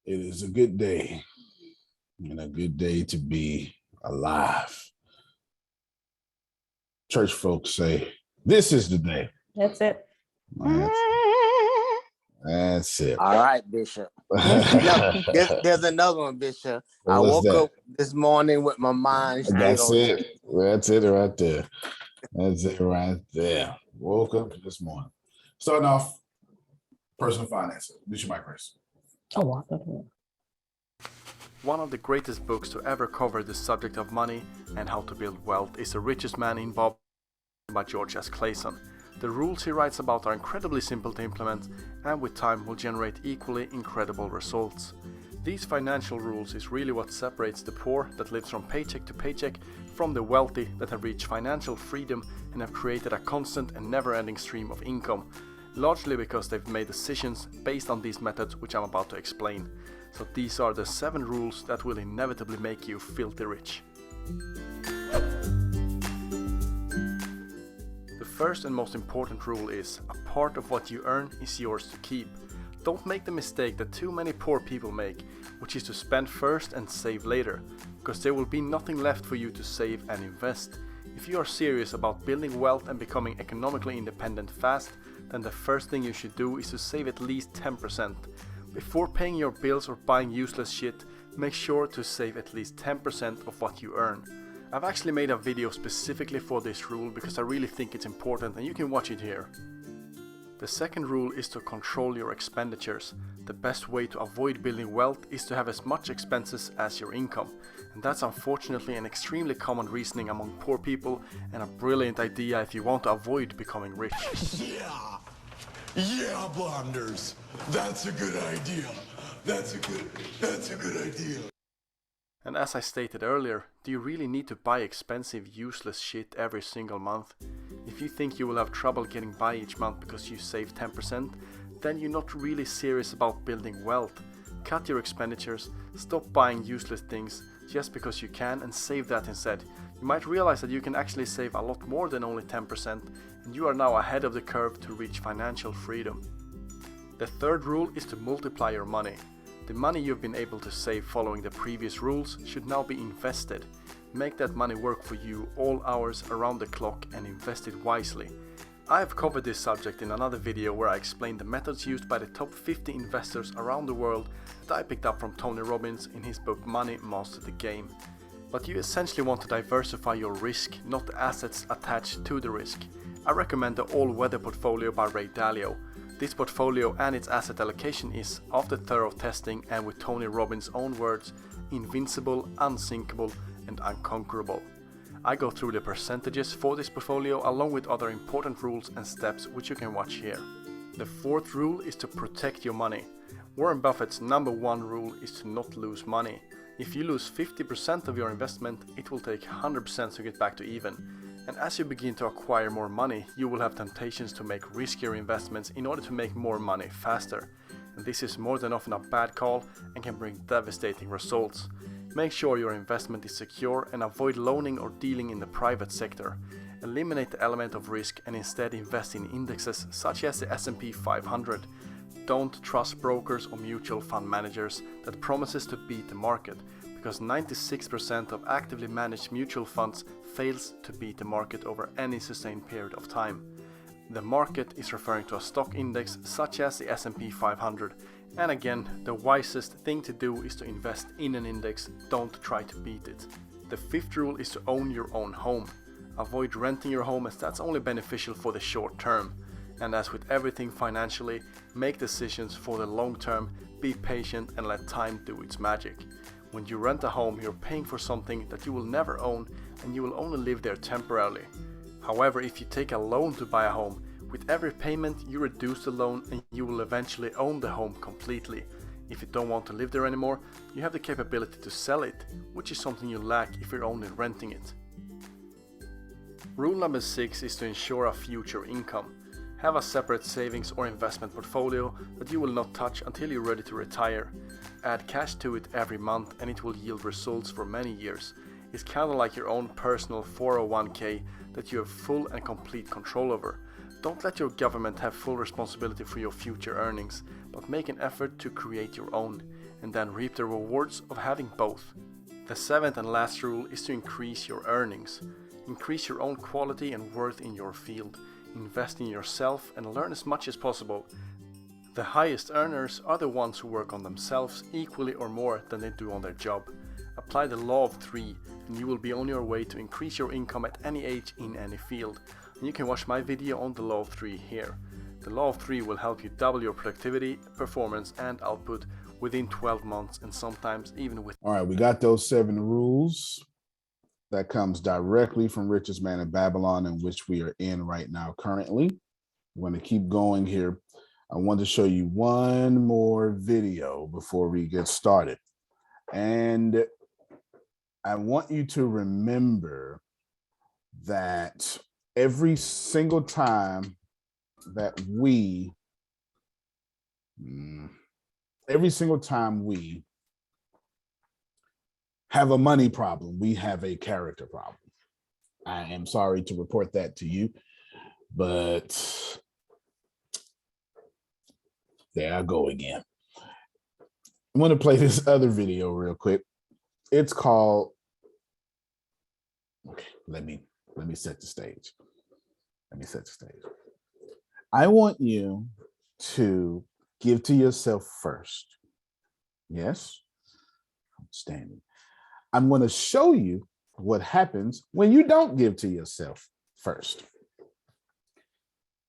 It is a good day and a good day to be alive. Church folks say, this is the day. That's it. That's it. All right, Bishop. There's another one, Bishop. I woke up this morning with my mind straight on. That's it right there. That's it right there. Woke up this morning. Starting off, personal finances. Bishop Mike Grace. Oh, wow. One of the greatest books to ever cover the subject of money and how to build wealth is The Richest Man in Bob by George S. Clason. The rules he writes about are incredibly simple to implement and with time will generate equally incredible results. These financial rules is really what separates the poor that lives from paycheck to paycheck from the wealthy that have reached financial freedom and have created a constant and never-ending stream of income, largely because they've made decisions based on these methods which I'm about to explain. So these are the 7 rules that will inevitably make you filthy rich. The first and most important rule is, a part of what you earn is yours to keep. Don't make the mistake that too many poor people make, which is to spend first and save later, because there will be nothing left for you to save and invest. If you are serious about building wealth and becoming economically independent fast, then the first thing you should do is to save at least 10%. Before paying your bills or buying useless shit, make sure to save at least 10% of what you earn. I've actually made a video specifically for this rule because I really think it's important and you can watch it here. The second rule is to control your expenditures. The best way to avoid building wealth is to have as much expenses as your income. And that's unfortunately an extremely common reasoning among poor people and a brilliant idea if you want to avoid becoming rich. Yeah, Blonders. That's a good idea. That's a good idea. And as I stated earlier, do you really need to buy expensive, useless shit every single month? If you think you will have trouble getting by each month because you save 10%, then you're not really serious about building wealth. Cut your expenditures, stop buying useless things just because you can and save that instead. You might realize that you can actually save a lot more than only 10%, and you are now ahead of the curve to reach financial freedom. The third rule is to multiply your money. The money you've been able to save following the previous rules should now be invested. Make that money work for you all hours around the clock and invest it wisely. I have covered this subject in another video where I explained the methods used by the top 50 investors around the world that I picked up from Tony Robbins in his book Money Master the Game. But you essentially want to diversify your risk, not the assets attached to the risk. I recommend the All-Weather Portfolio by Ray Dalio. This portfolio and its asset allocation is, after thorough testing and with Tony Robbins' own words, invincible, unsinkable and unconquerable. I go through the percentages for this portfolio along with other important rules and steps which you can watch here. The fourth rule is to protect your money. Warren Buffett's number 1 rule is to not lose money. If you lose 50% of your investment, it will take 100% to get back to even. And as you begin to acquire more money, you will have temptations to make riskier investments in order to make more money faster. And this is more than often a bad call and can bring devastating results. Make sure your investment is secure and avoid loaning or dealing in the private sector. Eliminate the element of risk and instead invest in indexes such as the S&P 500. Don't trust brokers or mutual fund managers that promises to beat the market, because 96% of actively managed mutual funds fails to beat the market over any sustained period of time. The market is referring to a stock index such as the S&P 500, and again, the wisest thing to do is to invest in an index, don't try to beat it. The fifth rule is to own your own home. Avoid renting your home as that's only beneficial for the short term. And as with everything financially, make decisions for the long term, be patient and let time do its magic. When you rent a home, you're paying for something that you will never own and you will only live there temporarily. However, if you take a loan to buy a home, with every payment you reduce the loan and you will eventually own the home completely. If you don't want to live there anymore, you have the capability to sell it, which is something you lack if you're only renting it. Rule number 6 is to ensure a future income. Have a separate savings or investment portfolio that you will not touch until you're ready to retire. Add cash to it every month and it will yield results for many years. It's kind of like your own personal 401k that you have full and complete control over. Don't let your government have full responsibility for your future earnings, but make an effort to create your own. and then reap the rewards of having both. The seventh and last rule is to increase your earnings. Increase your own quality and worth in your field. Invest in yourself and learn as much as possible. The highest earners are the ones who work on themselves equally or more than they do on their job. Apply the law of 3 and you will be on your way to increase your income at any age in any field. And you can watch my video on the law of 3 here. The law of 3 will help you double your productivity, performance and output within 12 months and sometimes even with. All right, we got those 7 rules. That comes directly from Richest Man in Babylon, in which we are in right now currently. I'm going to keep going here. I want to show you one more video before we get started. And I want you to remember that every single time that we have a money problem, we have a character problem. I am sorry to report that to you, but there I go again. I'm going to play this other video real quick. It's called, okay, let me set the stage. I want you to give to yourself first. Yes, outstanding. I'm going to show you what happens when you don't give to yourself first.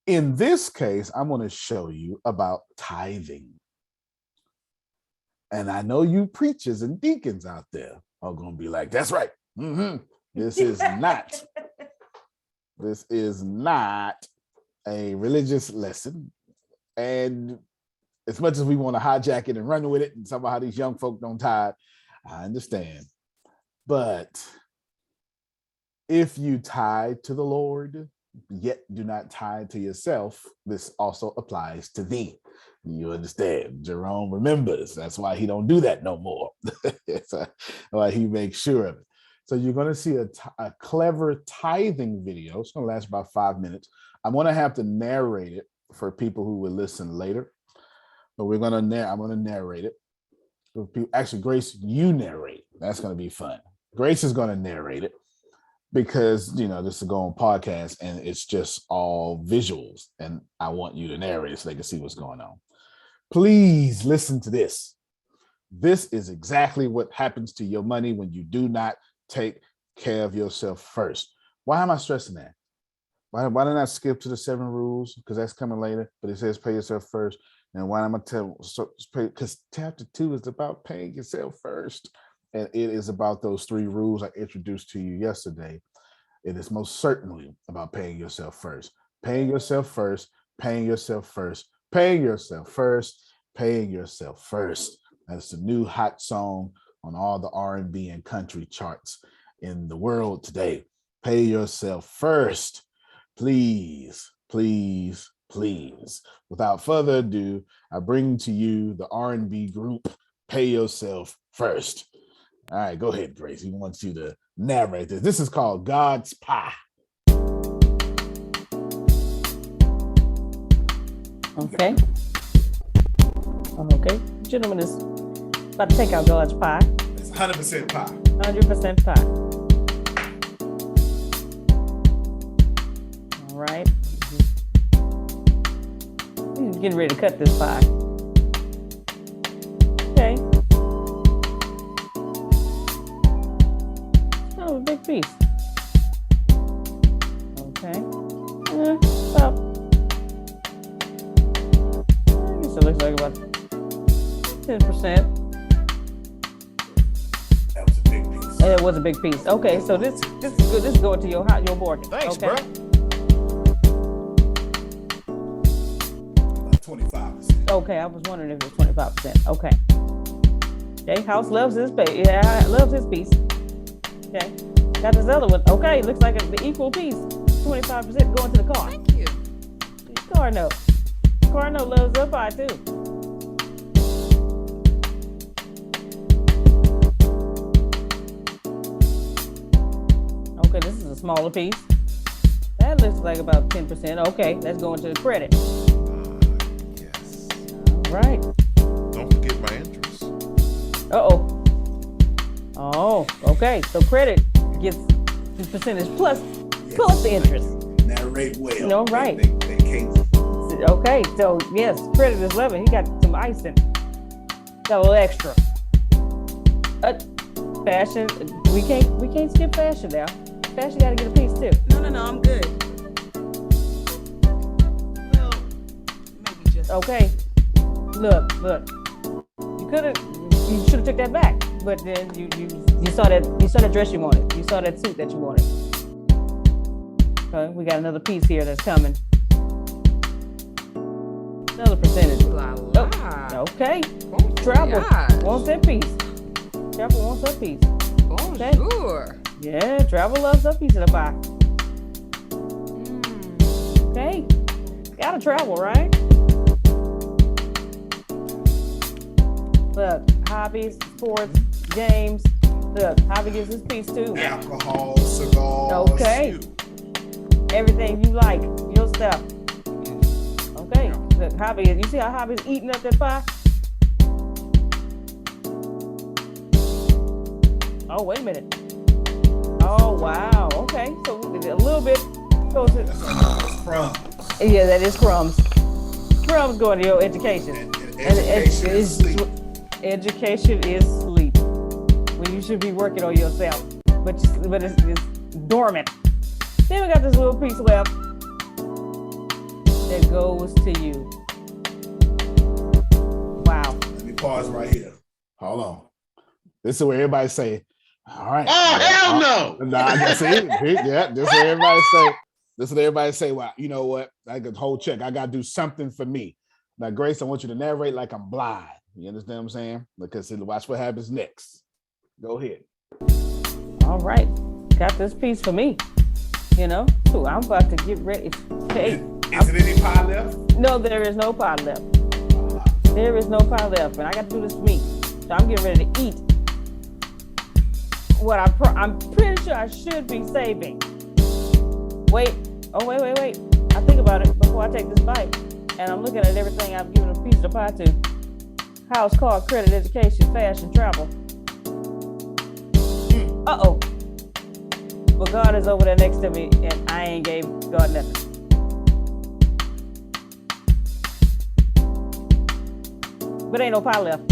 In this case, I'm going to show you about tithing. And I know you preachers and deacons out there are going to be like, that's right. This is not a religious lesson. And as much as we want to hijack it and run with it and somehow these young folk don't tithe, I understand. But if you tithe to the Lord, yet do not tithe to yourself, this also applies to thee. You understand? Jerome remembers. That's why he don't do that no more. That's why he makes sure of it. So you're going to see a clever tithing video. It's going to last about 5 minutes. I'm going to have to narrate it for people who will listen later. But I'm going to narrate it. Actually, Grace, you narrate. That's going to be fun. Grace is going to narrate it because, this is going on podcast and it's just all visuals. And I want you to narrate it so they can see what's going on. Please listen to this. This is exactly what happens to your money when you do not take care of yourself first. Why am I stressing that? Why didn't I skip to the 7 rules? Because that's coming later, but it says pay yourself first. And why am I telling? Because chapter 2 is about paying yourself first. And it is about those 3 rules I introduced to you yesterday. It is most certainly about paying yourself first. Paying yourself first, paying yourself first, paying yourself first, paying yourself first. That's the new hot song on all the R&B and country charts in the world today. Pay yourself first. Please, please, please. Without further ado, I bring to you the R&B group, Pay Yourself First. All right, go ahead, Grace. He wants you to narrate this. This is called God's Pie. Okay. Okay. Gentleman is about to take out God's pie. It's 100% pie. 100% pie. All right. He's getting ready to cut this pie. Okay. Oh, a big piece. Okay. About. I guess it looks like about 10%. That was a big piece. It was a big piece. Okay, so this is good. This is going to your board. Thanks, okay. bro. About 25%. Okay, I was wondering if it was 25%. Okay. Okay, House loves his piece. Yeah, loves his piece. Okay. Got this other one. Okay, looks like an equal piece. 25% going to the car. Thank you. Car note. Car note loves their pie too. Okay, this is a smaller piece. That looks like about 10%. Okay, that's going to the credit. Yes. All right. Don't forget my interest. Uh-oh. Oh, okay. So credit gets the percentage plus the interest. Narrate well. No, right. They can't. Okay, so yes, credit is 11. He got some icing. Got a little extra. Fashion. We can't skip fashion now. Fashion got to get a piece too. No, I'm good. Well, maybe just. Okay. Look. You should have took that back. But then you saw that dress you wanted. You saw that suit that you wanted. Okay, we got another piece here that's coming. Another percentage. La la. Oh, okay. Oh, Travel gosh. wants that piece. Travel wants that piece. Bonjour. Yeah, travel loves that piece of the pie. Okay. Gotta travel, right? Look, hobbies, sports, games. Look, hobby gives his piece too. Alcohol, cigars. Okay. Everything you like, your stuff. Okay. Look, hobby, you see how hobby's eating up that pie? Oh, wait a minute. Oh, wow. Okay. So a little bit goes to. That's crumbs. Yeah, that is crumbs. Crumbs going to your education. Education is sleep. Education is sleep. When you should be working on yourself. But it's dormant. Then we got this little piece left that goes to you. Wow. Let me pause right here. Hold on. This is where everybody say, all right. Oh, hell no. Nah, I can see it. Yeah, this is where everybody say, well, you know what? I got the whole check. I got to do something for me. Now, Grace, I want you to narrate like I'm blind. You understand what I'm saying? Because watch what happens next. Go ahead. All right. Got this piece for me. You know, so I'm about to get ready. Hey, Is it any pie left? no, there is no pie left. There is no pie left, and I got to do this for me. So I'm getting ready to eat what I'm pretty sure I should be saving. Wait. Oh, wait. I think about it before I take this bite, and I'm looking at everything I've given a piece of pie to. House, car, credit, education, fashion, travel. Uh-oh. But God is over there next to me, and I ain't gave God nothing. But ain't no pie left.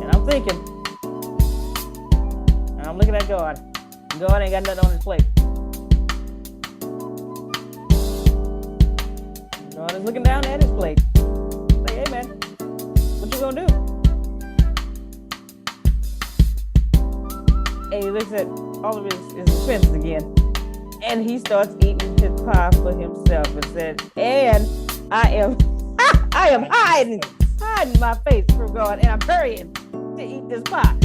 And I'm thinking, and I'm looking at God. God ain't got nothing on his plate. God is looking down at his plate. Say, hey man, what you gonna do? And he looks at all of his expenses again. And he starts eating his pie for himself and said, and I am hiding my face from God, and I'm hurrying to eat this pie.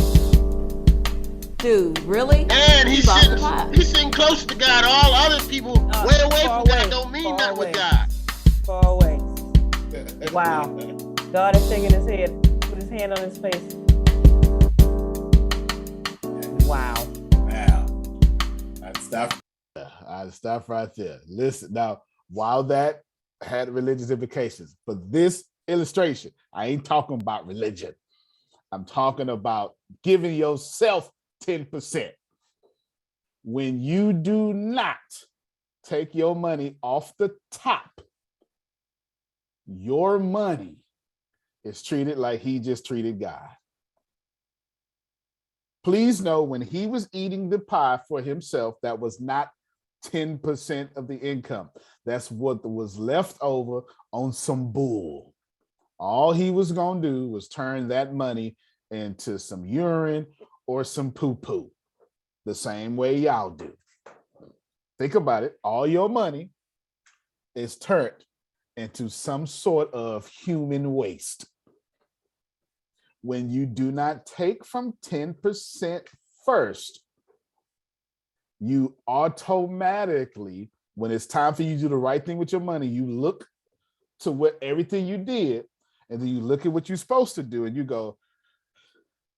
Dude, really? And he's sitting close to God. All other people way away from God don't mean nothing with God. Far away. Wow. God is shaking his head, put his hand on his face. Wow. I'd stop right there. Listen, now, while that had religious implications, for this illustration, I ain't talking about religion. I'm talking about giving yourself 10%. When you do not take your money off the top, your money is treated like he just treated God. Please know, when he was eating the pie for himself, that was not 10% of the income. That's what was left over on some bull. All he was going to do was turn that money into some urine or some poo-poo, the same way y'all do. Think about it. All your money is turned into some sort of human waste. When you do not take from 10% first, you automatically, when it's time for you to do the right thing with your money, you look to what everything you did, and then you look at what you're supposed to do, and you go,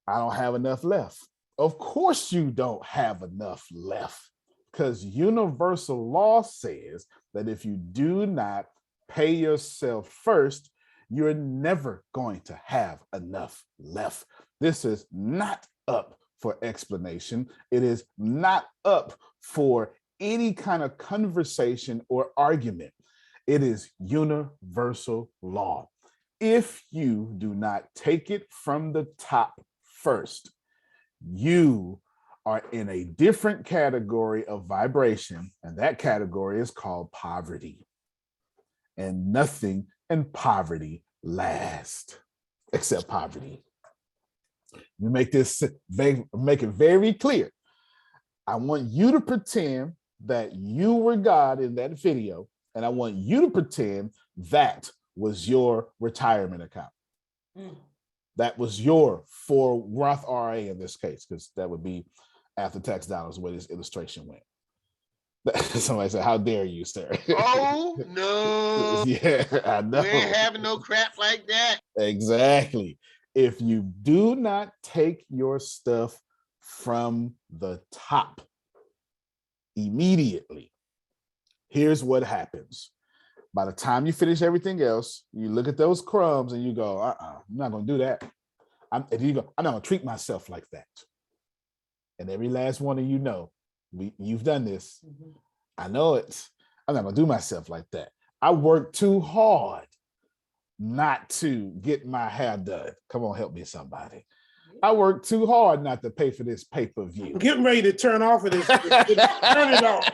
I don't have enough left. Of course you don't have enough left, because universal law says that if you do not pay yourself first, you're never going to have enough left. This is not up for explanation. It is not up for any kind of conversation or argument. It is universal law. If you do not take it from the top first, you are in a different category of vibration, and that category is called poverty. And nothing in poverty lasts except poverty. We make it very clear. I want you to pretend that you were God in that video, and I want you to pretend that was your retirement account. That was your for Roth RA in this case, because that would be after tax dollars where this illustration went. Somebody said, "How dare you, sir?" Oh no! Yeah, I know. We ain't having no crap like that. Exactly. If you do not take your stuff from the top immediately, here's what happens. By the time you finish everything else, you look at those crumbs and you go, I'm not going to do that. I'm not going to treat myself like that. And every last one of you know, you've done this. Mm-hmm. I know it. I'm not going to do myself like that. I work too hard not to get my hair done. Come on, help me, somebody. I work too hard not to pay for this pay-per-view. I'm getting ready to turn off of this. Turn it off.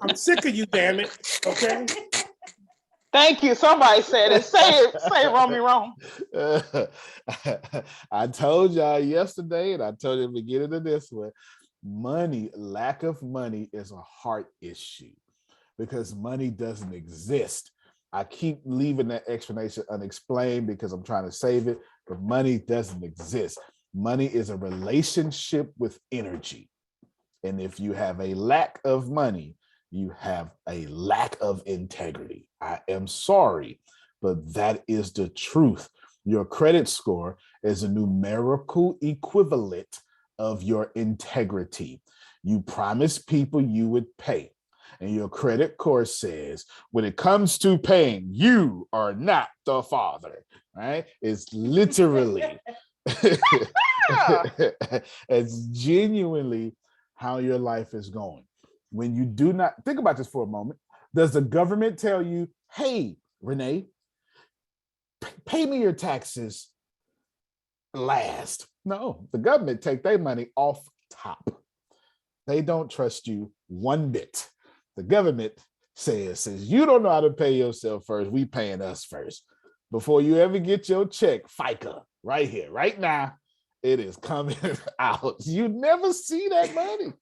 I'm sick of you, damn it. Okay. Thank you. Somebody said it. Say it. Say it, Romy Rome. I told y'all yesterday, and I told you at the beginning of this one, lack of money is a heart issue because money doesn't exist. I keep leaving that explanation unexplained because I'm trying to save it, but money doesn't exist. Money is a relationship with energy. And if you have a lack of money, you have a lack of integrity. I am sorry, but that is the truth. Your credit score is a numerical equivalent of your integrity. You promised people you would pay. And your credit score says, when it comes to paying, you are not the father, right? It's literally, it's genuinely how your life is going. When you do not, think about this for a moment. Does the government tell you, hey, Renee, pay me your taxes last? No, the government take their money off top. They don't trust you one bit. The government says you don't know how to pay yourself first, we paying us first. Before you ever get your check, FICA, right here, right now, it is coming out. You never see that money.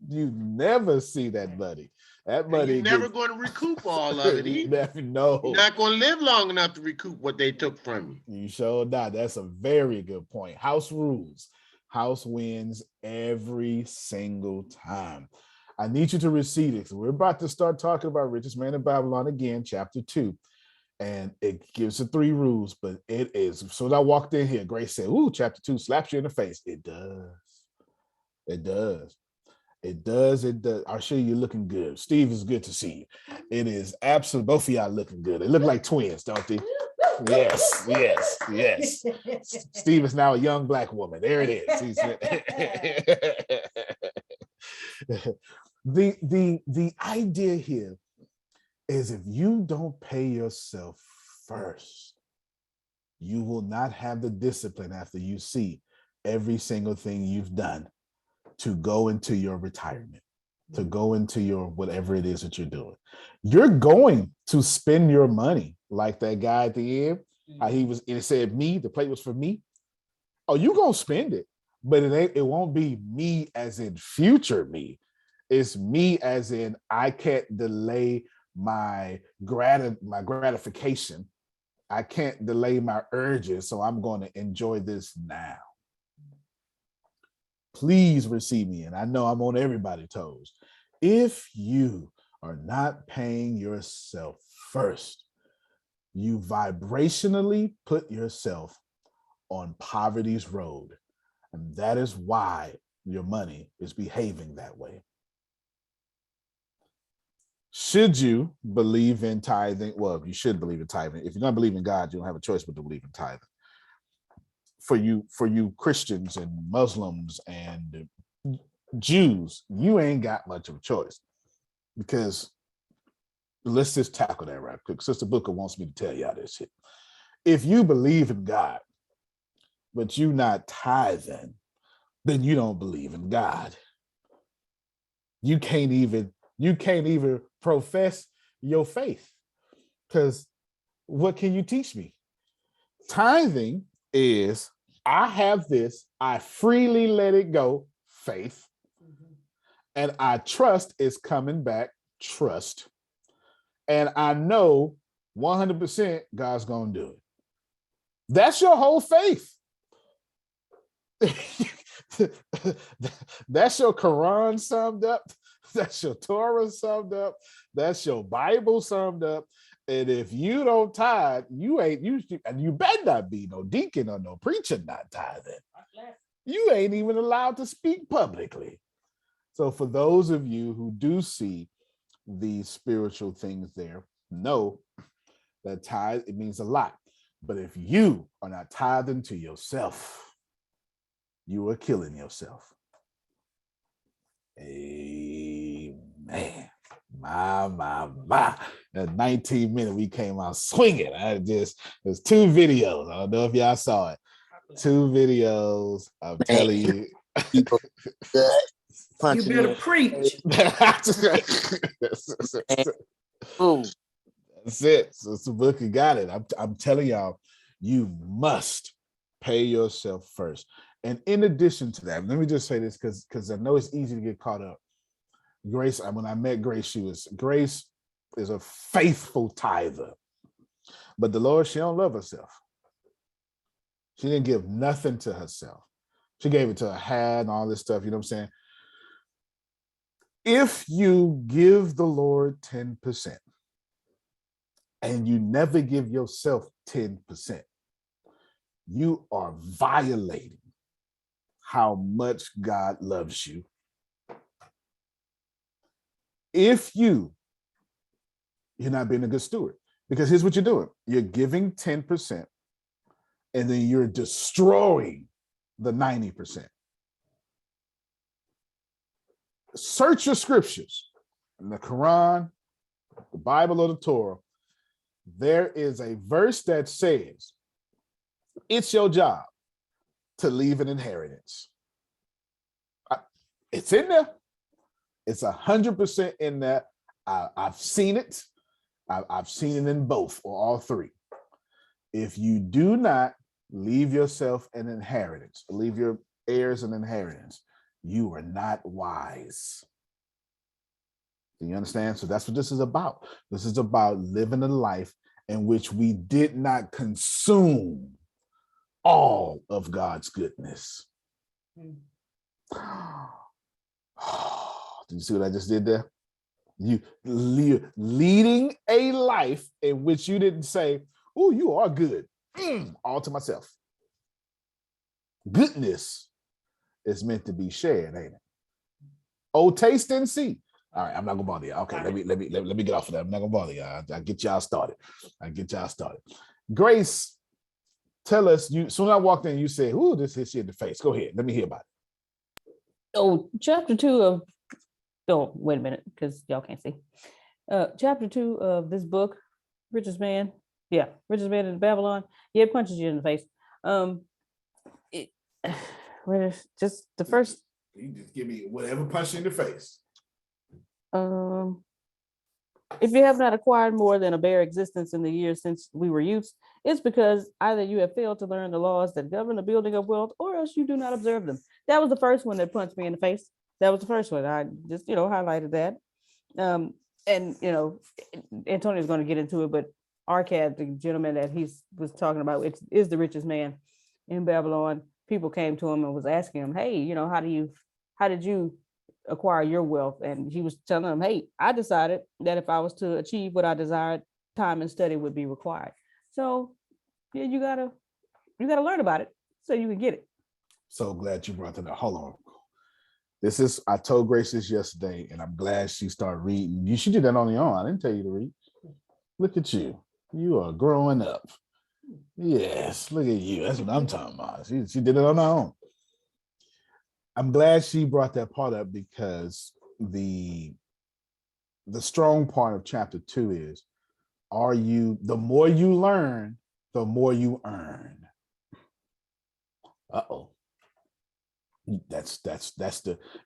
You never see that money. That money. You're never going to recoup all of it either. No. You're not going to live long enough to recoup what they took from you. You sure not. That's a very good point. House rules. House wins every single time. I need you to receive it. So we're about to start talking about Richest Man in Babylon again, chapter 2. And it gives the 3 rules, but it is. So as I walked in here, Grace said, ooh, chapter 2 slaps you in the face. It does. It does. It does. It does. I'll show you looking good. Steve, is good to see you. It is absolutely, both of y'all looking good. They look like twins, don't they? Yes, yes, yes. Steve is now a young Black woman. There it is. The idea here is if you don't pay yourself first, you will not have the discipline after you see every single thing you've done to go into your retirement, to go into your whatever it is that you're doing. You're going to spend your money like that guy at the end. It said me, the plate was for me. Oh, you're going to spend it, but it won't be me as in future me. It's me as in I can't delay my gratification. I can't delay my urges, so I'm going to enjoy this now. Please receive me, and I know I'm on everybody's toes. If you are not paying yourself first, you vibrationally put yourself on poverty's road, and that is why your money is behaving that way. Should you believe in tithing? Well, you should believe in tithing. If you're not believing in God, you don't have a choice but to believe in tithing. For you Christians and Muslims and Jews, you ain't got much of a choice, because let's just tackle that right quick. Sister Booker wants me to tell y'all this shit. If you believe in God, but you not tithing, then you don't believe in God. You can't even profess your faith, because what can you teach me? Tithing is, I have this, I freely let it go, faith, and I trust it's coming back, trust, and I know 100% God's gonna do it. That's your whole faith. That's your Quran summed up. That's your Torah summed up. That's your Bible summed up. And if you don't tithe, and you better not be no deacon or no preacher not tithing. You ain't even allowed to speak publicly. So for those of you who do see these spiritual things there, know that tithe, it means a lot. But if you are not tithing to yourself, you are killing yourself. Amen. My. At 19 minutes, we came out swinging. There's 2 videos. I don't know if y'all saw it. 2 videos. I'm telling you. People You better preach. That's it. So it's the book, you got it. I'm telling y'all, you must pay yourself first. And in addition to that, let me just say this, because I know it's easy to get caught up. Grace, when I met Grace, Grace is a faithful tither. But the Lord, she don't love herself. She didn't give nothing to herself. She gave it to her hat and all this stuff, you know what I'm saying? If you give the Lord 10% and you never give yourself 10%, you are violating how much God loves you. If you're not being a good steward, because here's what you're doing. You're giving 10% and then you're destroying the 90%. Search your scriptures in the Quran, the Bible, or the Torah. There is a verse that says, it's your job to leave an inheritance. It's in there. It's 100% in there. I've seen it. I've seen it in both or all 3. If you do not leave yourself an inheritance, leave your heirs an inheritance, you are not wise. Do you understand? So that's what this is about. This is about living a life in which we did not consume all of God's goodness. Did you see what I just did there? You leading a life in which you didn't say, oh, you are good, all to myself. Goodness is meant to be shared, ain't it? Oh, taste and see. All right, I'm not gonna bother you. Okay, let me get off of that. I'm not gonna bother you. I'll get y'all started. Grace, tell us, soon as I walked in, you said, ooh, this hits you in the face. Go ahead. Let me hear about it. Oh, chapter 2 of, oh, wait a minute, because y'all can't see. Chapter 2 of this book, Richest Man. Yeah, Richest Man in Babylon. Yeah, it punches you in the face. Just the first. You just give me whatever punch in the face. If you have not acquired more than a bare existence in the years since we were youths, it's because either you have failed to learn the laws that govern the building of wealth, or else you do not observe them. That was the first one that punched me in the face. That was the first one. I just, highlighted that. And, Antonio's going to get into it, but Arkad, the gentleman that he was talking about, is the richest man in Babylon. People came to him and was asking him, hey, how did you acquire your wealth? And he was telling them, hey, I decided that if I was to achieve what I desired, time and study would be required. So yeah, you gotta learn about it so you can get it. So glad you brought that up. Hold on. I told Grace this yesterday, and I'm glad she started reading. You should do that on your own. I didn't tell you to read. Look at you. You are growing up. Yes, look at you. That's what I'm talking about. She did it on her own. I'm glad she brought that part up because the strong part of chapter 2 is, the more you learn, the more you earn. Uh-oh. That's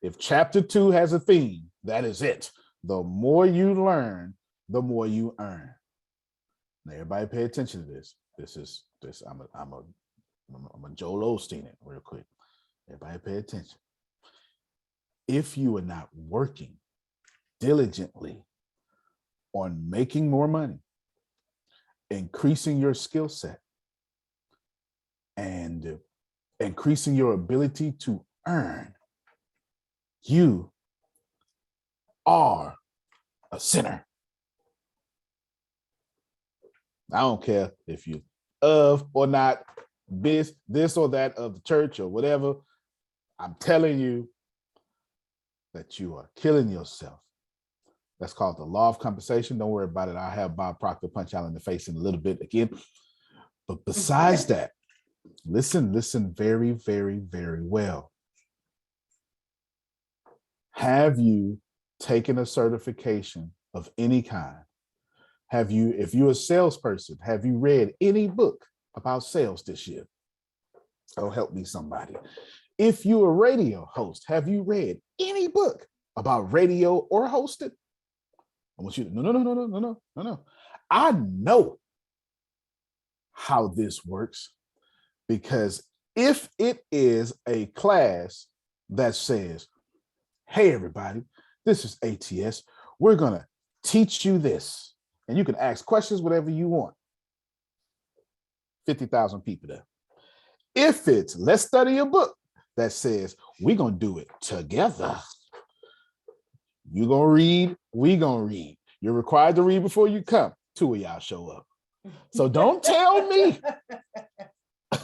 if chapter 2 has a theme, that is it. The more you learn, the more you earn. Now, everybody pay attention to this. I'm a Joel Osteen it real quick. Everybody pay attention. If you are not working diligently on making more money, increasing your skill set, and increasing your ability to earn, you are a sinner. I don't care if you of or not this or that of the church or whatever. I'm telling you that you are killing yourself. That's called the law of compensation. Don't worry about it. I'll have Bob Proctor punch y'all in the face in a little bit again. But besides that, listen very, very, very well. Have you taken a certification of any kind? If you're a salesperson, have you read any book about sales this year? Oh, help me somebody. If you're a radio host, have you read any book about radio or hosting? I want you to, no. I know how this works, because if it is a class that says, hey, everybody, this is ATS. We're going to teach you this. And you can ask questions, whatever you want. 50,000 people there. If it's, let's study a book that says, we're going to do it together. You're going to read, we going to read. You're required to read before you come. 2 of y'all show up. So don't tell me.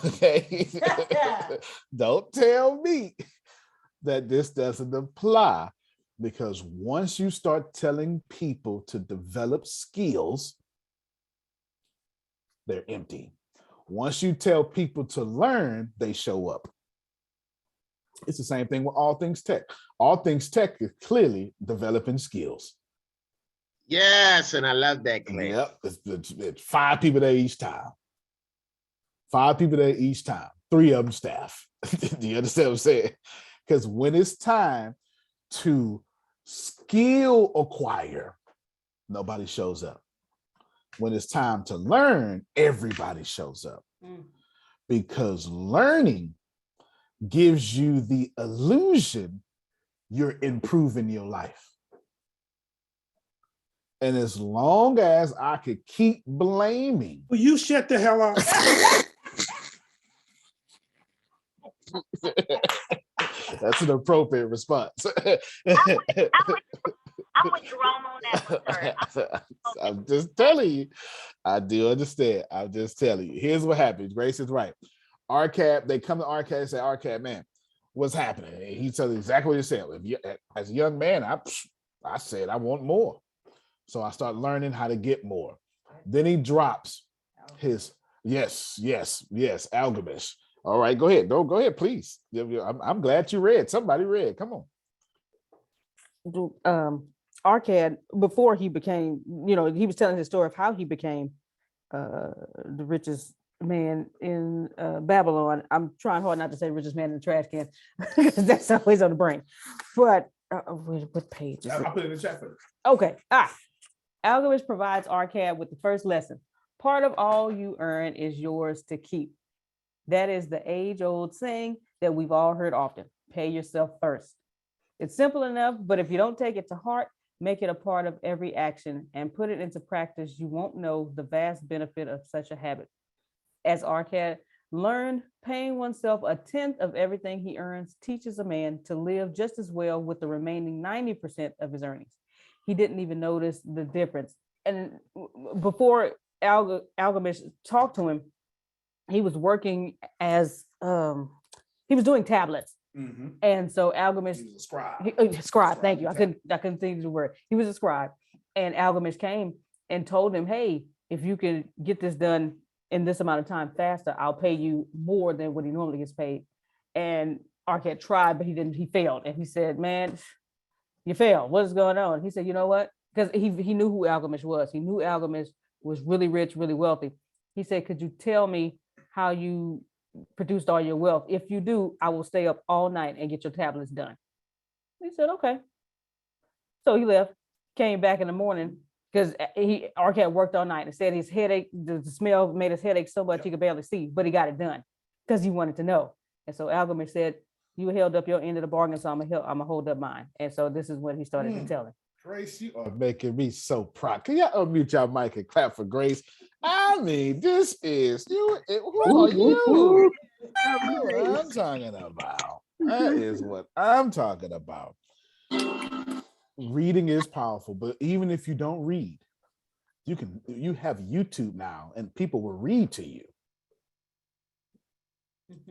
Okay. Don't tell me that this doesn't apply, because once you start telling people to develop skills, they're empty. Once you tell people to learn, they show up. It's the same thing with all things tech. All things tech is clearly developing skills. Yes, and I love that class. Yep, it's 5 people there each time. 5 people there each time. 3 of them staff. Do you understand what I'm saying? Because when it's time to skill acquire, nobody shows up. When it's time to learn, everybody shows up. Because learning gives you the illusion you're improving your life. And as long as I could keep blaming. Will you shut the hell up? That's an appropriate response. I'm with Jerome on that one, sir. I'm just telling you. I do understand. I'm just telling you. Here's what happens. Grace is right. Arkad, they come to Arkad and say, Arkad, man, what's happening? And he tells you exactly what he said. As a young man, I said I want more. So I start learning how to get more. Then he drops his, yes, Alchemist. All right, go ahead. Go ahead, please. I'm glad you read. Somebody read. Come on. Arkad, before he became, he was telling his story of how he became the richest man in Babylon. I'm trying hard not to say richest man in the trash can, because that's always on the brain. But what page? I'll put it in the chat for you. Okay. Alchemist provides Arkad with the first lesson. Part of all you earn is yours to keep. That is the age-old saying that we've all heard often. Pay yourself first. It's simple enough, but if you don't take it to heart, make it a part of every action and put it into practice, you won't know the vast benefit of such a habit. As Arkad learned, paying oneself 1/10 of everything he earns teaches a man to live just as well with the remaining 90% of his earnings. He didn't even notice the difference. And before Alchemist talked to him, he was working as he was doing tablets And so Alchemist, he was a scribe. Scribe, thank you. I couldn't think of the word. He was a scribe, and Alchemist came and told him, "Hey, if you can get this done in this amount of time faster, I'll pay you more than what he normally gets paid." And Arkad tried, but he didn't. He failed, and he said, "Man, you failed. What is going on?" He said, "You know what?" Because he knew who Alchemist was. He knew Alchemist was really rich, really wealthy. He said, "Could you tell me how you produced all your wealth? If you do, I will stay up all night and get your tablets done." He said, "Okay." So he left, came back in the morning because Arkad worked all night and said his headache, the smell made his headache so much he could barely see, but he got it done because he wanted to know. And so Alchemist said, "You held up your end of the bargain, so I'm gonna hold up mine." And so this is what he started to tell him. Grace, you are making me so proud. Can y'all unmute your mic and clap for Grace? I mean, this is you. Who are you? That's what I'm talking about. That is what I'm talking about. Reading is powerful, but even if you don't read, you have YouTube now, and people will read to you.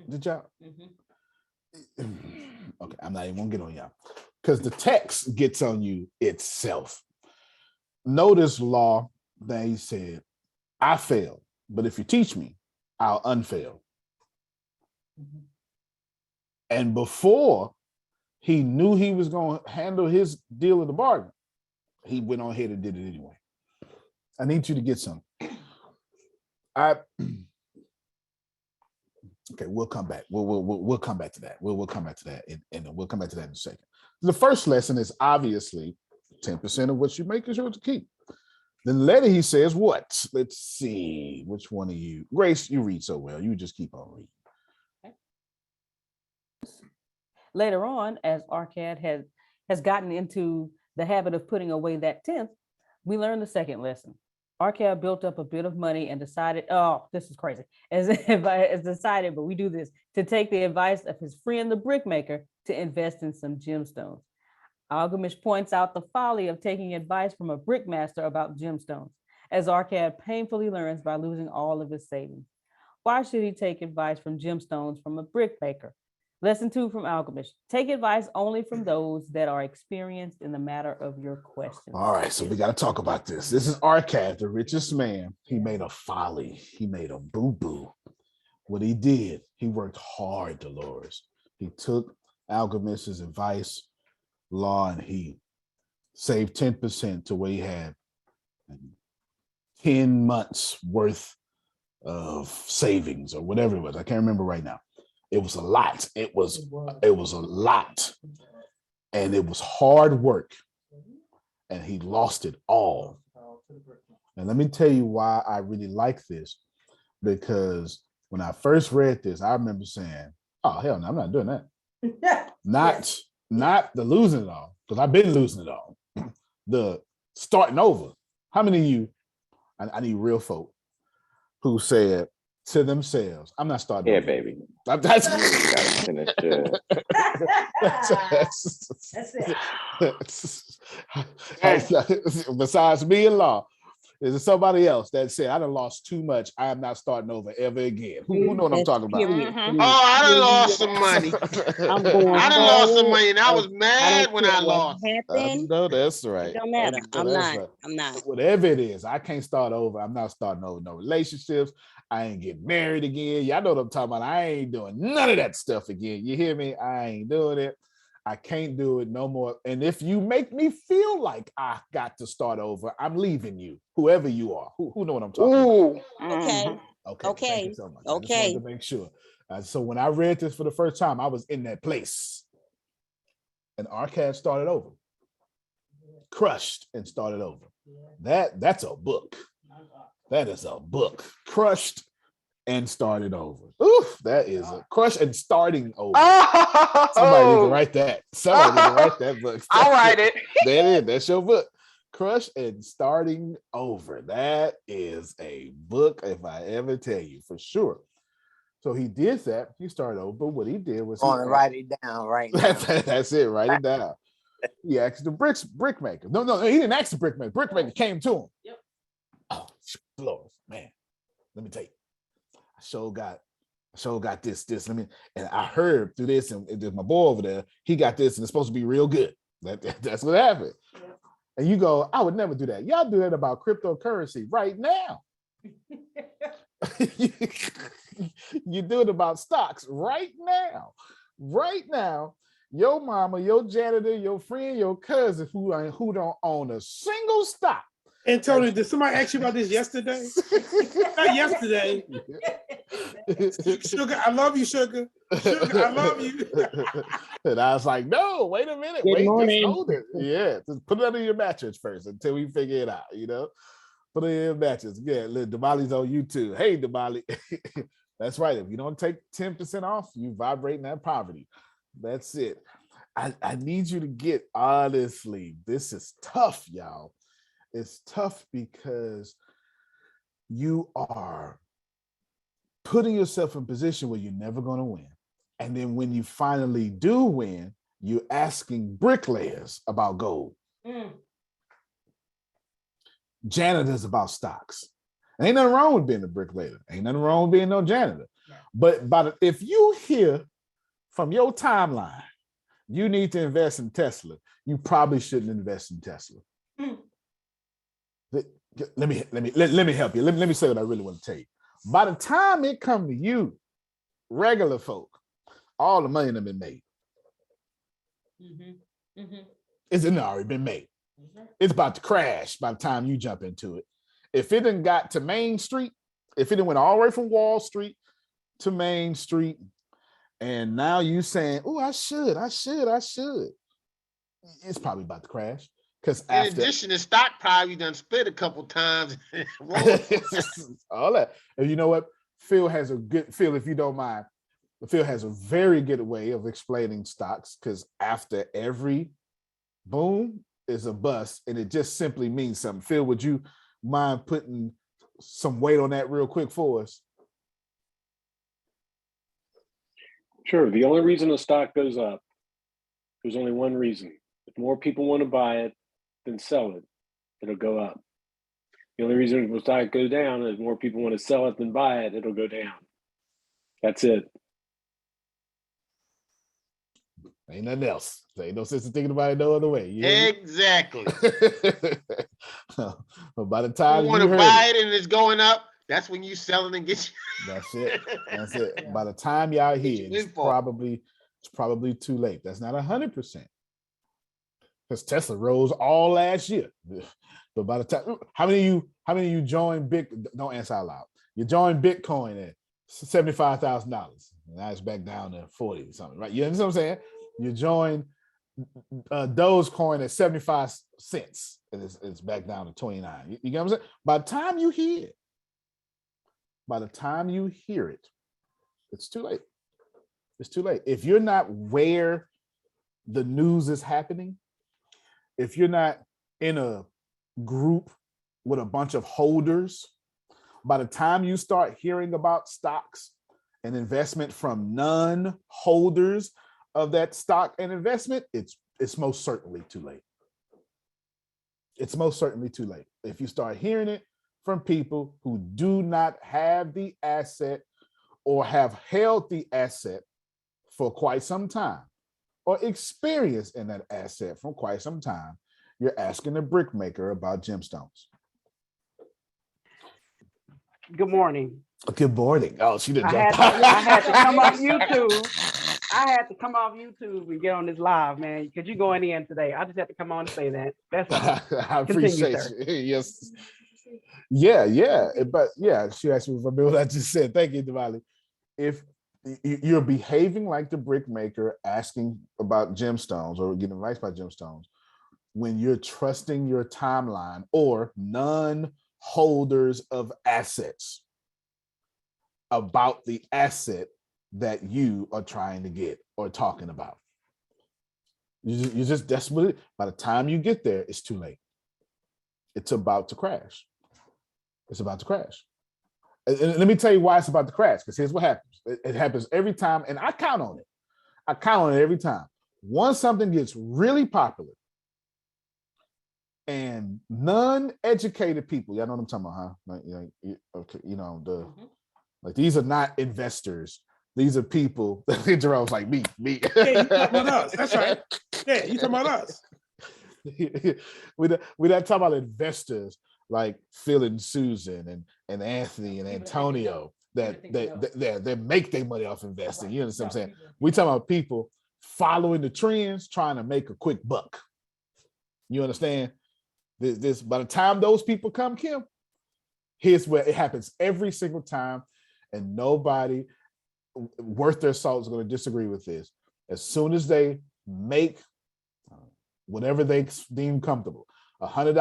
Did y'all? Okay, I'm not even gonna get on y'all because the text gets on you itself. Notice law that he said, "I fail, but if you teach me, I'll unfail." And before he knew he was going to handle his deal of the bargain, he went on ahead and did it anyway. I need you to get some. Okay, we'll come back. We'll come back to that. We'll come back to that, and we'll come back to that in a second. The first lesson is obviously 10% of what you make is yours to keep. Then later he says, what? Let's see, which one of you? Grace, you read so well. You just keep on reading. Later on, as Arkad has gotten into the habit of putting away that 10th, we learn the second lesson. Arkad built up a bit of money and decided, oh, this is crazy, as decided, but we do this, to take the advice of his friend, the brickmaker, to invest in some gemstones. Alchemist points out the folly of taking advice from a brickmaster about gemstones, as Arkad painfully learns by losing all of his savings. Why should he take advice from gemstones from a brickmaker? Lesson 2 from Alchemist: take advice only from those that are experienced in the matter of your questions. All right, so we got to talk about this. This is Arkad, the richest man. He made a folly. He made a boo-boo. What he did, he worked hard, Dolores. He took Alchemist's advice, law, and he saved 10% to where he had 10 months worth of savings or whatever it was. I can't remember right now. It was a lot. It was a lot. And it was hard work. And he lost it all. And let me tell you why I really like this. Because when I first read this, I remember saying, oh, hell no, I'm not doing that. Not the losing it all, because I've been losing it all. The starting over. How many of you, I need real folk, who said to themselves, I'm not starting over. Baby. That's it. Besides me and Law, is there somebody else that said, I done lost too much, I am not starting over ever again? Who know what I'm talking about? Oh, I done lost some money. I done lost some money, and I was mad when I lost. No, that's right. It don't matter. I'm not. Whatever it is, I can't start over. I'm not starting over no relationships. I ain't getting married again. Y'all know what I'm talking about. I ain't doing none of that stuff again. You hear me? I ain't doing it. I can't do it no more. And if you make me feel like I got to start over, I'm leaving you, whoever you are. Who know what I'm talking about? Okay. Okay. Thank you so much. I just wanted to make sure. So when I read this for the first time, I was in that place. And Arkad started over. Crushed and started over. That's a book. That is a book. Crushed and started over. Oof, that is a crush and starting over. Somebody need to write that. Somebody need to write that book. I'll write it. That is. That's your book. Crush and starting over. That is a book, if I ever tell you, for sure. So he did that. He started over. But what he did was write it down right now. That's it. Write it down. He asked the brickmaker. No, he didn't ask the brickmaker. Brickmaker came to him. Yep. Oh, Lord, man. Let me tell you. I sure got So got this. And I heard through this, and there's my boy over there, he got this, and it's supposed to be real good. That's what happened. Yeah. And you go, I would never do that. Y'all do that about cryptocurrency right now. You do it about stocks right now. Right now, your mama, your janitor, your friend, your cousin who don't own a single stock. Antonio, did somebody ask you about this yesterday? Not yesterday. Sugar, I love you, Sugar. Sugar, I love you. And I was like, no, wait a minute. Good morning. Just hold it. Yeah, just put it under your mattress first until we figure it out, Put it in your mattress. Yeah, look, Damali's on YouTube. Hey, Damali. That's right. If you don't take 10% off, you vibrate in that poverty. That's it. I need you to get, honestly, this is tough, y'all. It's tough because you are putting yourself in a position where you're never going to win. And then when you finally do win, you're asking bricklayers about gold. Janitors about stocks. Ain't nothing wrong with being a bricklayer. Ain't nothing wrong with being no janitor. Yeah. But if you hear from your timeline, you need to invest in Tesla, you probably shouldn't invest in Tesla. Let me help you. Let me say what I really want to tell you. By the time it come to you, regular folk, all the money has been made. It's already been made. It's about to crash by the time you jump into it. If it done got to Main Street, if it done went all the way from Wall Street to Main Street, and now you saying, oh, I should, it's probably about to crash. Because in addition, the stock probably done split a couple times. All that. And you know what? Phil, if you don't mind, Phil has a very good way of explaining stocks, because after every boom is a bust, and it just simply means something. Phil, would you mind putting some weight on that real quick for us? Sure. The only reason a stock goes up, there's only one reason. If more people want to buy it than sell it, it'll go up. The only reason the stock goes down is more people want to sell it than buy it, it'll go down. That's it. Ain't nothing else. There ain't no sense in thinking about it no other way. Exactly. But by the time you want to buy it and it's going up, that's when you sell it and get you. That's it. That's it. By the time y'all hear, it's probably too late. That's not 100%. Because Tesla rose all last year. But by the time, how many of you joined don't answer out loud. You joined Bitcoin at $75,000. Now it's back down to 40 or something, right? You understand what I'm saying? You join Dogecoin at 75 cents, and it's back down to 29. You get what I'm saying? By the time you hear it, it's too late. It's too late. If you're not where the news is happening, if you're not in a group with a bunch of holders, by the time you start hearing about stocks and investment from non-holders of that stock and investment, it's most certainly too late. It's most certainly too late. If you start hearing it from people who do not have the asset or have held the asset for quite some time, or experience in that asset for quite some time, you're asking a brickmaker about gemstones. Good morning. Good morning. Oh, she didn't. I had to come off YouTube. I had to come off YouTube and get on this live, man, because you're going in today. I just had to come on and say that. That's all. I appreciate you. Yes. Yeah. But yeah, she asked me if I knew what I just said. Thank you, Diwali. If you're behaving like the brickmaker, asking about gemstones or getting advice about gemstones, when you're trusting your timeline or non-holders of assets about the asset that you are trying to get or talking about. You just that's what it. By the time you get there, it's too late. It's about to crash. It's about to crash. And let me tell you why it's about to crash, because here's what happens. It happens every time, and I count on it. I count on it every time. Once something gets really popular and non-educated people, y'all know what I'm talking about, huh? Like, okay, Like these are not investors. These are people. Jerome's like me. Yeah, you talking about us. That's right. Yeah, you talking about us. We're not talking about investors like Phil and Susan and Anthony and Antonio that they make their money off investing. You understand what I'm saying? We talking about people following the trends, trying to make a quick buck. You understand? This by the time those people come, Kim, here's where it happens every single time, and nobody worth their salt is going to disagree with this. As soon as they make whatever they deem comfortable, $100,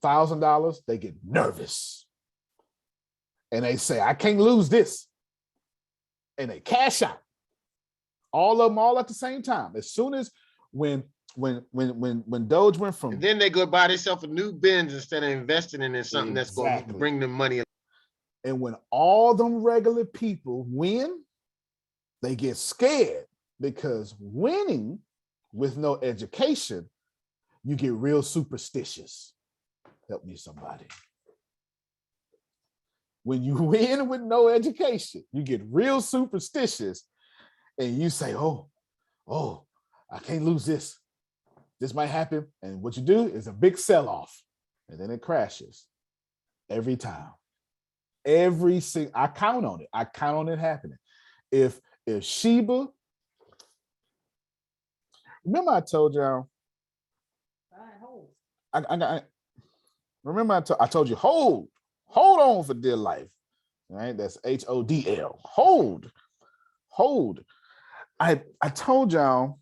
$1,000, they get nervous. And they say, I can't lose this. And they cash out. All of them all at the same time. As soon as when Doge went from... And then they go buy themselves a new Benz instead of investing in something that's going to bring them money. And when all them regular people win, they get scared, because winning with no education, you get real superstitious. Help me, somebody. When you win with no education, you get real superstitious, and you say, oh, I can't lose this. This might happen. And what you do is a big sell-off, and then it crashes every time. I count on it. I count on it happening. If Sheba, remember I told y'all, I told you, hold on for dear life, right? That's HODL, hold. I told y'all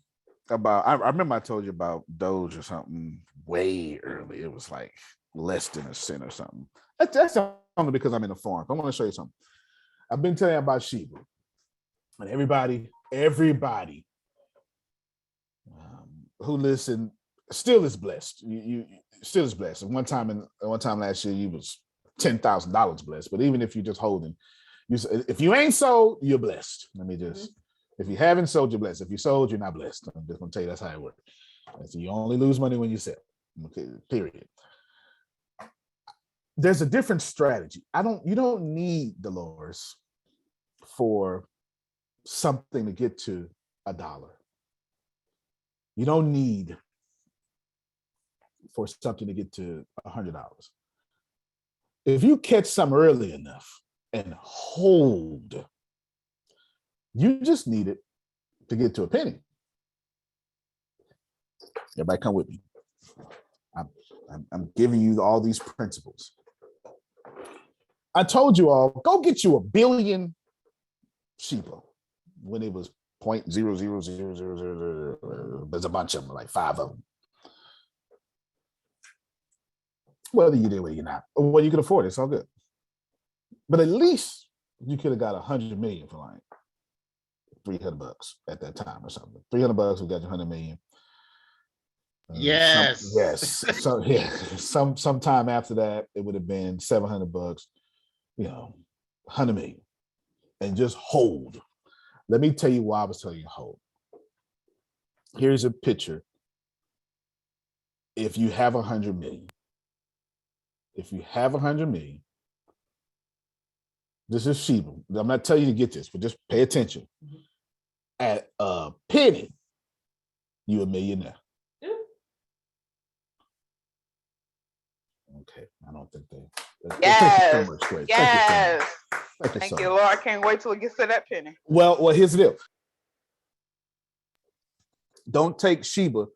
about, I remember I told you about Doge or something way early. It was like less than a cent or something. That's only because I'm in the forum. I want to show you something. I've been telling you about Sheba, and everybody who listened still is blessed. You still is blessed. And one time last year, you was $10,000 blessed. But even if you're just holding, if you ain't sold, you're blessed. Let me just. If you haven't sold, you're blessed. If you sold, you're not blessed. I'm just gonna tell you that's how it works. So you only lose money when you sell. Okay, period. There's a different strategy. You don't need, Dolores, for something to get to $1. You don't need for something to get to $100. If you catch some early enough and hold, you just need it to get to a penny. Everybody come with me. I'm giving you all these principles. I told you all, go get you 1 billion Sheba when it was 0.00000. There's a bunch of them, like 5 of them. Whether you did, whether you're not, or whether you could afford it, it's all good. But at least you could have got 100 million for like $300 at that time or something. $300 we got you 100 million. Yes. Sometime after that, it would have been $700. 100 million, and just hold. Let me tell you why I was telling you to hold. Here's a picture. If you have 100 million, this is Sheba. I'm not telling you to get this, but just pay attention. At a penny, you're a millionaire. Okay, I don't think they. Yes. Thank Yes. Thank you, Lord. I can't wait till it gets to that penny. Well, here's the deal. Don't take Sheba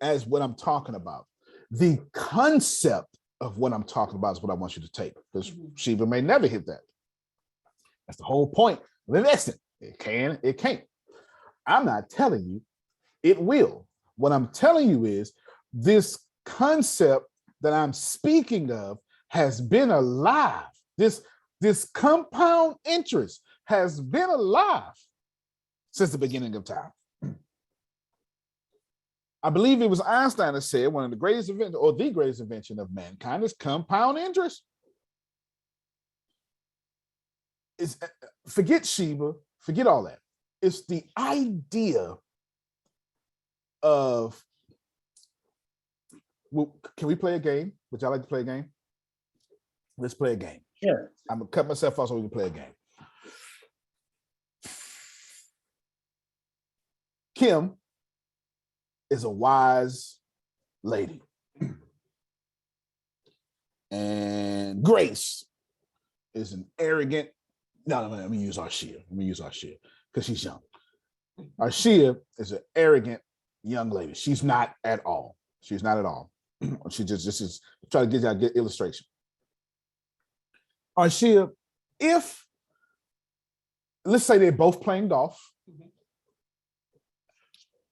as what I'm talking about. The concept of what I'm talking about is what I want you to take, because Sheba may never hit that. That's the whole point of investing. It can, it can't. I'm not telling you it will. What I'm telling you is this concept that I'm speaking of has been alive. This compound interest has been alive since the beginning of time. I believe it was Einstein that said one of the greatest inventions, or the greatest invention of mankind, is compound interest. Forget Sheba, forget all that. It's the idea of, well, can we play a game? Would y'all like to play a game? Let's play a game. Sure. I'm gonna cut myself off so we can play a game. Kim is a wise lady. And Grace is an arrogant. No, let me use Arshia. Because she's young. Arshia is an arrogant young lady. She's not at all. She's not at all. She just is trying to get you a good illustration. Arshia, if let's say they're both playing golf,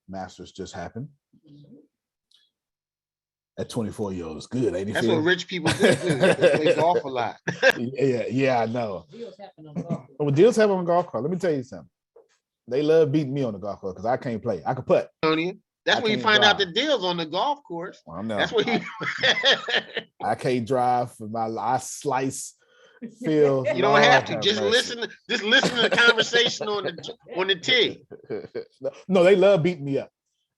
Masters just happened. At 24 years old, it's good, ain't it? That's what rich people do. They play golf a lot. yeah, I know. Deals happen on golf. Well, deals happen on golf course. Let me tell you something. They love beating me on the golf course because I can't play. I can putt. That's where you find out the deals on the golf course. Well, no. That's where you. I can't drive for I slice. Phil, you don't have to. Just listen. Just listen to the conversation on the tee. No, they love beating me up.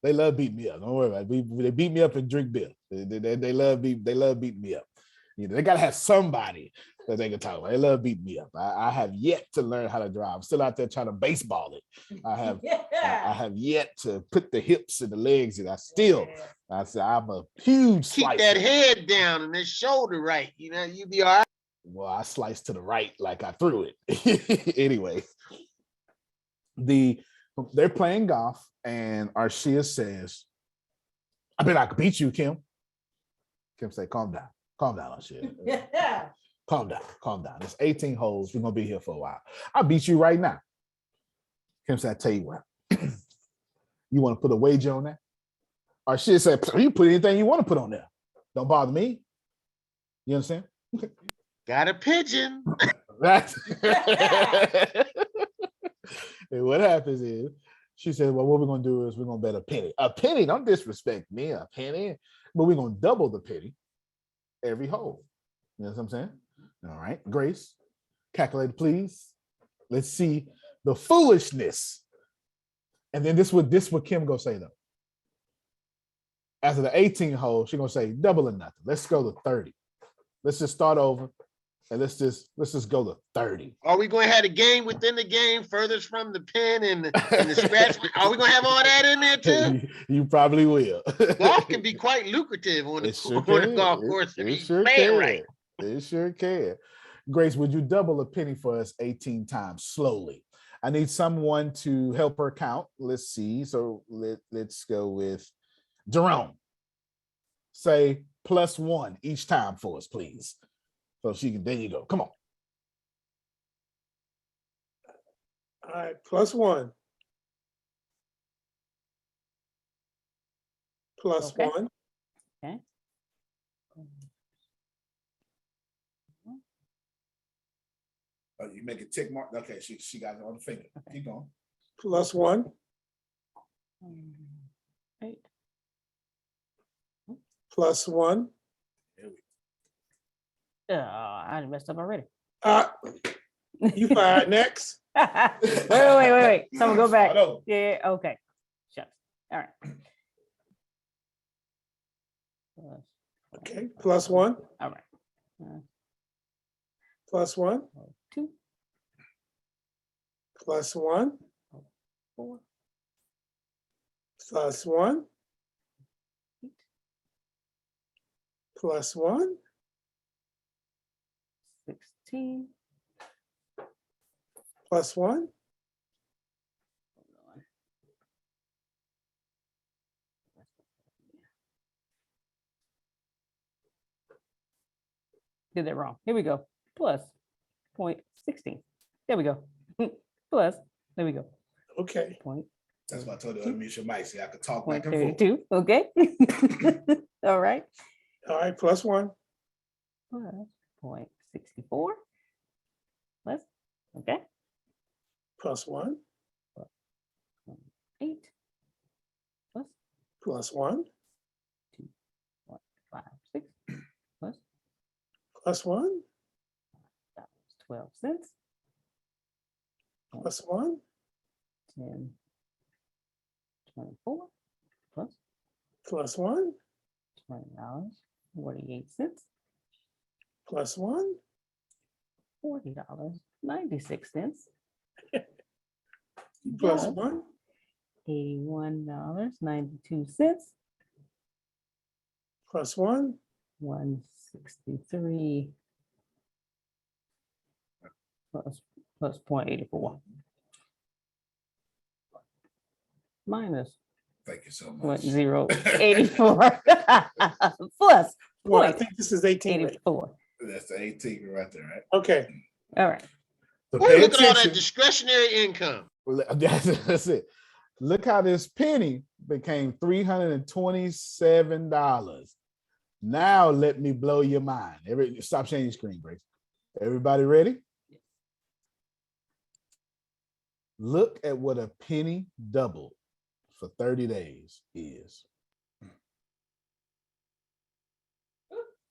They love beating me up. Don't worry about it. They beat me up and drink beer. They love beating me up. You know, they gotta have somebody that they can talk about. They love beating me up. I have yet to learn how to drive. I'm still out there trying to baseball it. I have yet to put the hips and the legs in. I'm a huge keep slicer. That head down and that shoulder right. You know, you be all right. Well, I sliced to the right like I threw it. Anyway, they're playing golf, and Arshia says, "I bet I could beat you, Kim." Kim say, "Calm down, Arshia. Calm down. It's 18 holes. We're gonna be here for a while. I'll beat you right now." Kim said, "I tell you what, you want to put a wager on that?" Arshia said, "You put anything you want to put on there. Don't bother me." You understand? Got a pigeon. Right. And what happens is she said, "Well, what we're gonna do is we're gonna bet a penny. A penny, don't disrespect me, a penny, but we're gonna double the penny every hole." You know what I'm saying? All right, Grace, calculator, please. Let's see the foolishness. And then this what Kim gonna say though. After the 18 hole, she's gonna say double or nothing. Let's go to 30. Let's just start over. And let's just go to 30. Are we going to have a game within the game, furthest from the pin and the scratch? Are we going to have all that in there too? You probably will. Golf can be quite lucrative on the golf course if you play it right. It sure can. Grace, would you double a penny for us 18 times slowly? I need someone to help her count. Let's see. So let's go with Jerome. Say +1 each time for us, please. So she can, there you go. Come on. All right, +1. +1. Okay. Oh, you make a tick mark. Okay, she got it on the finger. Okay. Keep going. +1. 8. +1. I messed up already. You fired next. Wait. Someone go back. Yeah, okay. Shucks. All right. Okay, +1. All right. +1. 2. +1. 4. +1. 8. +1. 16. +1. Did that wrong. Here we go. +0.16. There we go. Plus. There we go. Okay. Point. That's why I told you to unmute your mic. See, I could talk back and forth. 32. Okay. All right. All right. +1. Plus 0.64. Plus. Okay. +1. 8. Plus. +1. 2.56. Plus. +1. That was 12 cents. +1. 10. 24. Plus. +1. $20. 48 cents. +1. $40.96. Plus one. $81.92. Plus one. 163 plus 0.84 minus Thank you so much. 0.084 plus Well, I think this is 18. 84. That's the 18 right there, right? Okay. All right. So Ooh, pay look at all that attention. discretionary income. That's it. Look how this penny became $327. Now let me blow your mind. Stop sharing your screen, Grace. Everybody ready? Look at what a penny double for 30 days is.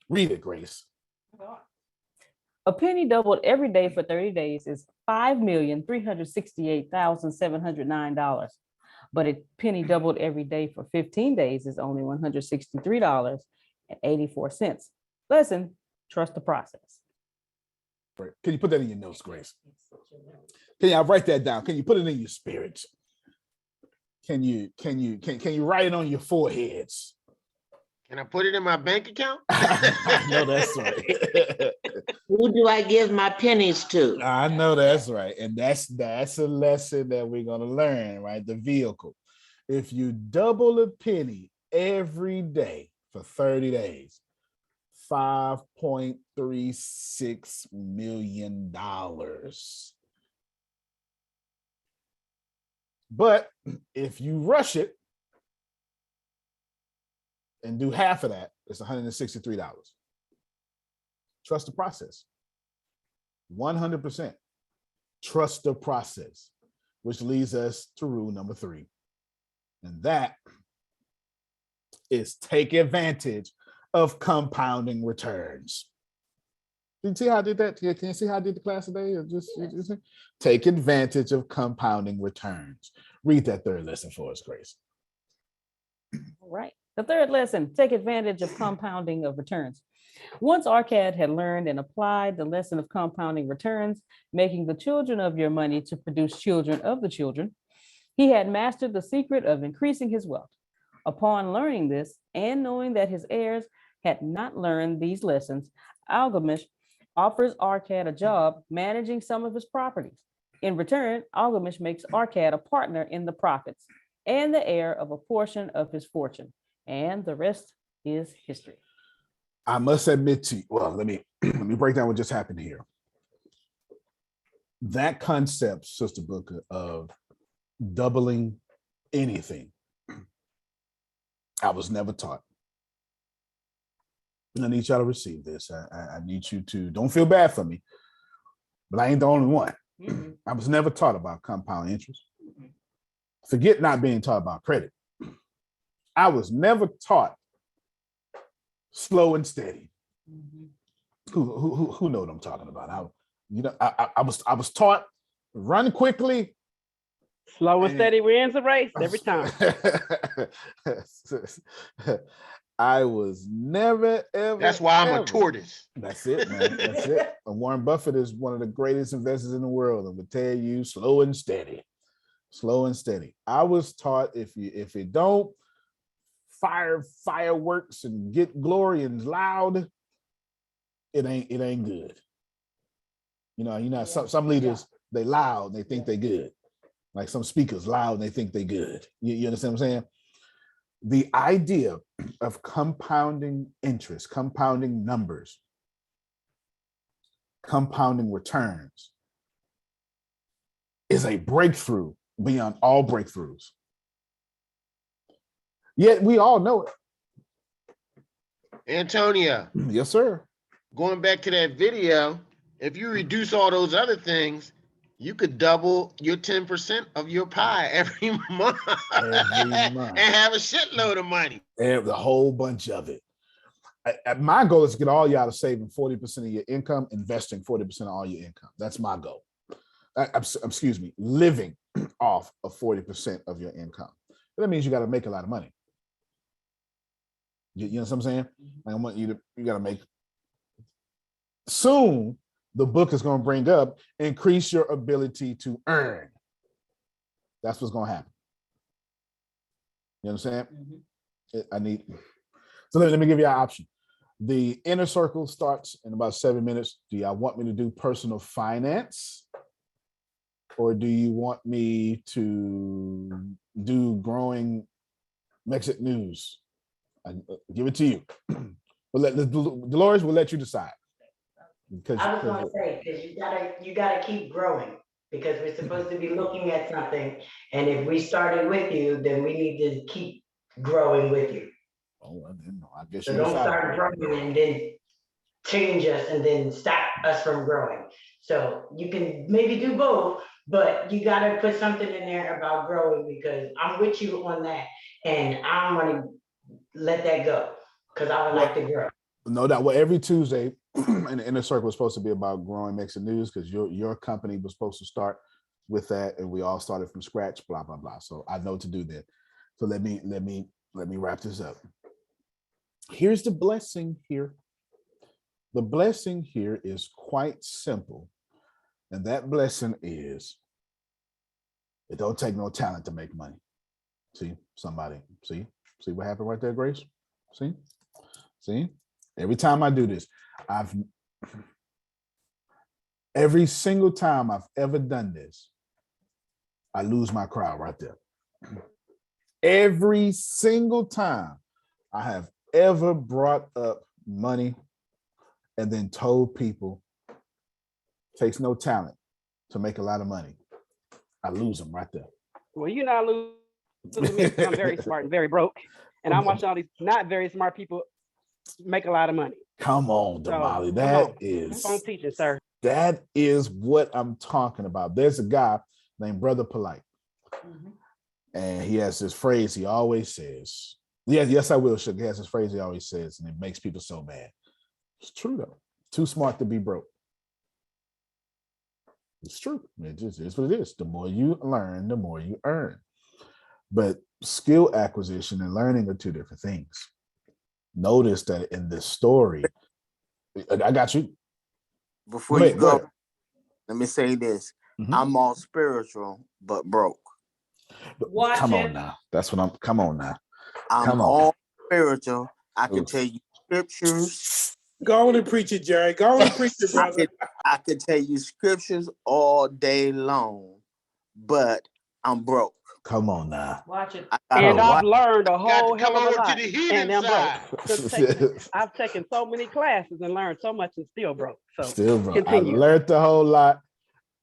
Read it, Grace. A penny doubled every day for 30 days is $5,368,709. But a penny doubled every day for 15 days is only $163.84. Listen, trust the process. Can you put that in your notes, Grace? Can you write that down? Can you put it in your spirits? Can you write it on your foreheads? Can I put it in my bank account? I know that's right. Who do I give my pennies to? I know that's right. And that's a lesson that we're going to learn, right? The vehicle. If you double a penny every day for 30 days, $5.36 million. But if you rush it and do half of that, it's $163. Trust the process. 100%. Trust the process, which leads us to rule number 3. And that is take advantage of compounding returns. Did you see how I did that? Can you see how I did the class today? Or just take advantage of compounding returns. Read that third lesson for us, Grace. All right. The third lesson, take advantage of compounding of returns. Once Arkad had learned and applied the lesson of compounding returns, making the children of your money to produce children of the children, he had mastered the secret of increasing his wealth. Upon learning this and knowing that his heirs had not learned these lessons, Algamish offers Arkad a job managing some of his properties. In return, Algamish makes Arkad a partner in the profits and the heir of a portion of his fortune. And the rest is history. I must admit to you, well, let me break down what just happened here. That concept, Sister Booker, of doubling anything, I was never taught. And I need y'all to receive this. I need you to, don't feel bad for me, but I ain't the only one. Mm-hmm. I was never taught about compound interest. Forget not being taught about credit. I was never taught slow and steady. Mm-hmm. Who know what I'm talking about? I was taught run quickly. Slow and steady wins the race every time. I was never ever. That's why I'm a tortoise. That's it, man. That's it. And Warren Buffett is one of the greatest investors in the world, and will tell you slow and steady. Slow and steady. I was taught if it don't fire fireworks and get glory and loud, it ain't good. You know, some leaders, they loud, they think they good. Like some speakers loud and they think they good. You understand what I'm saying? The idea of compounding interest, compounding numbers, compounding returns is a breakthrough beyond all breakthroughs. Yet we all know it. Antonio. Yes, sir. Going back to that video, if you reduce all those other things, you could double your 10% of your pie every month. And have a shitload of money. And the whole bunch of it. My goal is to get all y'all to saving 40% of your income, investing 40% of all your income. That's my goal. Excuse me, living off of 40% of your income. That means you got to make a lot of money. You know what I'm saying? I want you got to make soon. the book is going to bring up, increase your ability to earn. That's what's going to happen. You understand? So let me give you an option. The inner circle starts in about 7 minutes. Do y'all want me to do personal finance? Or do you want me to do growing Mexican news? I give it to you. But Dolores will let you decide. I was going to say, because you gotta keep growing, because we're supposed to be looking at something, and if we started with you, then we need to keep growing with you. Oh, I didn't know. I guess So you don't decided. start growing and then change us and then stop us from growing. So you can maybe do both, but you got to put something in there about growing, because I'm with you on that, and I don't want to let that go, because I would like to grow. No doubt. Well, every Tuesday in the inner circle was supposed to be about growing Mexican news, because your company was supposed to start with that, and we all started from scratch. Blah blah blah. So I know what to do there. So let me wrap this up. Here's the blessing here. The blessing here is quite simple, and that blessing is it don't take no talent to make money. See what happened right there, Grace? See. Every time I do this, every single time I've ever done this, I lose my crowd right there. Every single time I have ever brought up money and then told people takes no talent to make a lot of money, I lose them right there. Well, you're not losing me, because I'm very smart and very broke, and I'm watching all these not very smart people make a lot of money. Come on, Damali. Phone teaching, sir. That is what I'm talking about. There's a guy named Brother Polite, and he has this phrase he always says. Yes, I will. He has this phrase he always says, and it makes people so mad. It's true though. Too smart to be broke. It's true. It just is what it is. The more you learn, the more you earn. But skill acquisition and learning are two different things. Notice that in this story, I got you. Before you go, let me say this. I'm all spiritual, but broke. Come on now. That's what I'm. Come on now. I'm all spiritual. I can tell you scriptures. Go on and preach it, Jerry. Go on and preach it, brother. I could tell you scriptures all day long, but I'm broke. Come on now. Watch it. And I've learned a whole hell of a lot. To the heathen side. I've taken so many classes and learned so much and still broke. So still broke. Continue. I learned a whole lot,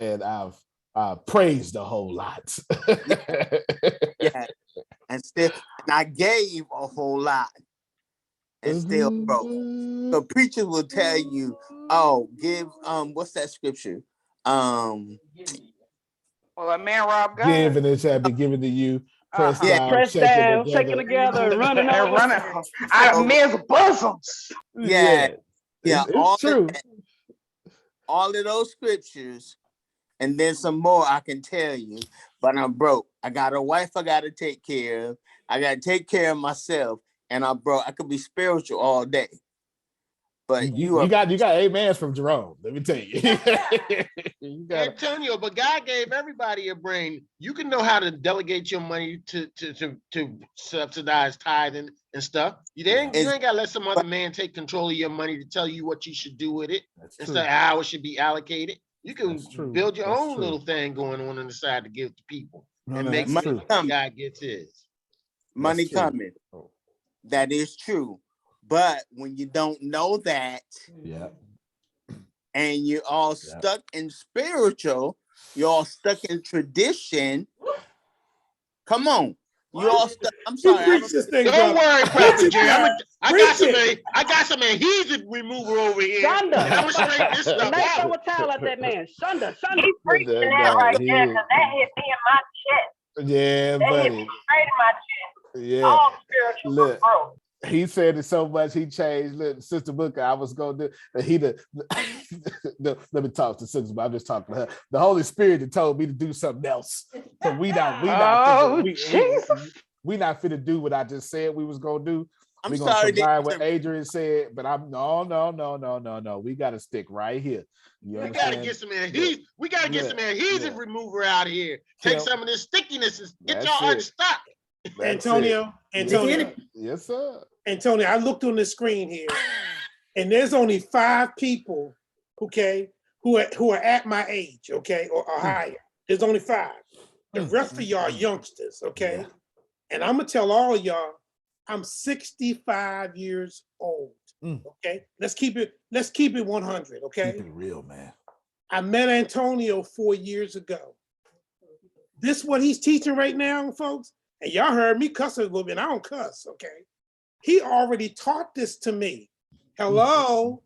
and I've praised a whole lot. Yeah, and I gave a whole lot, and still broke. The preachers will tell you, "Oh, give what's that scripture? Well, a man robbed God. Give and it shall be given to you. Press down, shaking together, and running over. Out of men's bosoms. Yeah. It's true. All of those scriptures, and then some more I can tell you, but I'm broke. I got a wife I got to take care of. I got to take care of myself, and I'm broke. I could be spiritual all day. But you got amens from Jerome. Let me tell you. Antonio, but God gave everybody a brain. You can know how to delegate your money to subsidize tithing and stuff. You ain't got to let some other man take control of your money to tell you what you should do with it instead of how it should be allocated. You can build your own little thing going on the side to give to people and make money. God gets his money coming. That is true. But when you don't know that, and you're all stuck in spiritual, you're all stuck in tradition. Come on. You all stuck. I'm sorry. Don't worry, Pastor Jay. I got some adhesive remover over here. Shonda. I'm gonna straighten this stuff out. out. Make towel at that man. Shonda. He's preaching that right there, because that hit me in my chest. Yeah, that buddy. hit me straight in my chest. Yeah. All spiritual, but broke. He said it so much, he changed. Look, Sister Booker, I was going to do, let me talk to Sister, but I'm just talking to her. The Holy Spirit told me to do something else. So we not fit to do what I just said we was going to do. We're gonna combine what Adrian said, but I'm no. We got to stick right here. You we got to get some adhesive. We got to get some adhesive remover out here. Take some of this stickiness and get y'all unstuck. Antonio. Yes, sir. Antonio, I looked on the screen here, and there's only 5 people, okay, who are at my age, okay, or higher. There's only 5. The rest of y'all are youngsters, okay? Yeah. And I'm gonna tell all of y'all, I'm 65 years old. Okay, let's keep it 100. Okay, keep it real, man. I met Antonio 4 years ago. This what he's teaching right now, folks. And y'all heard me cuss a little bit. I don't cuss. Okay, he already taught this to me. Hello,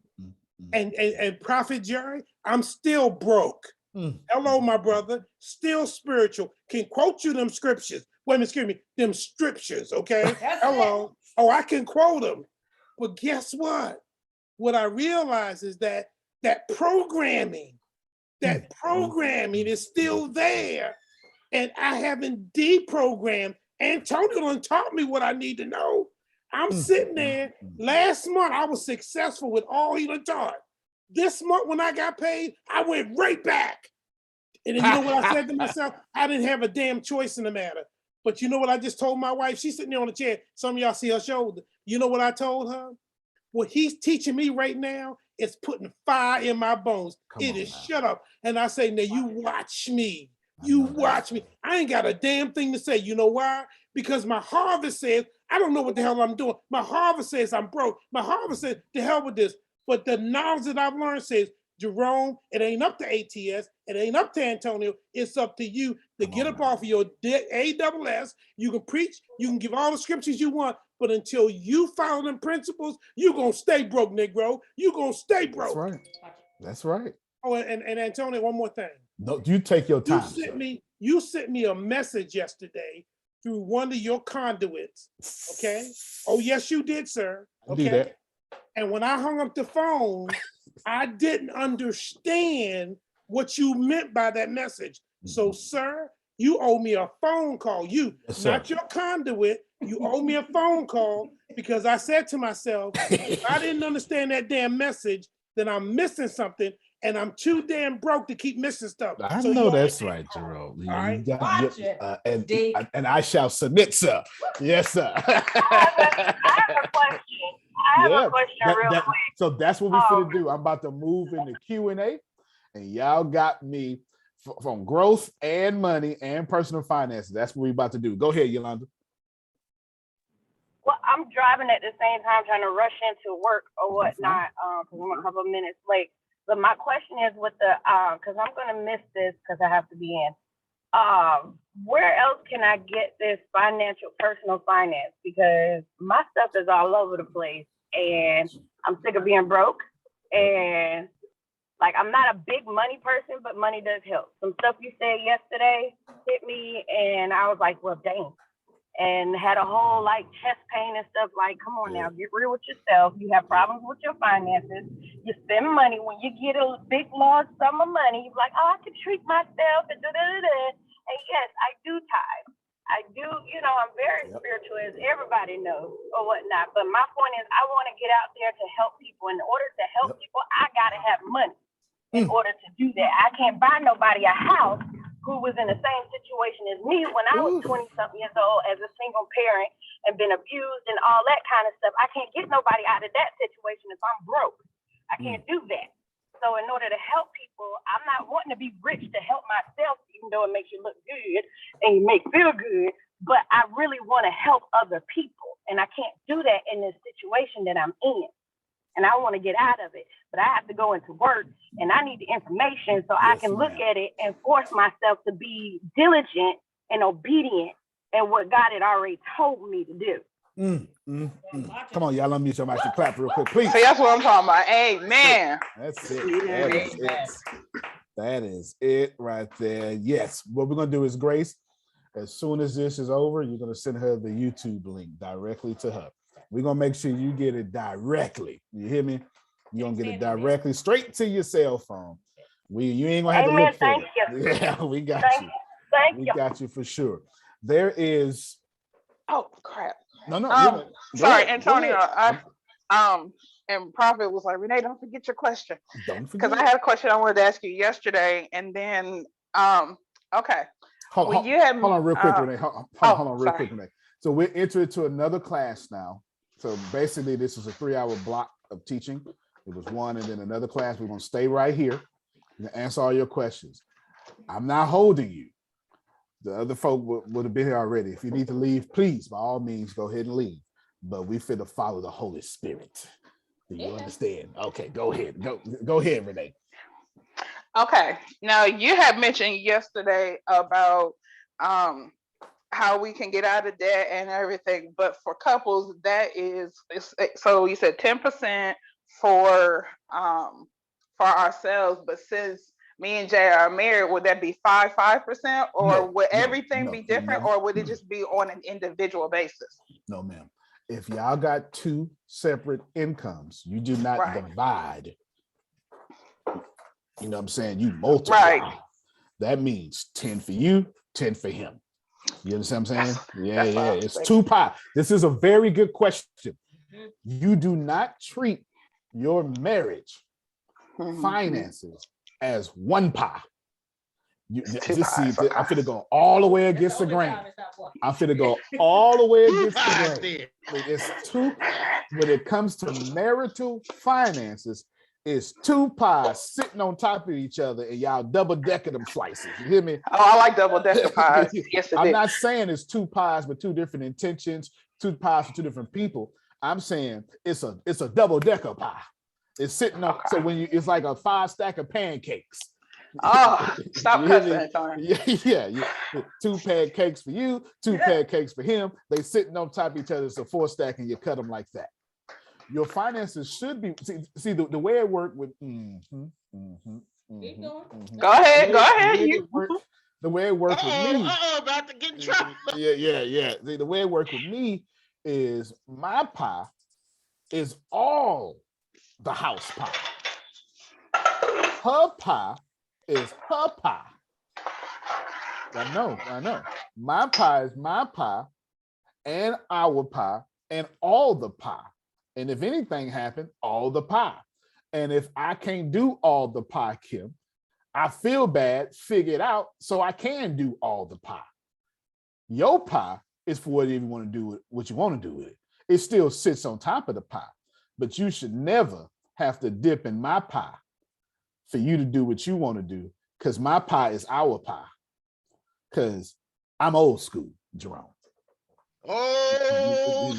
and Prophet Jerry, I'm still broke. Hello, my brother, still spiritual. Can quote you them scriptures. Wait a minute, excuse me, them scriptures. Okay, hello. Oh, I can quote them. But guess what? What I realize is that programming is still there. And I haven't deprogrammed. Antonio done taught me what I need to know. I'm sitting there. Last month, I was successful with all he done taught. This month, when I got paid, I went right back. And then you know what I said to myself? I didn't have a damn choice in the matter. But you know what I just told my wife? She's sitting there on the chair. Some of y'all see her shoulder. You know what I told her? What he's teaching me right now is putting fire in my bones. Shut up. And I say, now you watch me. You watch me. I ain't got a damn thing to say. You know why? Because my harvest says, I don't know what the hell I'm doing. My harvest says I'm broke. My harvest says, to hell with this. But the knowledge that I've learned says, Jerome, it ain't up to ATS. It ain't up to Antonio. It's up to you to get up off of your ASS. You can preach. You can give all the scriptures you want. But until you follow them principles, you're going to stay broke, Negro. You're going to stay broke. That's right. That's right. Oh, and Antonio, one more thing. No, you take your time. You sent me a message yesterday through one of your conduits. Okay. Oh, yes, you did, sir. Okay. Do that. And when I hung up the phone, I didn't understand what you meant by that message. So, sir, you owe me a phone call. Not your conduit. You owe me a phone call because I said to myself, if I didn't understand that damn message, then I'm missing something. And I'm too damn broke to keep missing stuff. I know that's right, Jerome. All right. And I shall submit, sir. Yes, sir. I have a question. I have a question real quick. So that's what we're going to do. I'm about to move into Q&A. And y'all got me from growth and money and personal finances. That's what we're about to do. Go ahead, Yolanda. Well, I'm driving at the same time trying to rush into work or whatnot because I'm a couple of minutes late. But my question is with the, because I'm going to miss this because I have to be in. Where else can I get this personal finance? Because my stuff is all over the place and I'm sick of being broke. And like, I'm not a big money person, but money does help. Some stuff you said yesterday hit me and I was like, well, dang. And had a whole like chest pain and stuff. Like, come on now, get real with yourself. You have problems with your finances. You spend money. When you get a big, large sum of money, you're like, oh, I can treat myself and da-da-da-da. And yes, I do tithe. I do, I'm very spiritual, as everybody knows or whatnot. But my point is, I want to get out there to help people. In order to help people, I got to have money in order to do that. I can't buy nobody a house who was in the same situation as me when I was 20-something years old as a single parent and been abused and all that kind of stuff. I can't get nobody out of that situation if I'm broke. I can't do that. So in order to help people, I'm not wanting to be rich to help myself, even though it makes you look good and you make feel good, but I really want to help other people. And I can't do that in this situation that I'm in. And I want to get out of it, but I have to go into work and I need the information so I can look at it and force myself to be diligent and obedient in what God had already told me to do. Come on, y'all, let me show my clap real quick, please. See, that's what I'm talking about. Amen. That's it. That is it right there. Yes, what we're going to do is, Grace, as soon as this is over, you're going to send her the YouTube link directly to her. We're going to make sure you get it directly. You hear me? You're going to get it directly straight to your cell phone. You ain't going to have to look for it. Yeah, we got you. Thank you. We got you for sure. There is... Oh, crap. No. Sorry, Ahead, Antonio. And Prophet was like, Renee, don't forget your question. Don't forget. Because I had a question I wanted to ask you yesterday, and then okay. Hold on real quick, Renee. Hold on real quick, Renee. So we're entering to another class now. So basically, this is a 3-hour block of teaching. It was one and then another class. We're going to stay right here and answer all your questions. I'm not holding you. The other folk would have been here already. If you need to leave, please, by all means, go ahead and leave. But we fit to follow the Holy Spirit. Do you understand? Okay, go ahead. Go ahead, Renee. Okay. Now, you had mentioned yesterday about how we can get out of debt and everything, but for couples, that is, so you said 10% for ourselves, but since me and Jay are married, would that be 5%, or would everything be different, or would it just be on an individual basis? No, ma'am. If y'all got 2 separate incomes, you do not divide. You know what I'm saying? You multiply. Right. That means 10 for you, 10 for him. You understand what I'm saying? Yeah. It's 2 pies. This is a very good question. You do not treat your marriage finances as 1 pie. I'm finna go all the way against the grain. I'm finna go all the way against the grain. It's 2. When it comes to marital finances, it's 2 pies sitting on top of each other, and y'all double-decking them slices. You hear me? Oh, I like double-decker pies. Yes, I'm not saying it's 2 pies with 2 different intentions, 2 pies for 2 different people. I'm saying it's a double-decker pie. It's sitting on. So when it's like a 5 stack of pancakes. Oh, stop cussing, Antonio. Yeah. 2 pancakes for you, 2 pancakes for him. They sitting on top of each other. It's a 4 stack, and you cut them like that. Your finances should be see the way it worked with. Go ahead. The way it worked with me. About to get in trouble. Yeah. The way it worked with me is my pie is all the house pie. Her pie is her pie. I know. My pie is my pie and our pie and all the pie. And if anything happened, all the pie. And if I can't do all the pie, Kim, I feel bad, figure it out, so I can do all the pie. Your pie is for whatever you want to do with what you want to do with it. It still sits on top of the pie, but you should never have to dip in my pie for you to do what you want to do, because my pie is our pie. Because I'm old school, Jerome. Oh,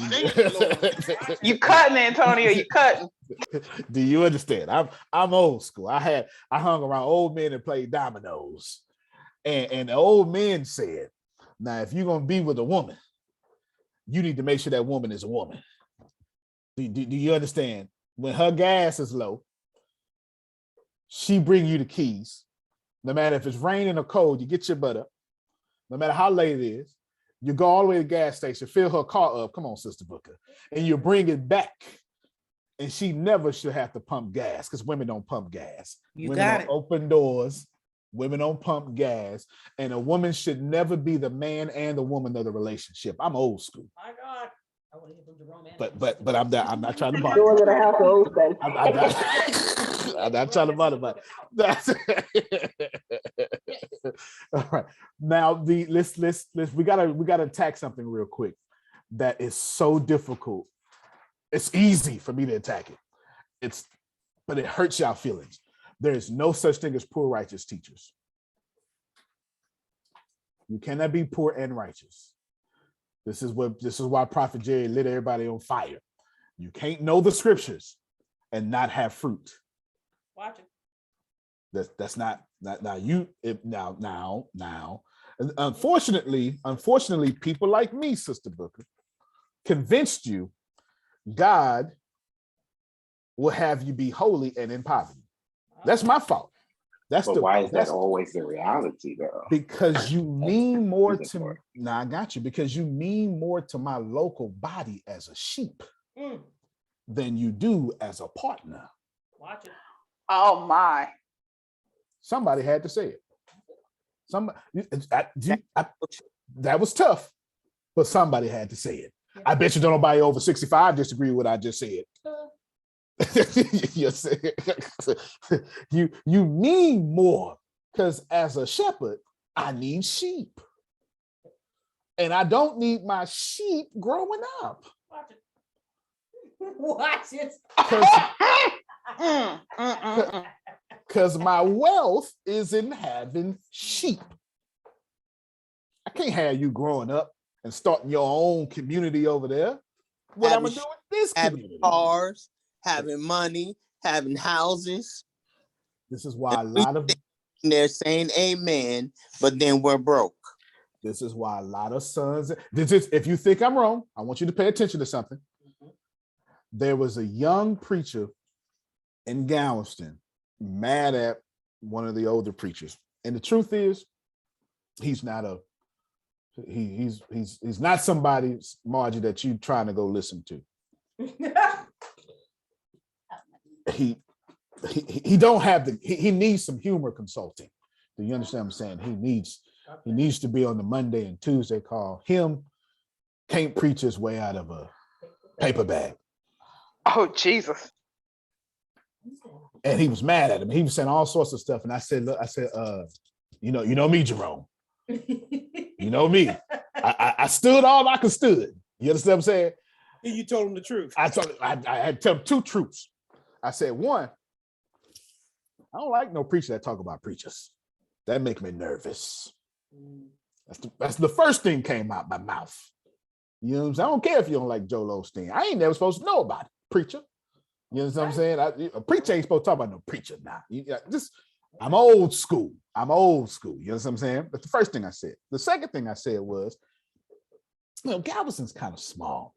you cutting, Antonio? You cutting? Do you understand? I'm old school. I hung around old men and played dominoes, and the old men said, "Now, if you're gonna be with a woman, you need to make sure that woman is a woman." Do you understand? When her gas is low, she bring you the keys. No matter if it's raining or cold, you get your butt up. No matter how late it is. You go all the way to the gas station, fill her car up. Come on, Sister Booker. And you bring it back. And she never should have to pump gas, because women don't pump gas. Women don't open doors. Women don't pump gas. And a woman should never be the man and the woman of the relationship. I'm old school. My God. I want to hear from Jerome. But I'm not trying to bother. Doors of the house are open. I'm not trying to bother about it. All right. Now we gotta attack something real quick that is so difficult. It's easy for me to attack it. But it hurts y'all feelings. There is no such thing as poor righteous teachers. You cannot be poor and righteous. This is why Prophet Jerry lit everybody on fire. You can't know the scriptures and not have fruit. Watch it. That's not now. And unfortunately, people like me, Sister Booker, convinced you God will have you be holy and in poverty. That's my fault. Why is that always the reality, though? Because you mean more to. Now I got you. Because you mean more to my local body as a sheep than you do as a partner. Watch it. Oh my! Somebody had to say it. That was tough, but somebody had to say it. I bet you don't nobody over 65 disagree with what I just said. you need more, because as a shepherd, I need sheep. And I don't need my sheep growing up. Watch it. Because my wealth is in having sheep. I can't have you growing up and starting your own community over there. What I'm gonna do with this community? Having cars, having money, having houses. This is why a lot of they're saying amen, but then we're broke. This is why a lot of sons. This is, if you think I'm wrong, I want you to pay attention to something. There was a young preacher in Galveston mad at one of the older preachers, and the truth is, he's not somebody, Margie, that you trying to go listen to. he don't have he needs some humor consulting. Do you understand what I'm saying? He needs to be on the Monday and Tuesday call. Him can't preach his way out of a paper bag. Oh, Jesus. And he was mad at him. He was saying all sorts of stuff. And I said, look, you know me, Jerome. You know me. I stood all I could stood. You understand what I'm saying? And you told him the truth. I had to tell him two truths. I said, one, I don't like no preacher that talk about preachers. That make me nervous. That's the first thing came out my mouth. You know what I'm saying? I don't care if you don't like Joel Osteen. I ain't never supposed to know about it, preacher. You know what I'm saying? A preacher ain't supposed to talk about no preacher now. I'm old school. You know what I'm saying? That's the first thing I said. The second thing I said was, Galveston's kind of small.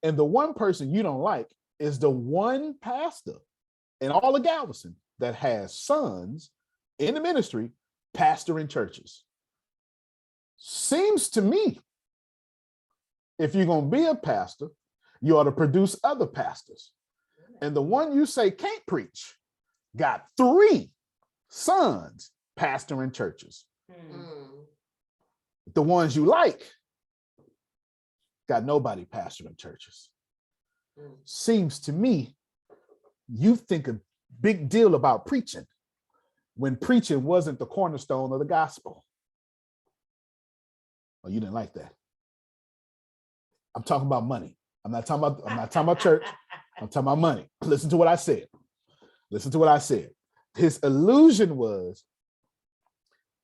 And the one person you don't like is the one pastor in all of Galveston that has sons in the ministry pastoring churches. Seems to me, if you're going to be a pastor, you ought to produce other pastors. And the one you say can't preach got 3 sons pastoring churches. The ones you like got nobody pastoring churches. Seems to me you think a big deal about preaching when preaching wasn't the cornerstone of the gospel. Oh, you didn't like that. I'm talking about money. I'm not talking about church. I'm talking about money. Listen to what I said. His illusion was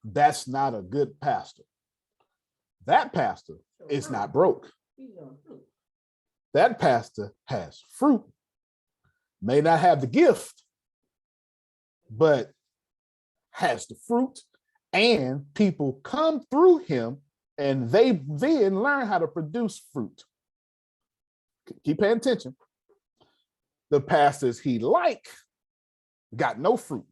that's not a good pastor. That pastor is not broke. That pastor has fruit, may not have the gift, but has the fruit, and people come through him and they then learn how to produce fruit. Keep paying attention. The pastors he liked got no fruit.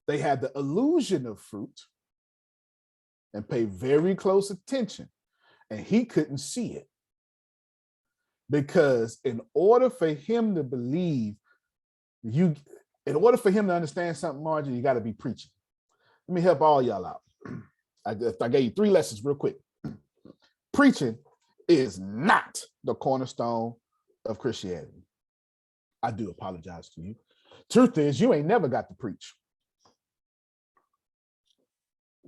They had the illusion of fruit and pay very close attention, and he couldn't see it. Because in order for him to believe, in order for him to understand something, Margie, you got to be preaching. Let me help all y'all out. I gave you 3 lessons real quick. Preaching is not the cornerstone of Christianity. I do apologize to you. Truth is, you ain't never got to preach.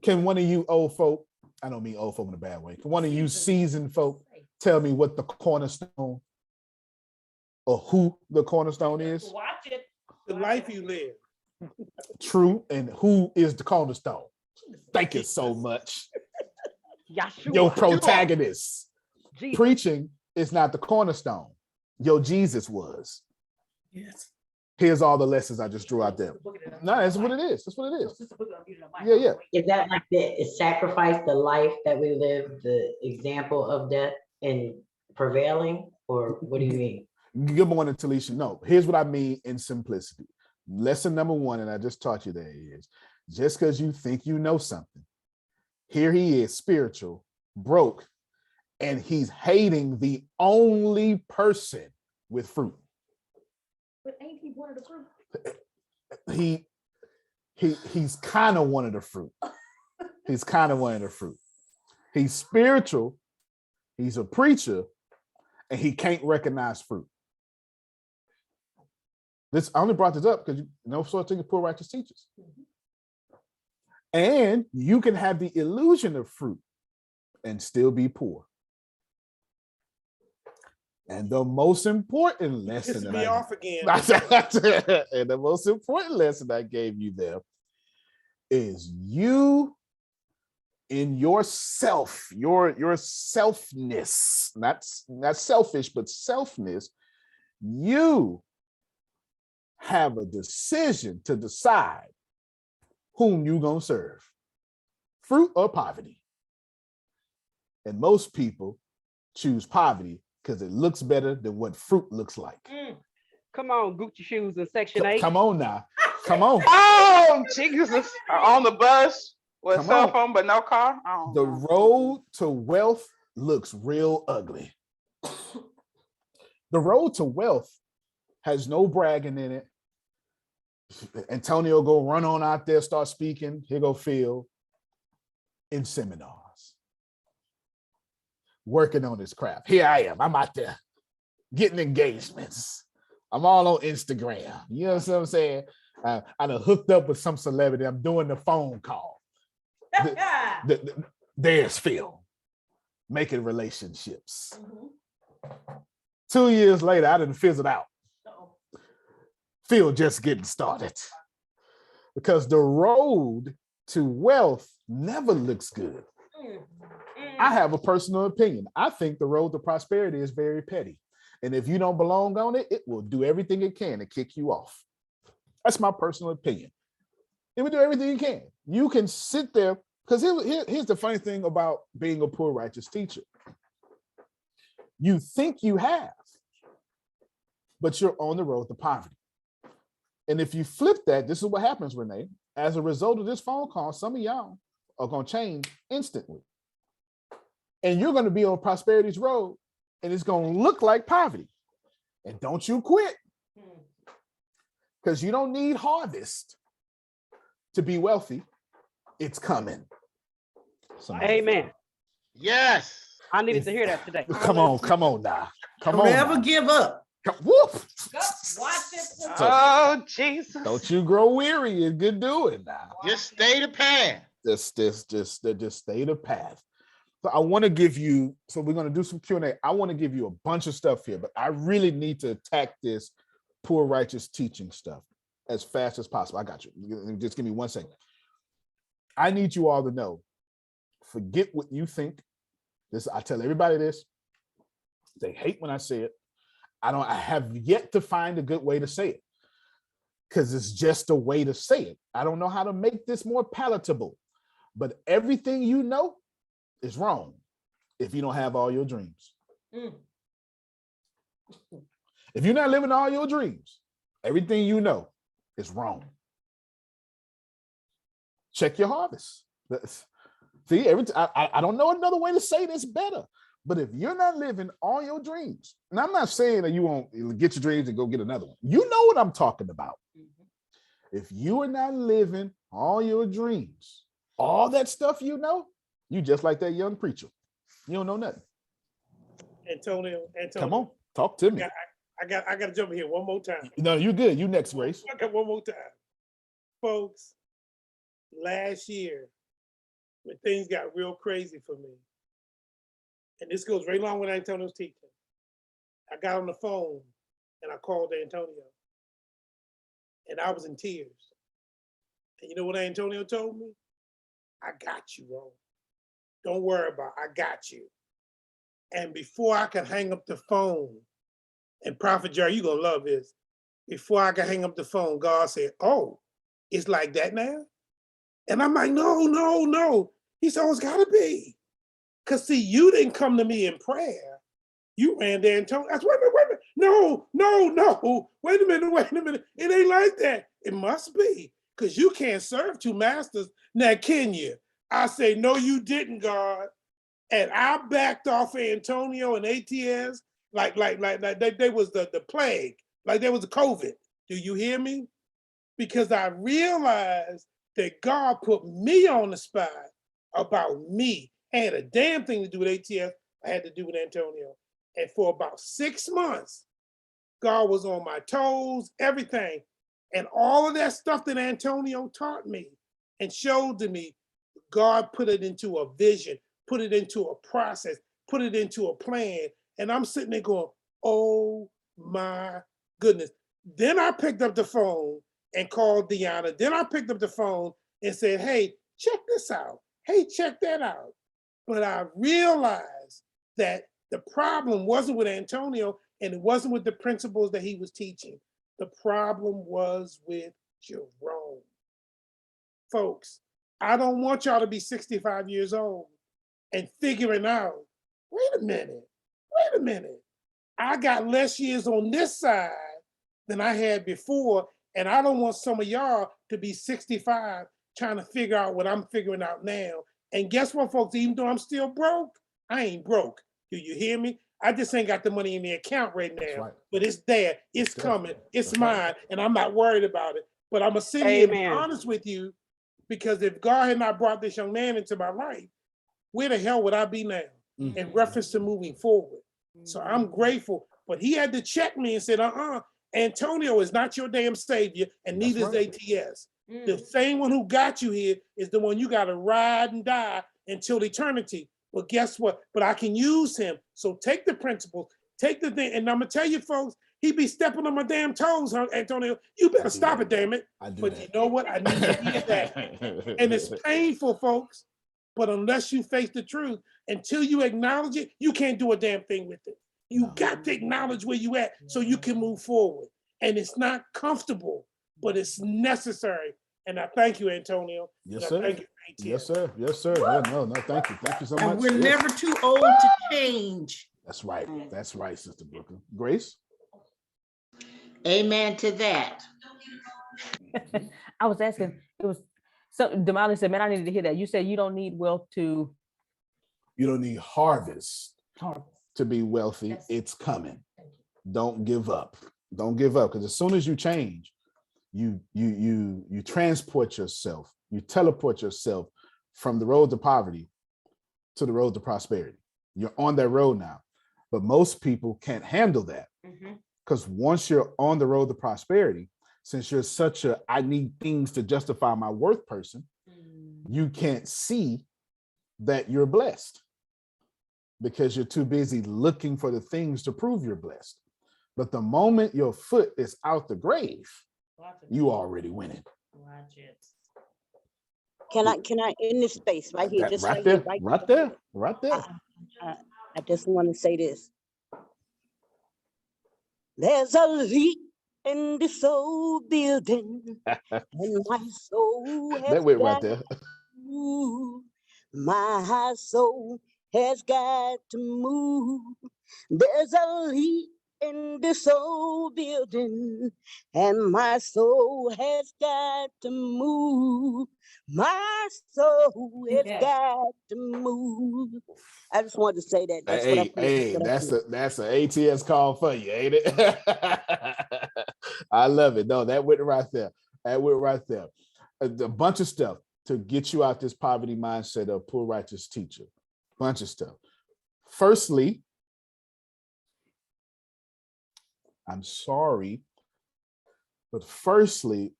Can one of you old folk, I don't mean old folk in a bad way, can one of you seasoned folk tell me what the cornerstone or who the cornerstone is? Watch it. The life you live. True. And who is the cornerstone? Thank you so much. Yeshua. Your protagonist. Jesus. Preaching is not the cornerstone. Your Jesus was. Yes. Here's all the lessons I just drew out there. No, that's what it is. That's what it is. Yeah. Is that like the sacrifice, the life that we live, the example of that and prevailing? Or what do you mean? Good morning, Talisha. No, here's what I mean in simplicity. Lesson number 1, and I just taught you there, is just because you think you know something, here he is, spiritual, broke, and he's hating the only person with fruit. But ain't he one of the fruit? He's kind of one of the fruit. He's kind of one of the fruit. He's spiritual, He's a preacher and he can't recognize fruit. This I only brought this up because no such thing as poor righteous teachers. And you can have the illusion of fruit and still be poor. And the most important lesson that off again. And the most important lesson I gave you there is you in yourself, your selfness, not selfish, but selfness, you have a decision to decide whom you gonna serve, fruit or poverty. And most people choose poverty because it looks better than what fruit looks like. Come on, Gucci shoes in Section 8. Come on now. Come on. Oh, Jesus. On the bus with a cell phone, but no car. Oh, the road to wealth looks real ugly. The road to wealth has no bragging in it. Antonio go run on out there, start speaking. Here go Phil in seminars, working on his craft. Here I am. I'm out there getting engagements. I'm all on Instagram. You know what I'm saying? I done hooked up with some celebrity. I'm doing the phone call. There's Phil making relationships. 2 years later, I done fizzled out. Phil just getting started. Because the road to wealth never looks good. I have a personal opinion. I think the road to prosperity is very petty. And if you don't belong on it, it will do everything it can to kick you off. That's my personal opinion. It will do everything it can. You can sit there, because here's the funny thing about being a poor righteous teacher. You think you have, but you're on the road to poverty. And if you flip that, this is what happens, Renee. As a result of this phone call, some of y'all are going to change instantly. And you're going to be on prosperity's road, and it's going to look like poverty. And don't you quit. Because you don't need harvest to be wealthy. It's coming. Amen. Yes. I needed to hear that today. Come on now. Come on. Never give up. Whoop. Watch this. Oh, Jesus. Don't you grow weary in good doing now. Just stay the path. Just stay the path. So I want to give you, so we're going to do some Q&A. I want to give you a bunch of stuff here, but I really need to attack this poor righteous teaching stuff as fast as possible. I got you. Just give me 1 second. I need you all to know, forget what you think. This, I tell everybody this. They hate when I say it. I have yet to find a good way to say it because it's just a way to say it. I don't know how to make this more palatable, but everything you know is wrong if you don't have all your dreams. If you're not living all your dreams, everything you know is wrong. Check your harvest. See, I don't know another way to say this better. But if you're not living all your dreams, and I'm not saying that you won't get your dreams and go get another one. You know what I'm talking about. If you are not living all your dreams, all that stuff you know, you just like that young preacher. You don't know nothing. Antonio. Come on, talk to me. I got to jump in here one more time. No, you're good. You next, Grace. I got one more time. Folks, last year, when things got real crazy for me, and this goes right along with Antonio's teaching, I got on the phone and I called Antonio. And I was in tears. And you know what Antonio told me? I got you, bro. Don't worry about it. I got you. And before I could hang up the phone, and Prophet Jerry, you're going to love this. Before I could hang up the phone, God said, oh, it's like that now? And I'm like, no. He said, oh, it's got to be. Because, see, you didn't come to me in prayer. You ran there and told us, wait a minute. No. Wait a minute. It ain't like that. It must be. Because you can't serve two masters. Now, can you? I say, no, you didn't, God. And I backed off Antonio and ATS like they was the plague, like there was a COVID. Do you hear me? Because I realized that God put me on the spot about me. Had a damn thing to do with ATS I had to do with Antonio. And for about 6 months, God was on my toes, everything. And all of that stuff that Antonio taught me and showed to me, God put it into a vision, put it into a process, put it into a plan. And I'm sitting there going, oh my goodness. Then I picked up the phone and called Deanna. Then I picked up the phone and said, hey, check this out. Hey, check that out. But I realized that the problem wasn't with Antonio and it wasn't with the principles that he was teaching. The problem was with Jerome. Folks, I don't want y'all to be 65 years old and figuring out, wait a minute. I got less years on this side than I had before, and I don't want some of y'all to be 65 trying to figure out what I'm figuring out now. And guess what, folks? Even though I'm still broke, I ain't broke. Do you hear me? I just ain't got the money in the account right now, right. But it's there, it's coming, it's mine, and I'm not worried about it. But I'm gonna sit here and be honest with you, because if God had not brought this young man into my life, where the hell would I be now? In reference to moving forward. So I'm grateful, but he had to check me and said, Antonio is not your damn savior, and neither is ATS. The same one who got you here is the one you got to ride and die until eternity. But guess what? But I can use him. So take the principles, take the thing. And I'm going to tell you, folks, he be stepping on my damn toes, huh, Antonio? You better stop it, damn it. But you know what? I need to hear that. And it's painful, folks. But unless you face the truth, until you acknowledge it, you can't do a damn thing with it. You got to acknowledge where you at so you can move forward. And it's not comfortable, but it's necessary. And I thank you, Antonio. Yes, sir. Thank you, yes, sir. Yes, sir. No, thank you. Thank you so much. And we're never too old to change. That's right. That's right, Sister Brooklyn. Grace? Amen to that. I was asking, it was so Damali said, man, I needed to hear that. You said you don't need wealth to. You don't need harvest to be wealthy. Yes. It's coming. Don't give up. Don't give up. Because as soon as you change, you transport yourself, you teleport yourself from the road to poverty to the road to prosperity. You're on that road now. But most people can't handle that. Because once you're on the road to prosperity, since you're such a I need things to justify my worth person, you can't see that you're blessed because you're too busy looking for the things to prove you're blessed. But the moment your foot is out the grave, you already winning. Watch it. Can I in this space right here, just right there. I just want to say this. There's a leak in this old building, and my soul has that went right there. My soul has got to move. There's a leak in this old building, and my soul has got to move. My soul has got to move. I just wanted to say that. That's an ATS call for you, ain't it? I love it. No, that went right there. A bunch of stuff to get you out this poverty mindset of poor righteous teacher. Bunch of stuff. Firstly, I'm sorry, but firstly,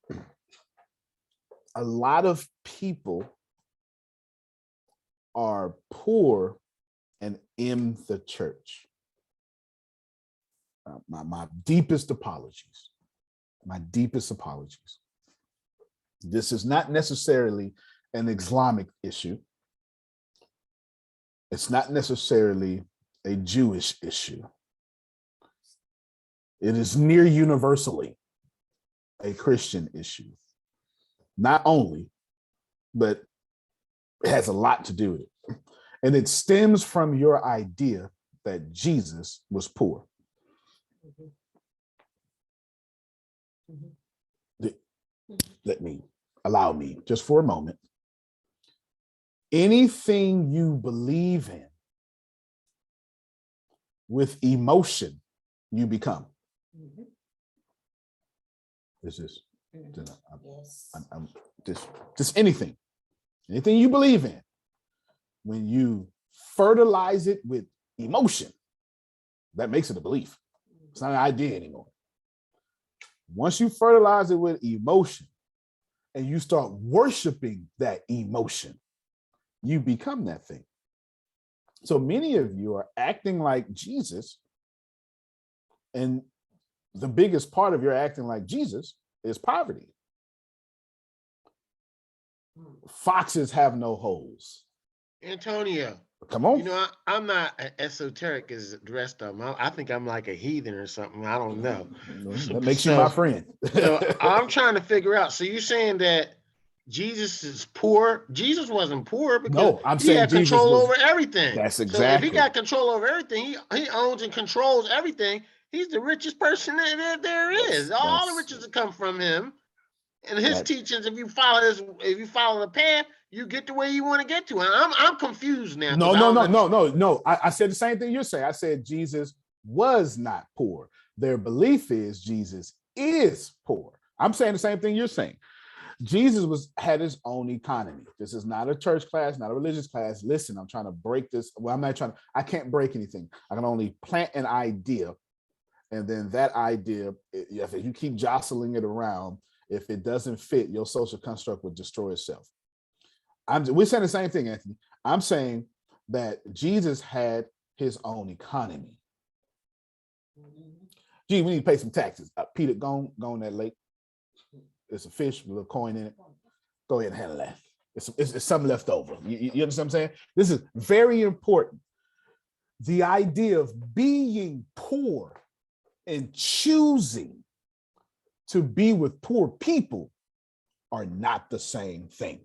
a lot of people are poor and in the church. My deepest apologies. This is not necessarily an Islamic issue. It's not necessarily a Jewish issue. It is near universally a Christian issue. Not only, but it has a lot to do with it. And it stems from your idea that Jesus was poor. Allow me just for a moment. Anything you believe in with emotion, you become. This is just anything you believe in. When you fertilize it with emotion. That makes it a belief. It's not an idea anymore. Once you fertilize it with emotion and you start worshiping that emotion, you become that thing. So many of you are acting like Jesus, and the biggest part of your acting like Jesus is poverty. Foxes have no holes. Antonio, come on. You know, I'm not esoteric as the rest of them. I think I'm like a heathen or something. I don't know. That makes you my friend. So I'm trying to figure out. So you're saying that Jesus is poor? Jesus wasn't poor because no, I'm he saying had Jesus control was, over everything. That's exactly. So if he got control over everything, he owns and controls everything. He's the richest person that there is. All the riches that come from him. And his teachings, if you follow the path, you get to where you want to get to. And I'm confused now. No. I said the same thing you're saying. I said Jesus was not poor. Their belief is Jesus is poor. I'm saying the same thing you're saying. Jesus had his own economy. This is not a church class, not a religious class. Listen, I'm trying to break this. Well, I can't break anything. I can only plant an idea. And then that idea, if you keep jostling it around, if it doesn't fit, your social construct would destroy itself. We're saying the same thing, Anthony. I'm saying that Jesus had his own economy. Gee, we need to pay some taxes. Peter, go on that lake. It's a fish with a little coin in it. Go ahead and handle that. It's something left over. You understand what I'm saying? This is very important. The idea of being poor and choosing to be with poor people are not the same thing.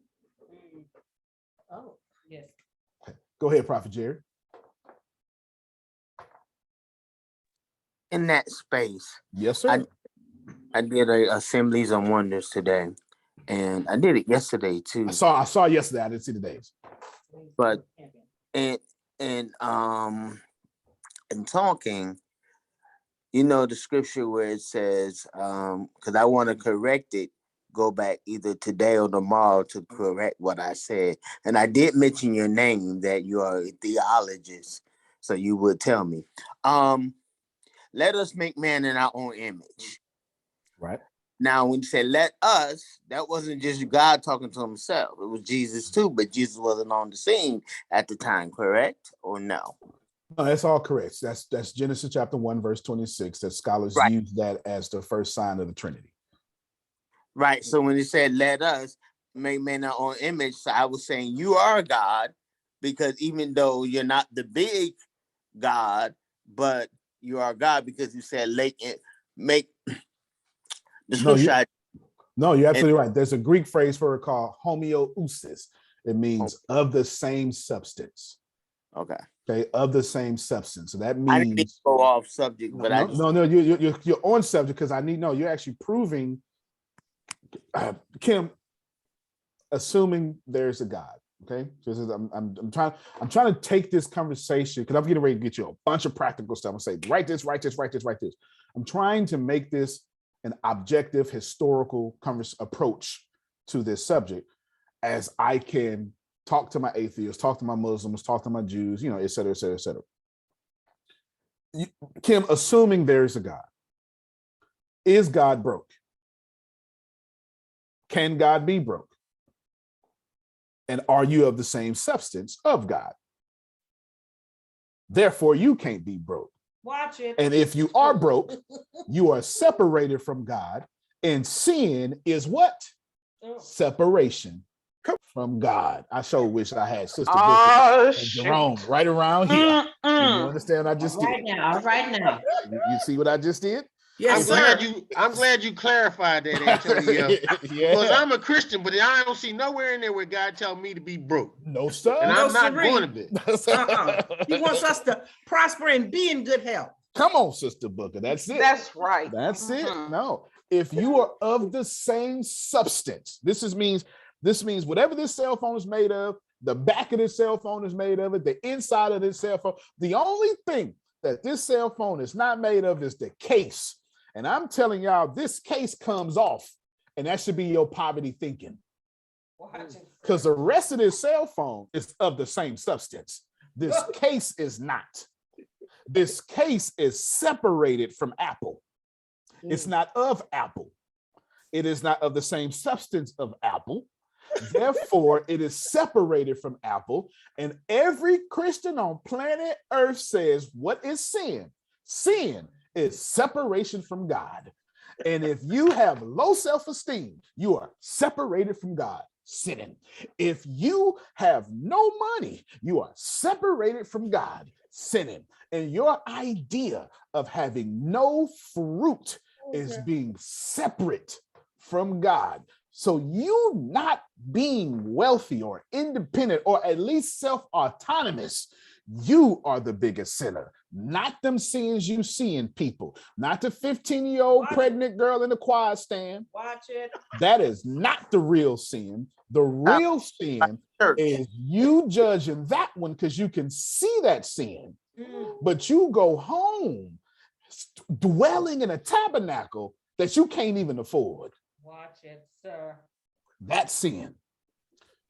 Oh, yes. Okay. Go ahead, Prophet Jerry. In that space. Yes, sir. I did a Assemblies and Wonders today, and I did it yesterday too. I saw yesterday. I didn't see the days. But in talking, you know the scripture where it says, because I want to correct it, go back either today or tomorrow to correct what I said. And I did mention your name, that you are a theologist, so you would tell me. Let us make man in our own image. Right. Now, when you say let us, that wasn't just God talking to himself. It was Jesus too, but Jesus wasn't on the scene at the time, correct? Or no? No, that's all correct. That's Genesis chapter 1, verse 26. That scholars use that as the first sign of the Trinity. Right. So when he said let us make man in our own image, so I was saying you are God, because even though you're not the big God, but you are God because you said make the scripture. No, you're absolutely right. There's a Greek phrase for it called homoousis. It means of the same substance. Okay, of the same substance. So that means I didn't need to go off subject, but you're on subject because you're actually proving, Kim, assuming there's a God. Okay, I'm trying to take this conversation because I'm getting ready to get you a bunch of practical stuff. I'm say write this. I'm trying to make this an objective historical approach to this subject, as I can talk to my atheists, talk to my Muslims, talk to my Jews, et cetera, et cetera, et cetera. Kim, assuming there's a God, is God broke? Can God be broke? And are you of the same substance of God? Therefore, you can't be broke. Watch it. And if you are broke, you are separated from God. And sin is what? Separation from God. I sure wish I had Sister and Jerome right around here. You understand what I just did? Right now. You see what I just did? Yes, I'm glad you clarified that, Antonio. Because I'm a Christian, but I don't see nowhere in there where God tells me to be broke. No, sir. And I'm not going to be. He wants us to prosper and be in good health. Come on, Sister Booker. That's it. That's right. That's it. No. If you are of the same substance, this means whatever this cell phone is made of, the back of this cell phone is made of it, the inside of this cell phone. The only thing that this cell phone is not made of is the case. And I'm telling y'all, this case comes off, and that should be your poverty thinking. Because the rest of this cell phone is of the same substance. This case is not. This case is separated from apple. It's not of apple. It is not of the same substance of apple. Therefore, it is separated from apple. And every Christian on planet Earth says, what is sin? Sin is separation from God. And if you have low self-esteem, you are separated from God, sinning. If you have no money, you are separated from God, sinning. And your idea of having no fruit is being separate from God. So you not being wealthy or independent or at least self-autonomous, you are the biggest sinner, not them sins you see in people, not the 15-year-old pregnant girl in the quad stand. Watch it. That is not the real sin. The real sin is you judging that one because you can see that sin, but you go home dwelling in a tabernacle that you can't even afford. Watch it, sir. That's sin.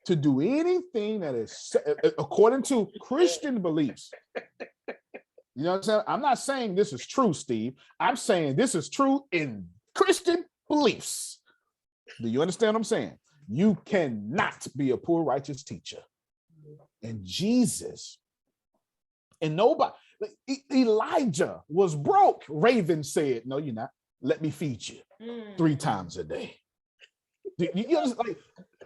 To do anything that is according to Christian beliefs. You know what I'm saying? I'm not saying this is true, Steve. I'm saying this is true in Christian beliefs. Do you understand what I'm saying? You cannot be a poor righteous teacher. And Jesus, and nobody, Elijah was broke. Raven said, no, you're not. Let me feed you 3 times a day. You understand?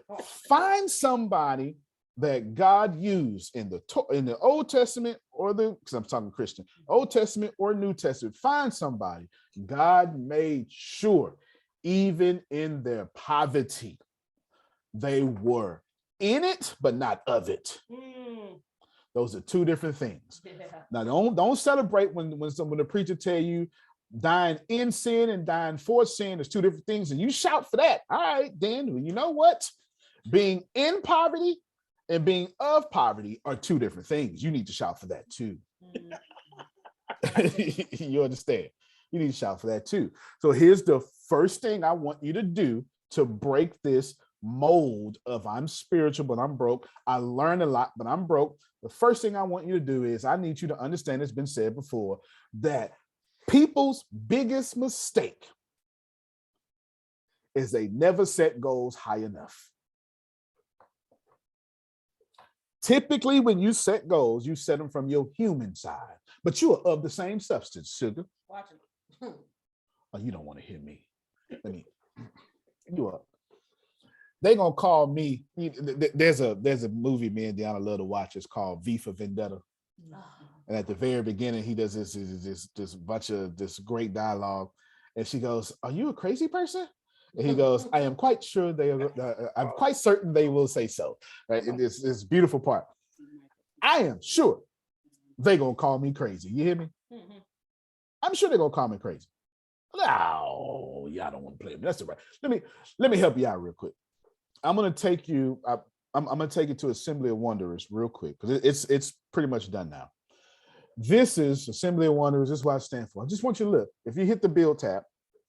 Like, find somebody that God used in the Old Testament or because I'm talking Christian, Old Testament or New Testament. Find somebody God made sure, even in their poverty, they were in it but not of it. Those are 2 different things. Now, don't celebrate when the preacher tell you dying in sin and dying for sin is 2 different things, and you shout for that. All right, then you know what? Being in poverty and being of poverty are 2 different things. You need to shout for that too. You understand? You need to shout for that too. So here's the first thing I want you to do to break this mold of I'm spiritual, but I'm broke. I learn a lot, but I'm broke. The first thing I want you to do is I need you to understand, it's been said before, that people's biggest mistake is they never set goals high enough. Typically, when you set goals, you set them from your human side, but you are of the same substance, sugar. Watch it. Oh, you don't want to hear me. You are. They gonna call me. There's a movie me and Deanna love to watch. It's called V for Vendetta. And at the very beginning, he does this bunch of this great dialogue, and she goes, "Are you a crazy person?" And he goes, "I am quite sure I'm quite certain they will say so." Right? And this beautiful part. I am sure they gonna call me crazy. You hear me? I'm sure they're gonna call me crazy. Oh, y'all don't want to play with me. That's all right. Let me help you out real quick. I'm gonna take you. I'm gonna take you to Assembly of Wanderers real quick because it's pretty much done now. This is Assembly of Wanderers. This is what I stand for. I just want you to look. If you hit the bill tab,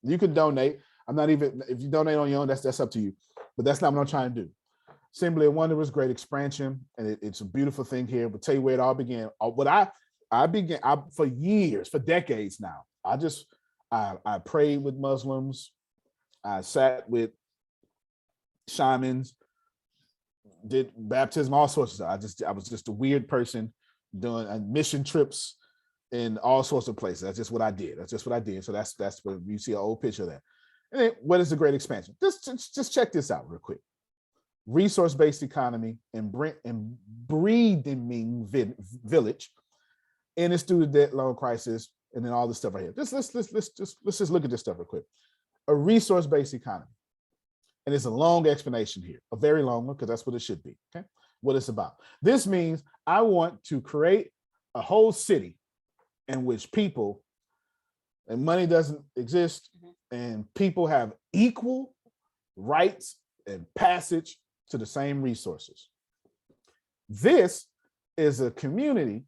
you can donate. I'm not even, if you donate on your own, that's up to you. But that's not what I'm trying to do. Assembly of Wanderers, great expansion, and it's a beautiful thing here. But tell you where it all began. What I began for years, for decades now. I prayed with Muslims. I sat with shamans, did baptism, all sorts of stuff. I was just a weird person doing mission trips in all sorts of places. That's just what I did. So that's what you see an old picture of that. And then what is the great expansion? Just check this out real quick. Resource-based economy and breeding village in a student debt loan crisis, and then all this stuff right here. Let's just look at this stuff real quick. A resource-based economy. And it's a long explanation here, a very long one, because that's what it should be, okay? What it's about. This means I want to create a whole city in which people, and money doesn't exist, and people have equal rights and passage to the same resources. This is a community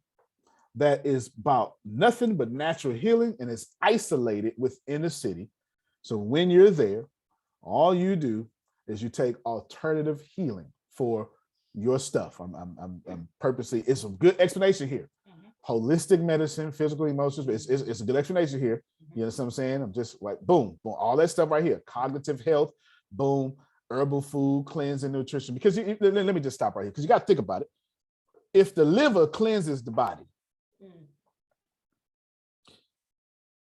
that is about nothing but natural healing and is isolated within the city. So when you're there, all you do is you take alternative healing for your stuff. I'm purposely, it's a good explanation here. holistic medicine, physical, emotions. It's a good explanation here. You understand what I'm saying? I'm just like, boom, boom, all that stuff right here. Cognitive health, boom, herbal food, cleansing, nutrition. Because let me just stop right here, because you got to think about it. If the liver cleanses the body,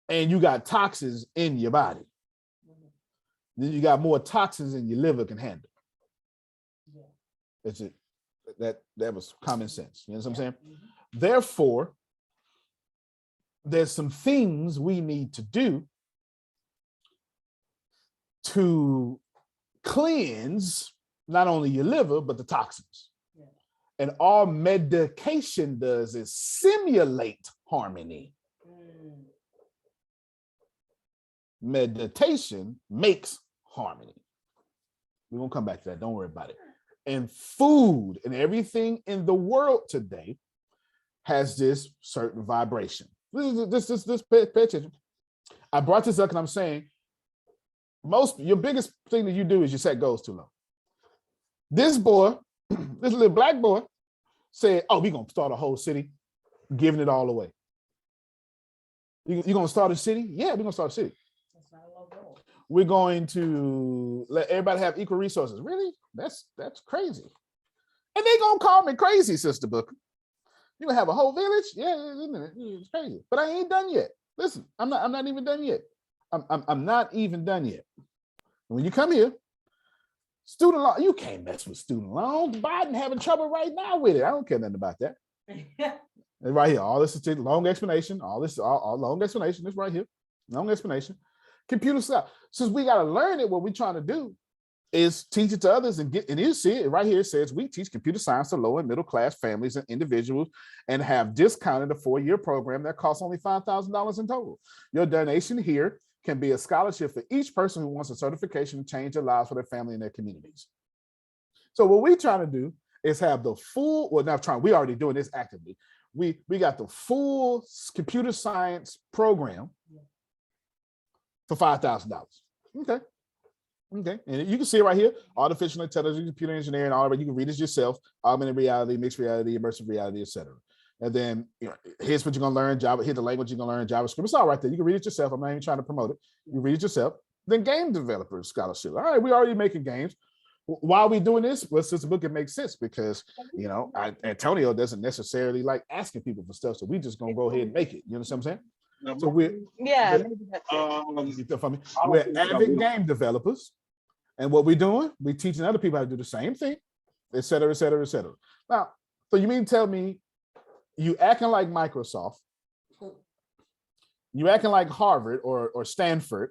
and you got toxins in your body, then you got more toxins than your liver can handle. That's it. That was common sense. You know what I'm saying? Therefore, there's some things we need to do to cleanse not only your liver, but the toxins. And all medication does is simulate harmony. Meditation makes harmony. We're going to come back to that. Don't worry about it. And food and everything in the world today has this certain vibration. This pay attention. I brought this up because I'm saying your biggest thing that you do is you set goals too low. This boy, this little black boy, said, "Oh, we're gonna start a whole city, giving it all away." You gonna start a city? Yeah, we're gonna start a city. We're going to let everybody have equal resources. Really? That's crazy. And they gonna call me crazy, Sister Booker. You gonna have a whole village? Yeah, it's crazy. But I ain't done yet. Listen, I'm not even done yet. I'm not even done yet. When you come here, student loan, you can't mess with student loans. Biden having trouble right now with it. I don't care nothing about that. And right here, all this is long explanation. All long explanation. This right here, long explanation. Computer stuff. Since we got to learn it, what we're trying to do is teach it to others and you see it right here. It says we teach computer science to low and middle class families and individuals and have discounted a 4-year program that costs only $5,000 in total. Your donation here can be a scholarship for each person who wants a certification to change their lives for their family and their communities. So what we're trying to do is have the full, we're already doing this actively. We got the full computer science program for $5,000. Okay. And you can see it right here, artificial intelligence, computer engineering, all that. You can read it yourself, augmented reality, mixed reality, immersive reality, etc. And then here's what you're gonna learn, Java, here's the language you're gonna learn, JavaScript. It's all right there. You can read it yourself. I'm not even trying to promote it. You read it yourself. Then game developer scholarship. All right, we're already making games. Why are we doing this? Well, since the book, it makes sense because, Antonio doesn't necessarily like asking people for stuff. So we just gonna go ahead and make it. You understand what I'm saying? So we're avid game developers, and what we're doing, we're teaching other people how to do the same thing, et cetera, et cetera, et cetera. Now, so you mean tell me you acting like Microsoft, you acting like Harvard or Stanford,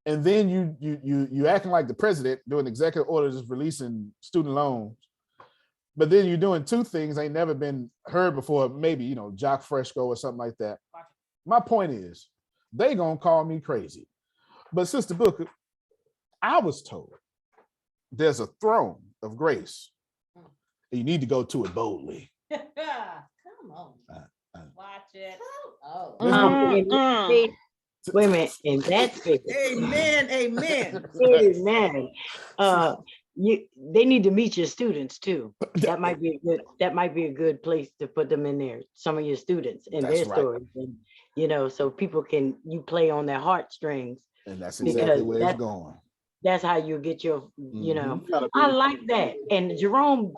and then you acting like the president doing executive orders releasing student loans, but then you're doing two things ain't never been heard before, maybe, Jock Fresco or something like that. My point is, they gonna call me crazy. But Sister Booker, I was told there's a throne of grace. And you need to go to it boldly. Come on. Watch it. Wait a minute, in that space. Amen. Amen. They need to meet your students too. That might be a good place to put them in there. Some of your students and their stories, and, so people you play on their heartstrings. And that's exactly where it's going. That's how you get your, I like that. And Jerome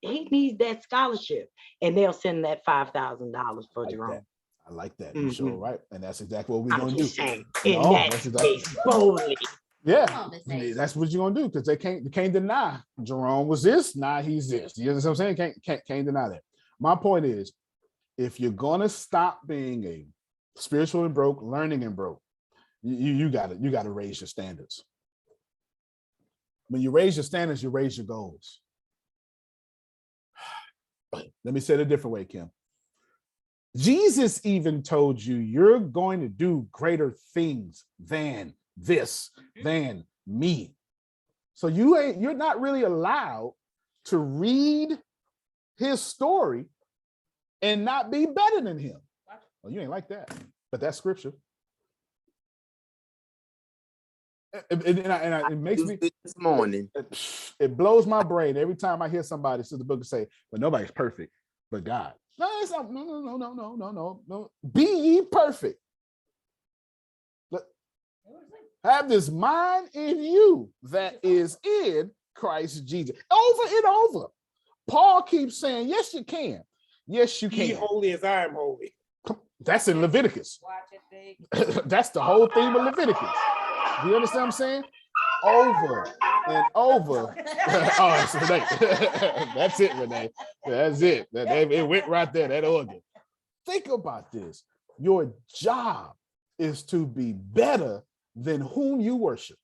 he needs that scholarship, and they'll send that $5,000 for Jerome. I like that. You're sure right. And that's exactly what we're going to do. Saying, in that space, boldly. Yeah, that's what you're gonna do, because they can't deny Jerome was this, now he's this. You know what I'm saying? Can't deny that. My point is, if you're gonna stop being a spiritual and broke, learning and broke, you gotta raise your standards. When you raise your standards, you raise your goals. Let me say it a different way, Kim. Jesus even told you you're going to do greater things than this, than me. So you're not really allowed to read his story and not be better than him. Well, you ain't like that, but that's scripture. It makes me this morning. It blows my brain every time I hear somebody say the book and say, "Well, nobody's perfect, but God." No, it's not, no. Be ye perfect. Have this mind in you that is in Christ Jesus. Over and over. Paul keeps saying, yes, you can. Yes, you Be can. holy as I am holy. That's in Leviticus. That's the whole theme of Leviticus. Do you understand what I'm saying? Over and over. Oh, it's Renee. That's it, Renee. That's it. It went right there, that organ. Think about this. Your job is to be better than whom you worship.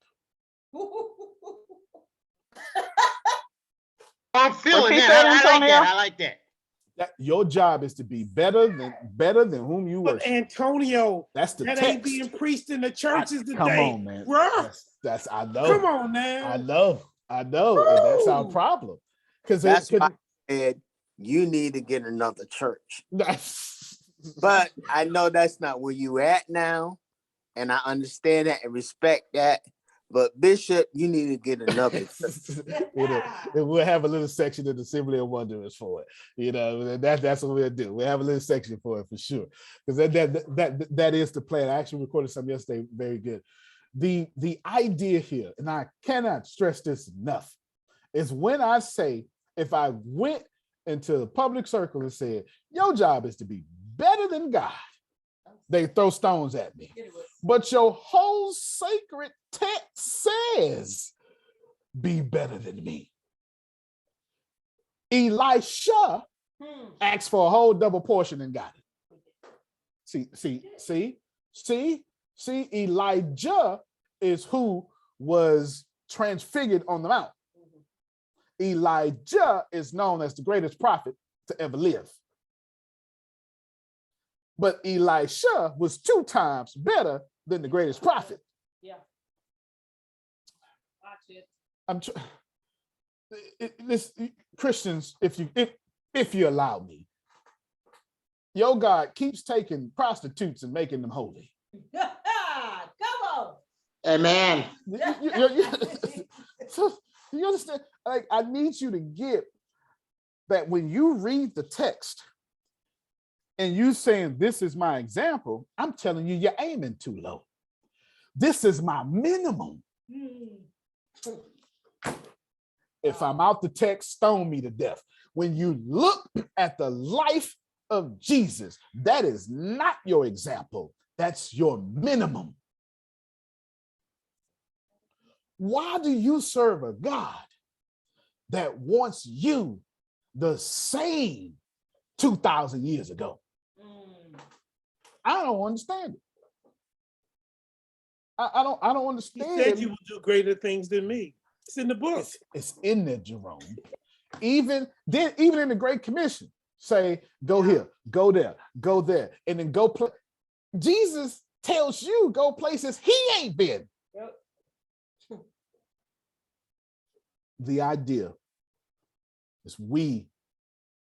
I'm feeling that. I like that. Your job is to be better than whom you worship. But Antonio, that's the that text. ain't being preached in the churches today. Come on, man. Bruh. That's I know. Come on now. I know. And that's our problem. Because that's why I said you need to get another church. But I know that's not where you at now. And I understand that and respect that. But Bishop, you need to get another. We'll have a little section of the Assembly of Wonders for it. That's what we'll do. We'll have a little section for it for sure. Because that is the plan. I actually recorded some yesterday. Very good. The idea here, and I cannot stress this enough, is when I say, if I went into the public circle and said, your job is to be better than God, they throw stones at me. But your whole sacred text says, be better than me. Elisha asked for a whole double portion and got it. See, Elijah is who was transfigured on the mount. Elijah is known as the greatest prophet to ever live. But Elisha was 2 times better than the greatest prophet. Yeah. Watch it. Christians, if you allow me, your God keeps taking prostitutes and making them holy. Come on. Amen. So you understand? Like, I need you to get that when you read the text and you saying, this is my example, I'm telling you, you're aiming too low. This is my minimum. If I'm out the text, stone me to death. When you look at the life of Jesus, that is not your example. That's your minimum. Why do you serve a God that wants you the same 2,000 years ago? I don't understand it. I don't understand. He said you would do greater things than me. It's in the book. It's in there, Jerome. Even in the Great Commission, say, go here, go there, and then go play. Jesus tells you go places he ain't been. Yep. The idea is we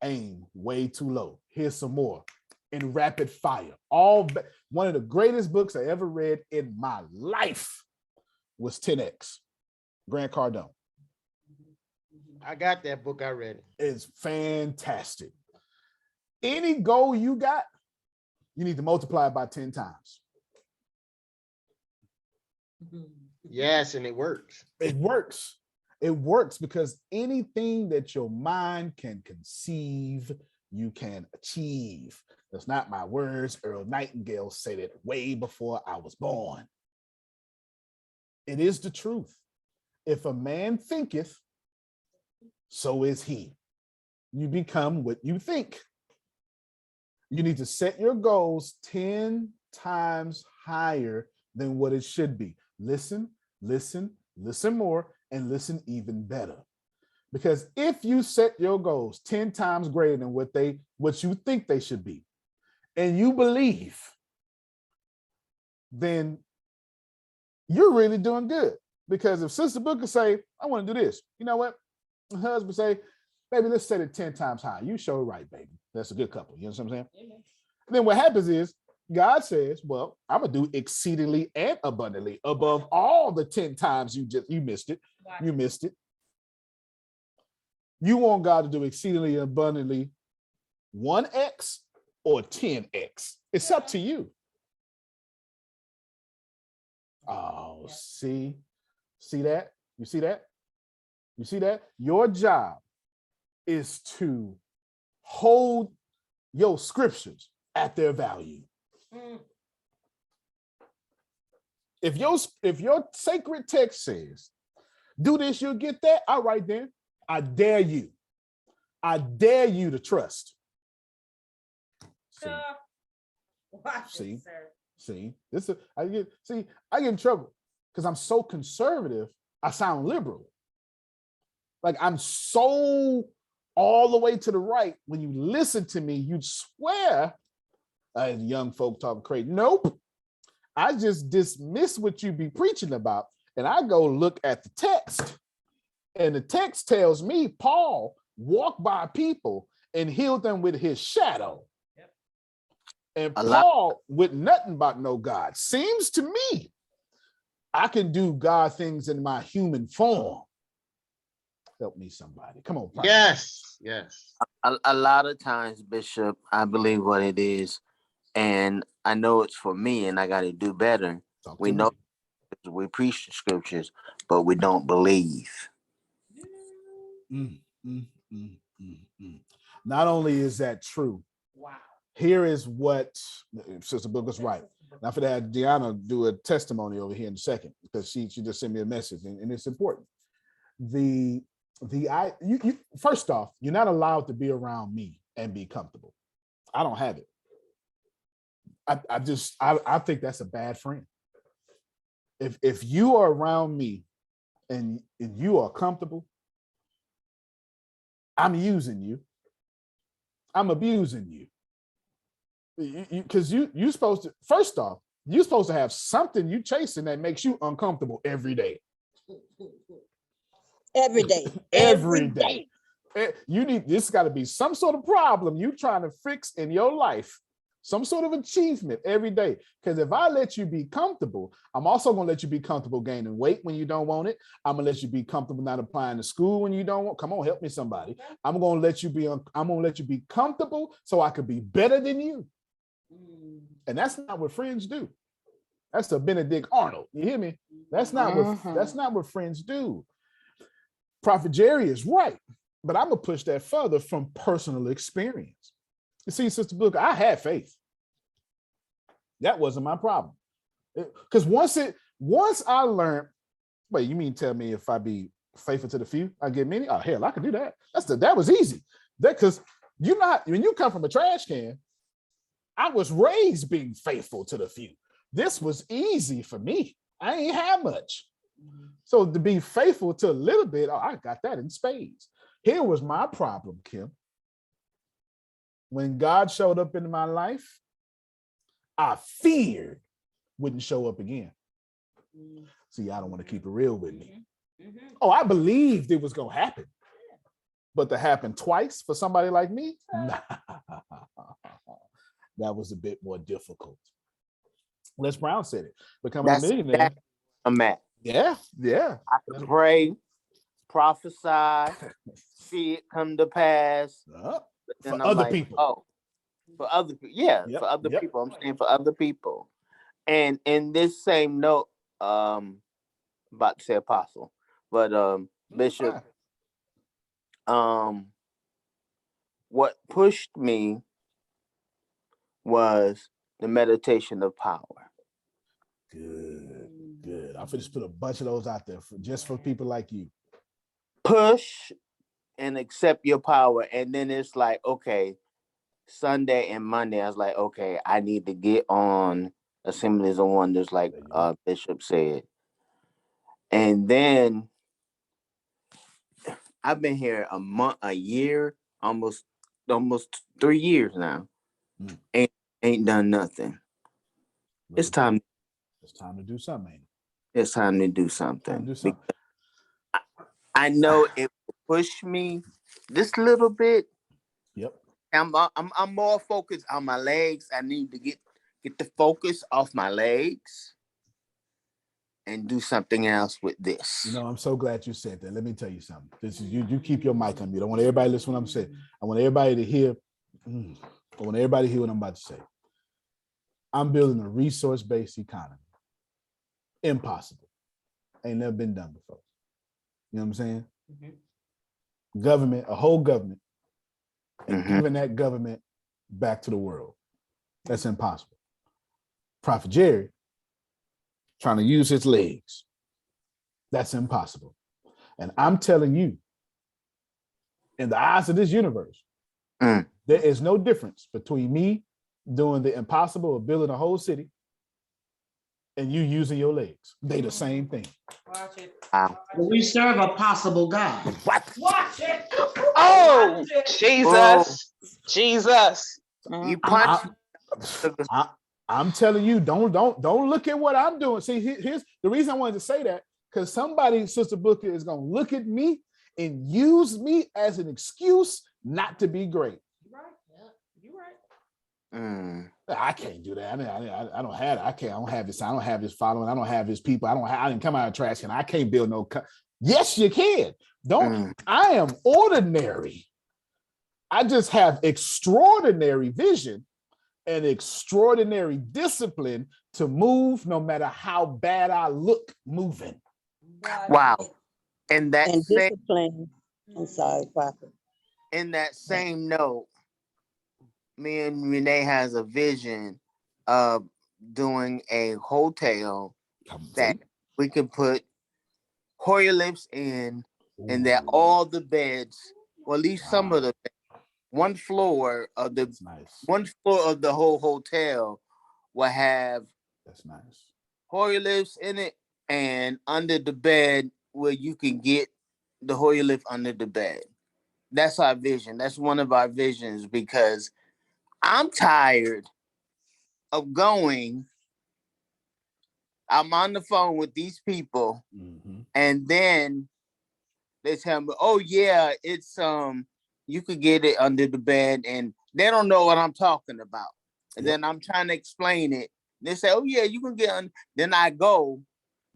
aim way too low. Here's some more. In rapid fire. One of the greatest books I ever read in my life was 10X, Grant Cardone. I got that book. I read it. It's fantastic. Any goal you got, you need to multiply it by 10 times. Yes, and it works. It works. It works because anything that your mind can conceive, you can achieve. That's not my words. Earl Nightingale said it way before I was born. It is the truth. If a man thinketh, so is he. You become what you think. You need to set your goals 10 times higher than what it should be. Listen more, and listen even better. Because if you set your goals 10 times greater than what you think they should be, and you believe, then you're really doing good. Because if Sister Booker say, I want to do this, you know what? My husband say, baby, let's set it 10 times higher. You show right, baby. That's a good couple. You know what I'm saying? Amen. Then what happens is God says, well, I'm going to do exceedingly and abundantly above all the 10 times you missed it. Wow. You missed it. You want God to do exceedingly abundantly 1x or 10x. It's up to you. Oh, see that? You see that? You see that? Your job is to hold your scriptures at their value. If your sacred text says, do this, you'll get that. All right, then. I dare you. I dare you to trust. See, I get in trouble because I'm so conservative. I sound liberal. Like I'm so all the way to the right. When you listen to me, you'd swear, young folk talking crazy. Nope. I just dismiss what you be preaching about, and I go look at the text. And the text tells me Paul walked by people and healed them with his shadow. And Paul, with nothing about no God, seems to me I can do God things in my human form. Help me, somebody. Come on. Private. Yes. A lot of times, Bishop, I believe what it is, and I know it's for me, and I got to do better. We know we preach the scriptures, but we don't believe. Not only is that true, here is what Sister Book is right. Now, for that, Deanna do a testimony over here in a second because she just sent me a message, and it's important. First off, you're not allowed to be around me and be comfortable. I don't have it. I think that's a bad friend. If you are around me and you are comfortable, I'm using you. I'm abusing you. Because you're supposed to, first off, you're supposed to have something you chasing that makes you uncomfortable every day. Every day. Every day. This got to be some sort of problem you trying to fix in your life. Some sort of achievement every day. Because if I let you be comfortable, I'm also going to let you be comfortable gaining weight when you don't want it. I'm going to let you be comfortable not applying to school when you don't want. Come on, help me, somebody. I'm going to let you be comfortable so I could be better than you. And that's not what friends do. That's a Benedict Arnold. You hear me? That's not what friends do. Prophet Jerry is right, but I'm gonna push that further from personal experience. You see, Sister Booker, I had faith. That wasn't my problem. Because once I learned, wait, you mean tell me if I be faithful to the few, I get many? Oh, hell, I can do that. That was easy. Because when you come from a trash can, I was raised being faithful to the few. This was easy for me. I ain't have much. So to be faithful to a little bit, I got that in spades. Here was my problem, Kim. When God showed up in my life, I feared wouldn't show up again. See, I don't want to keep it real with me. Oh, I believed it was going to happen. But to happen twice for somebody like me, nah. That was a bit more difficult. Les Brown said it. Becoming a millionaire. I'm at. Yeah. I could pray, prophesy, see it come to pass. For other people. Oh, for other people. Yeah, for other people. I'm saying for other people. And in this same note, about to say apostle, but Bishop, what pushed me was the meditation of power. Good. I'll just put a bunch of those out there just for people like you. Push and accept your power. And then it's like, okay, Sunday and Monday, I was like, okay, I need to get on Assemblies of Wonders, like Bishop said. And then I've been here a year, almost 3 years now. Ain't done nothing. It's time. It's time to do something. Ain't it? It's time to do something. I know it will push me this little bit. Yep. I'm more focused on my legs. I need to get the focus off my legs and do something else with this. You know, I'm so glad you said that. Let me tell you something. This is you keep your mic on mute. I want everybody to listen to what I'm saying. I want everybody to hear I want everybody to hear what I'm about to say. I'm building a resource-based economy. Impossible. Ain't never been done before. You know what I'm saying? Government, a whole government, and giving that government back to the world. That's impossible. Prophet Jerry trying to use his legs. That's impossible. And I'm telling you, in the eyes of this universe, there is no difference between me doing the impossible of building a whole city and you using your legs. They the same thing. Watch it. We serve a possible God. What? Watch it. Oh, Jesus. Jesus. You punch. I'm telling you, don't look at what I'm doing. See, here's the reason I wanted to say that, because somebody, Sister Booker, is going to look at me and use me as an excuse not to be great. You're right. Yeah, you're right. I can't do that. I don't have it. I don't have this. I don't have this following. I don't have his people. I didn't come out of trash can. I can't build no. Yes, you can. I am ordinary. I just have extraordinary vision and extraordinary discipline to move no matter how bad I look moving. Wow. And that And same, discipline. I'm sorry, Prophet. in that same note, me and Renee has a vision of doing a hotel that we can put Hoyer lifts in, and that all the beds, or at least some of the beds, one floor of the whole hotel will have Hoyer lifts in it, and under the bed where you can get the Hoyer lift under the bed. That's our vision. That's one of our visions, because I'm tired of going. I'm on the phone with these people, and then they tell me, "Oh yeah, it's you could get it under the bed," and they don't know what I'm talking about. And then I'm trying to explain it. They say, "Oh yeah, you can get on." Then I go.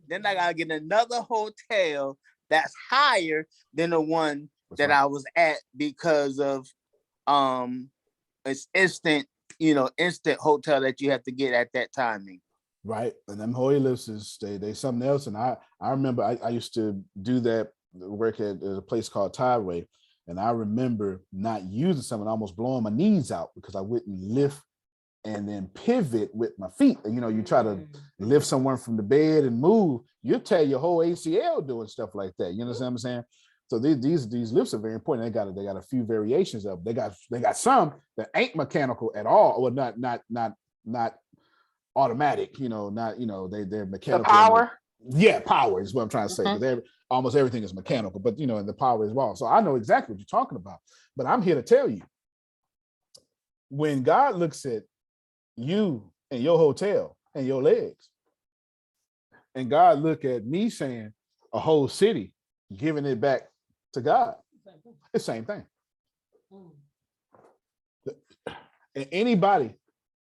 Then I gotta get another hotel that's higher than the one that I was at, because of it's instant hotel that you have to get at that timing. Right. And them Hoyer lifts is they something else. And I remember I used to do that, work at a place called Tideway. And I remember not using some and almost blowing my knees out because I wouldn't lift and then pivot with my feet. You try to lift someone from the bed and move, you'll tear your whole ACL doing stuff like that. You understand what I'm saying? So these lifts are very important. They got a few variations of them. They got some that ain't mechanical at all, or not automatic. They're mechanical. The power. Yeah, power is what I'm trying to say. But almost everything is mechanical, but and the power as well. So I know exactly what you're talking about. But I'm here to tell you, when God looks at you and your hotel and your legs, and God look at me saying a whole city, giving it back to God, it's the same thing. And anybody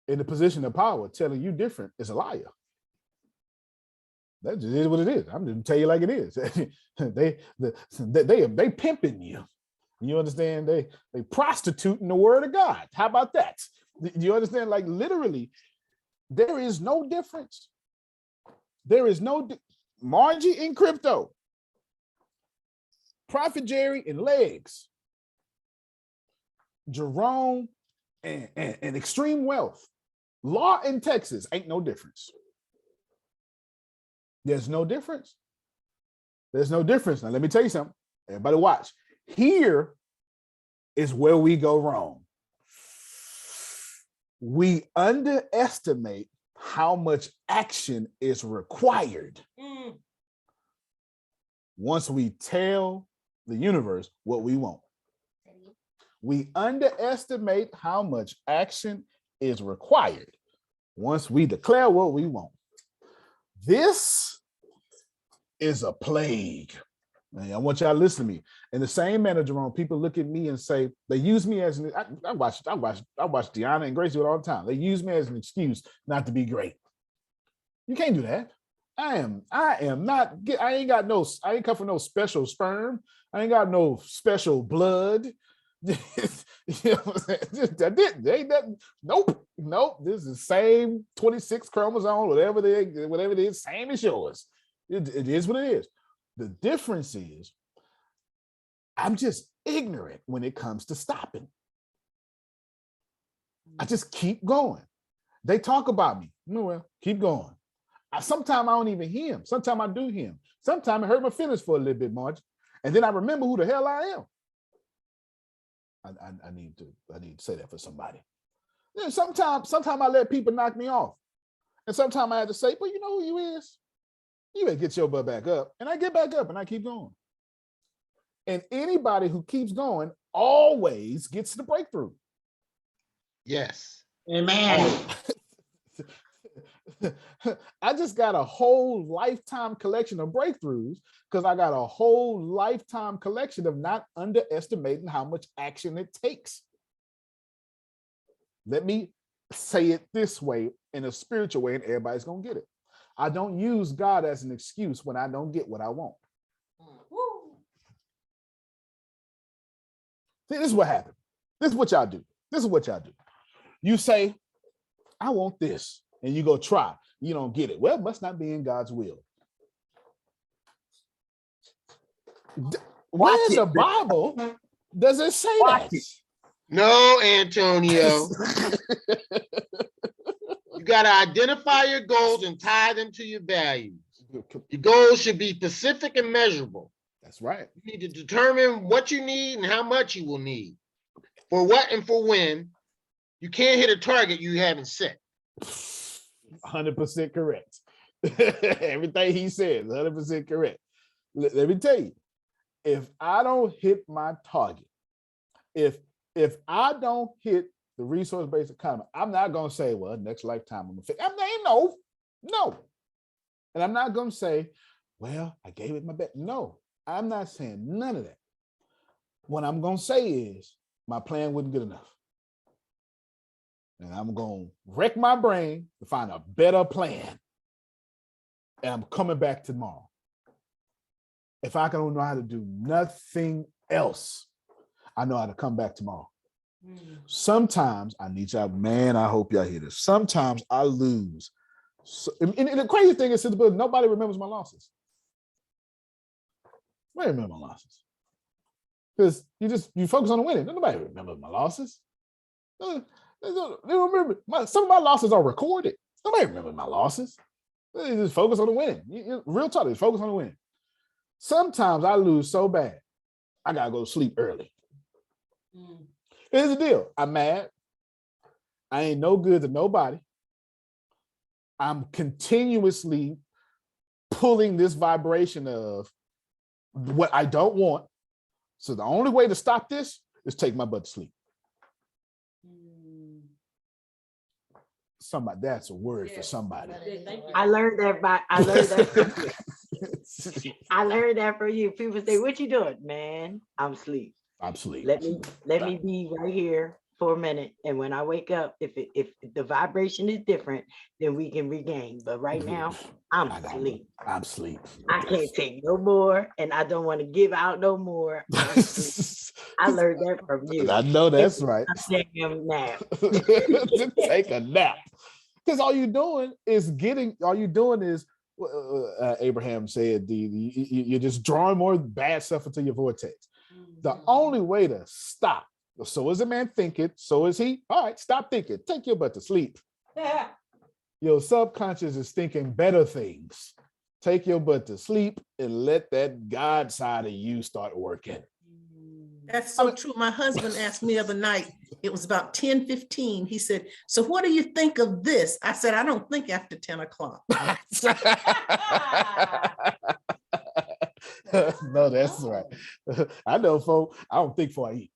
in the position of power telling you different is a liar. That just is what it is. I'm just tell you like it is. they pimping you. You understand? They prostituting the word of God. How about that? You understand? Like literally, there is no difference. There is no Margie in crypto, Prophet Jerry in legs, Jerome and extreme wealth, law in Texas, ain't no difference. There's no difference. There's no difference. Now let me tell you something. Everybody watch. Here is where we go wrong. We underestimate how much action is required once we tell the universe what we want. We underestimate how much action is required once we declare what we want. This is a plague. Man, I want y'all to listen to me. In the same manner, Jerome, people look at me and say, they use me as I watch Deanna and Grace do it all the time. They use me as an excuse not to be great. You can't do that. I ain't come from no special sperm. I ain't got no special blood. You know what I'm saying? That didn't. They ain't nothing. Nope. This is the same 26 chromosome, whatever it is, same as yours. It is what it is. The difference is I'm just ignorant when it comes to stopping. I just keep going. They talk about me. Well, keep going. Sometimes I don't even hear him. Sometimes I do hear him. Sometimes I hurt my feelings for a little bit, Marge. And then I remember who the hell I am. I need to say that for somebody. Yeah, sometimes I let people knock me off. And sometimes I have to say, well, you know who you is? You better get your butt back up. And I get back up and I keep going. And anybody who keeps going always gets the breakthrough. Yes. Amen. I just got a whole lifetime collection of breakthroughs because I got a whole lifetime collection of not underestimating how much action it takes. Let me say it this way in a spiritual way, and everybody's going to get it. I don't use God as an excuse when I don't get what I want. See, this is what happened. This is what y'all do. You say, I want this. And you go try. You don't get it. Well, it must not be in God's will. Where in the Bible does it say that? No, Antonio. You got to identify your goals and tie them to your values. Your goals should be specific and measurable. That's right. You need to determine what you need and how much you will need. For what and for when. You can't hit a target you haven't set. 100% correct. Everything he said is 100% correct. Let me tell you, if I don't hit my target, if I don't hit the resource-based economy, I'm not going to say, well, next lifetime I'm going to fix. No. And I'm not going to say, well, I gave it my best. No, I'm not saying none of that. What I'm going to say is my plan wasn't good enough. And I'm going to wreck my brain to find a better plan. And I'm coming back tomorrow. If I don't know how to do nothing else, I know how to come back tomorrow. Sometimes I need y'all, man, I hope y'all hear this. Sometimes I lose. So, and the crazy thing is, nobody remembers my losses. Nobody remembers my losses. Because you focus on the winning. Nobody remembers my losses. They don't remember. Some of my losses are recorded. Nobody remembers my losses. They just focus on the winning. Real talk, they focus on the winning. Sometimes I lose so bad, I gotta go to sleep early. Here's the deal. I'm mad. I ain't no good to nobody. I'm continuously pulling this vibration of what I don't want. So the only way to stop this is take my butt to sleep. Somebody, that's a word for somebody. I learned that from you. People say, what you doing? Man, I'm asleep. Let me be right here for a minute. And when I wake up, if the vibration is different, then we can regain. But right now, I'm asleep. I can't take no more, and I don't want to give out no more. I learned that from you. I know that's right. Damn nap. Take a nap. Because all you're doing is Abraham said, you're just drawing more bad stuff into your vortex. The only way to stop, so is a man thinking, so is he. All right, stop thinking. Take your butt to sleep. Your subconscious is thinking better things. Take your butt to sleep and let that God side of you start working. That's so true. My husband asked me the other night, it was about 10:15. He said, so what do you think of this? I said, I don't think after 10 o'clock. No, that's right. I know, folks, I don't think before I eat.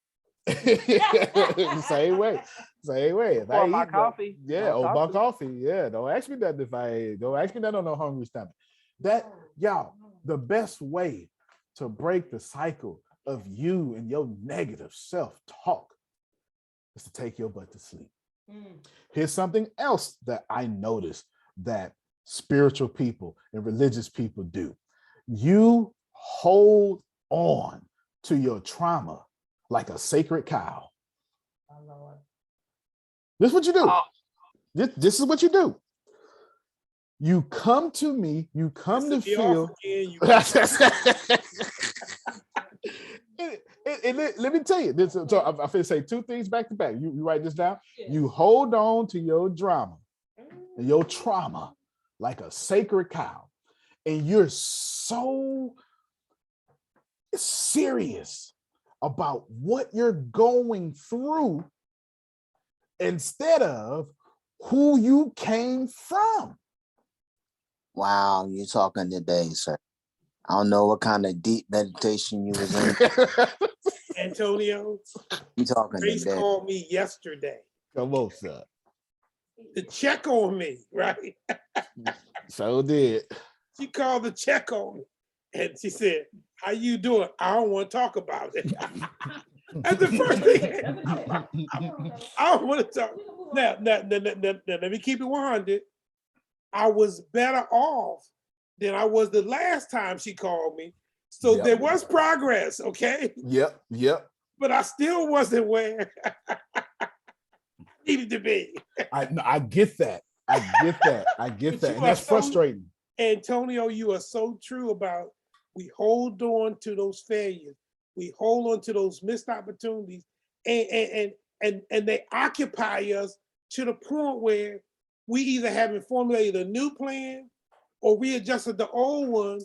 Same way. If I eat, my coffee. My coffee. Yeah, don't ask me that if I ate. Don't ask me that on no hungry stomach. Y'all, the best way to break the cycle of you and your negative self-talk is to take your butt to sleep. Here's something else that I noticed that spiritual people and religious people do. You hold on to your trauma like a sacred cow. This is what you do. This is what you do. You come to me, you come to feel. Let me tell you this. So I'm going to say two things back to back. You write this down. You hold on to your drama and your trauma like a sacred cow. And you're so serious about what you're going through instead of who you came from. Wow, you're talking today, sir. I don't know what kind of deep meditation you was in. Antonio, You talking Grace today. called me yesterday Come on, sir. to check on me, right? So did. She called to check on me. And she said, how you doing? I don't want to talk about it. That's the first thing. I don't want to talk. Now, let me keep it 100. I was better off than I was the last time she called me. So Yep. there was progress, okay? Yep. But I still wasn't where I needed to be. I get that. I get that. And that's frustrating. Antonio, you are so true about we hold on to those failures. We hold on to those missed opportunities and they occupy us to the point where we either haven't formulated a new plan or readjusted the old one.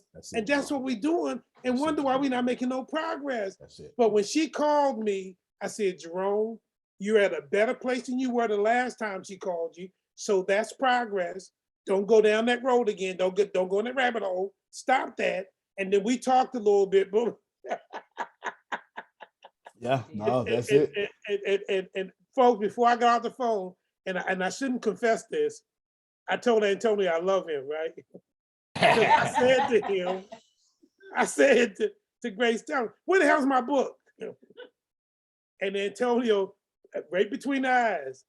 That's what we're doing and wonder why we're not making no progress. But when she called me, I said, Jerome, you're at a better place than you were the last time she called you. So that's progress. Don't go down that road again. Don't go in that rabbit hole. Stop that. And then we talked a little bit. Yeah, no, that's it. And folks, before I got off the phone, and I shouldn't confess this, I told Antonio I love him, right? I said to him, I said to Grace, tell him, where the hell's my book? And Antonio, right between the eyes,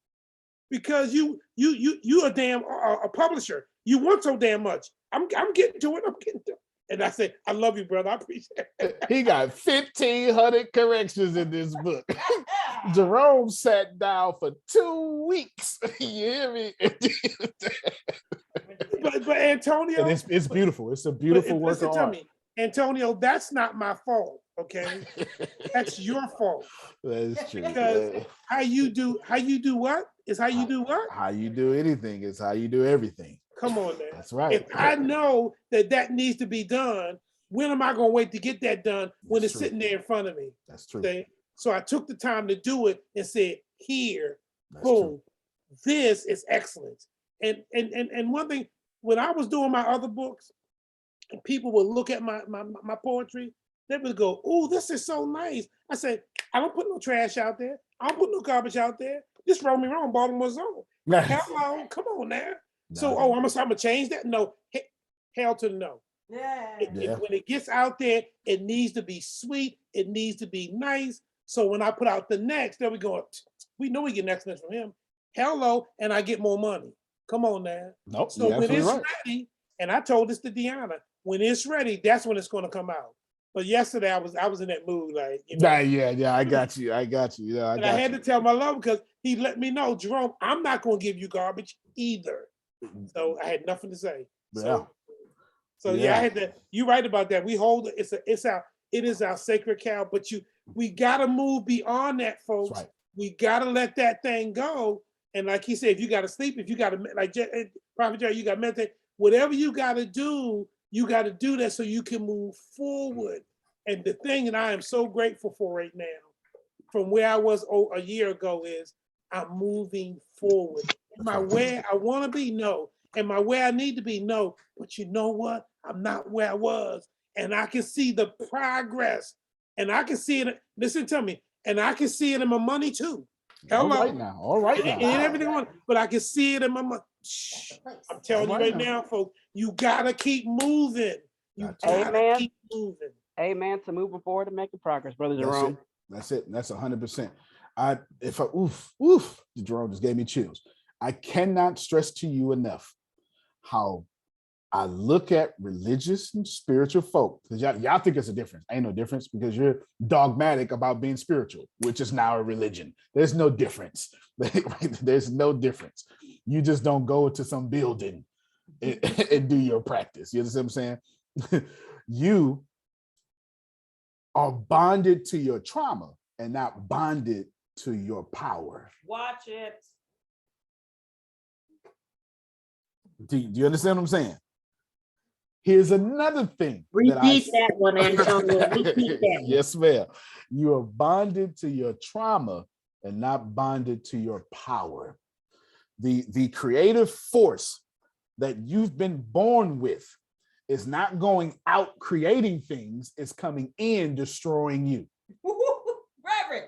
because you a damn a publisher. You want so damn much. I'm getting to it. And I said, I love you, brother. I appreciate it. He got 1,500 corrections in this book. Jerome sat down for 2 weeks. You hear me? but Antonio, and it's beautiful. It's a beautiful work of art. Me, Antonio, that's not my fault. Okay, that's your fault. That is true. Because how you do what is how you do what? How you do anything is how you do everything. Come on, man. That's right. If I know that needs to be done, when am I going to wait to get that done when it's sitting there in front of me? That's true. See? So I took the time to do it and said, here, boom, this is excellent. And one thing, when I was doing my other books, and people would look at my poetry, they would go, oh, this is so nice. I said, I don't put no trash out there. I don't put no garbage out there. Just roll me wrong, Baltimore Zone. Hello, come on now. So, I'm gonna change that? No, hell to the no. When it gets out there, it needs to be sweet. It needs to be nice. So when I put out the next, there we go. We know we get next from him. Hello, and I get more money. Come on now. Nope. So when it's ready, and I told this to Deanna, when it's ready, that's when it's gonna come out. But yesterday I was in that mood, like, you know. Yeah, I got you. Yeah, I had to tell my love because he let me know, Jerome, I'm not gonna give you garbage either. So I had nothing to say. So I had to. You're right about that. We hold it. It is our sacred cow. But we gotta move beyond that, folks. Right. We gotta let that thing go. And like he said, if you gotta sleep, if you gotta Prophet Jerry, you gotta meditate. Whatever you gotta do that so you can move forward. And the thing that I am so grateful for right now, from where I was a year ago, is I'm moving forward. Am I where I want to be? No. Am I where I need to be? No. But you know what? I'm not where I was. And I can see the progress. And I can see it. Listen to me. And I can see it in my money too. Hello. All right now. And everything on, but I can see it in my money. I'm telling you right now, folks, you gotta keep moving. You gotta keep moving. Amen to moving forward and making progress, Brother Jerome. That's it. That's 100%. Jerome just gave me chills. I cannot stress to you enough how I look at religious and spiritual folk, because y'all think it's a difference. Ain't no difference, because you're dogmatic about being spiritual, which is now a religion. There's no difference. There's no difference. You just don't go to some building and do your practice. You understand what I'm saying? You are bonded to your trauma and not bonded to your power. Watch it. Do you understand what I'm saying? Here's another thing. Repeat that one, Antonio. Repeat that. Yes, ma'am. You are bonded to your trauma and not bonded to your power. The creative force that you've been born with is not going out creating things, it's coming in destroying you. Reverend.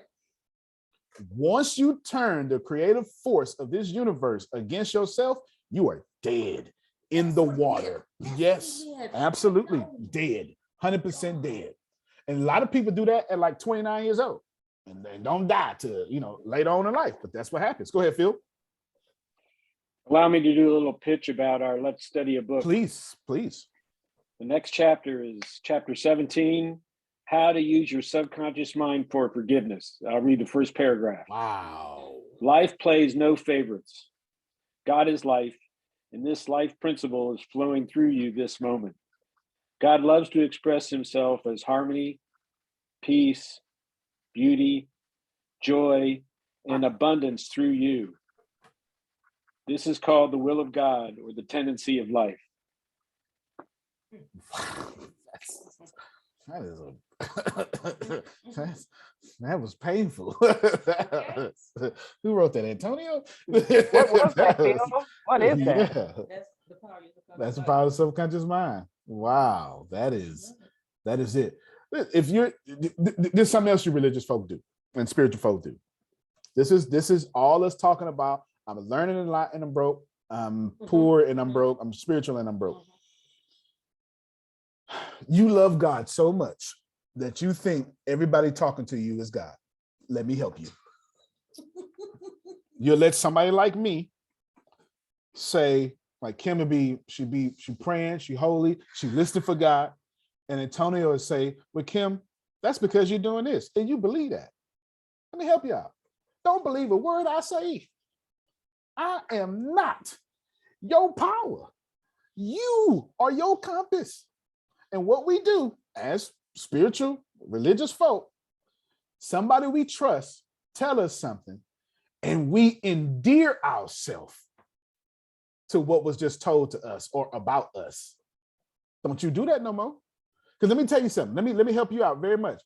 Once you turn the creative force of this universe against yourself, you are dead in the water. Yes, absolutely dead, 100% dead. And a lot of people do that at like 29 years old and they don't die to, later on in life, but that's what happens. Go ahead, Phil. Allow me to do a little pitch about our Let's Study a Book. Please, please. The next chapter is chapter 17, How to Use Your Subconscious Mind for Forgiveness. I'll read the first paragraph. Wow. Life plays no favorites. God is life, and this life principle is flowing through you this moment. God loves to express himself as harmony, peace, beauty, joy, and abundance through you. This is called the will of God, or the tendency of life. That was painful. Who wrote that, Antonio? What was that, Phil? What is that? Yeah. That's the power of the subconscious mind. Wow, that is it. If you're, there's something else you religious folk do and spiritual folk do. This is all us talking about. I'm learning a lot and I'm broke. I'm poor and I'm broke. I'm spiritual and I'm broke. You love God so much that you think everybody talking to you is God. Let me help you. You'll let somebody like me say, like Kim she praying, she holy, she listening for God. And Antonio will say, well, Kim, that's because you're doing this. And you believe that. Let me help you out. Don't believe a word I say. I am not your power. You are your compass. And what we do as spiritual, religious folk, somebody we trust tell us something, and we endear ourselves to what was just told to us or about us. Don't you do that no more? Because let me tell you something. Let me help you out very much.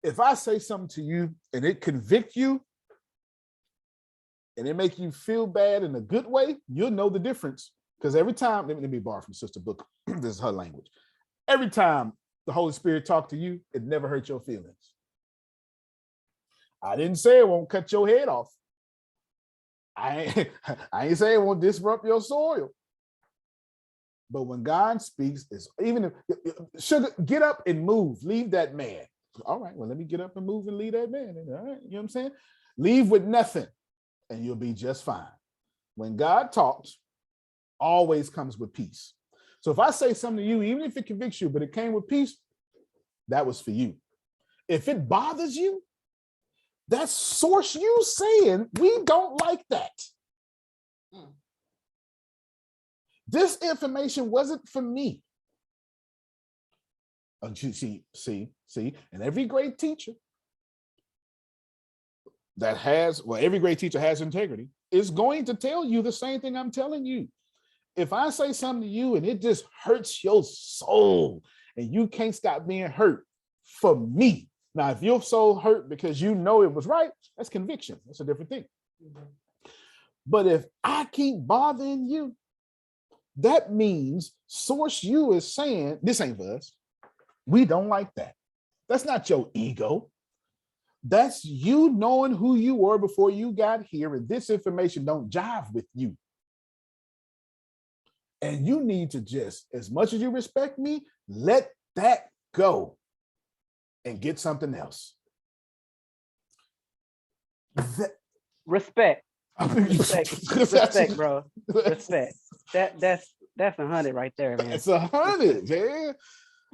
If I say something to you and it convict you and it make you feel bad in a good way, you'll know the difference. Because every time, let me borrow from Sister Book, this is her language. Every time the Holy Spirit talked to you, it never hurt your feelings. I didn't say it won't cut your head off. I ain't saying it won't disrupt your soil. But when God speaks, it's even if sugar, get up and move, leave that man. All right, well, let me get up and move and leave that man. All right, you know what I'm saying? Leave with nothing and you'll be just fine. When God talks, always comes with peace. So if I say something to you, even if it convicts you, but it came with peace, that was for you. If it bothers you, that's source you saying, we don't like that. This information wasn't for me. See, and every great teacher that has, well, every great teacher has integrity, is going to tell you the same thing I'm telling you. If I say something to you and it just hurts your soul and you can't stop being hurt for me. Now, if your soul hurt because you know it was right, that's conviction. That's a different thing. But if I keep bothering you, that means source you is saying, this ain't for us. We don't like that. That's not your ego. That's you knowing who you were before you got here, and this information don't jive with you. And you need to just, as much as you respect me, let that go and get something else. Respect, bro. Respect. That's That's 100 right there, man. That's 100, man.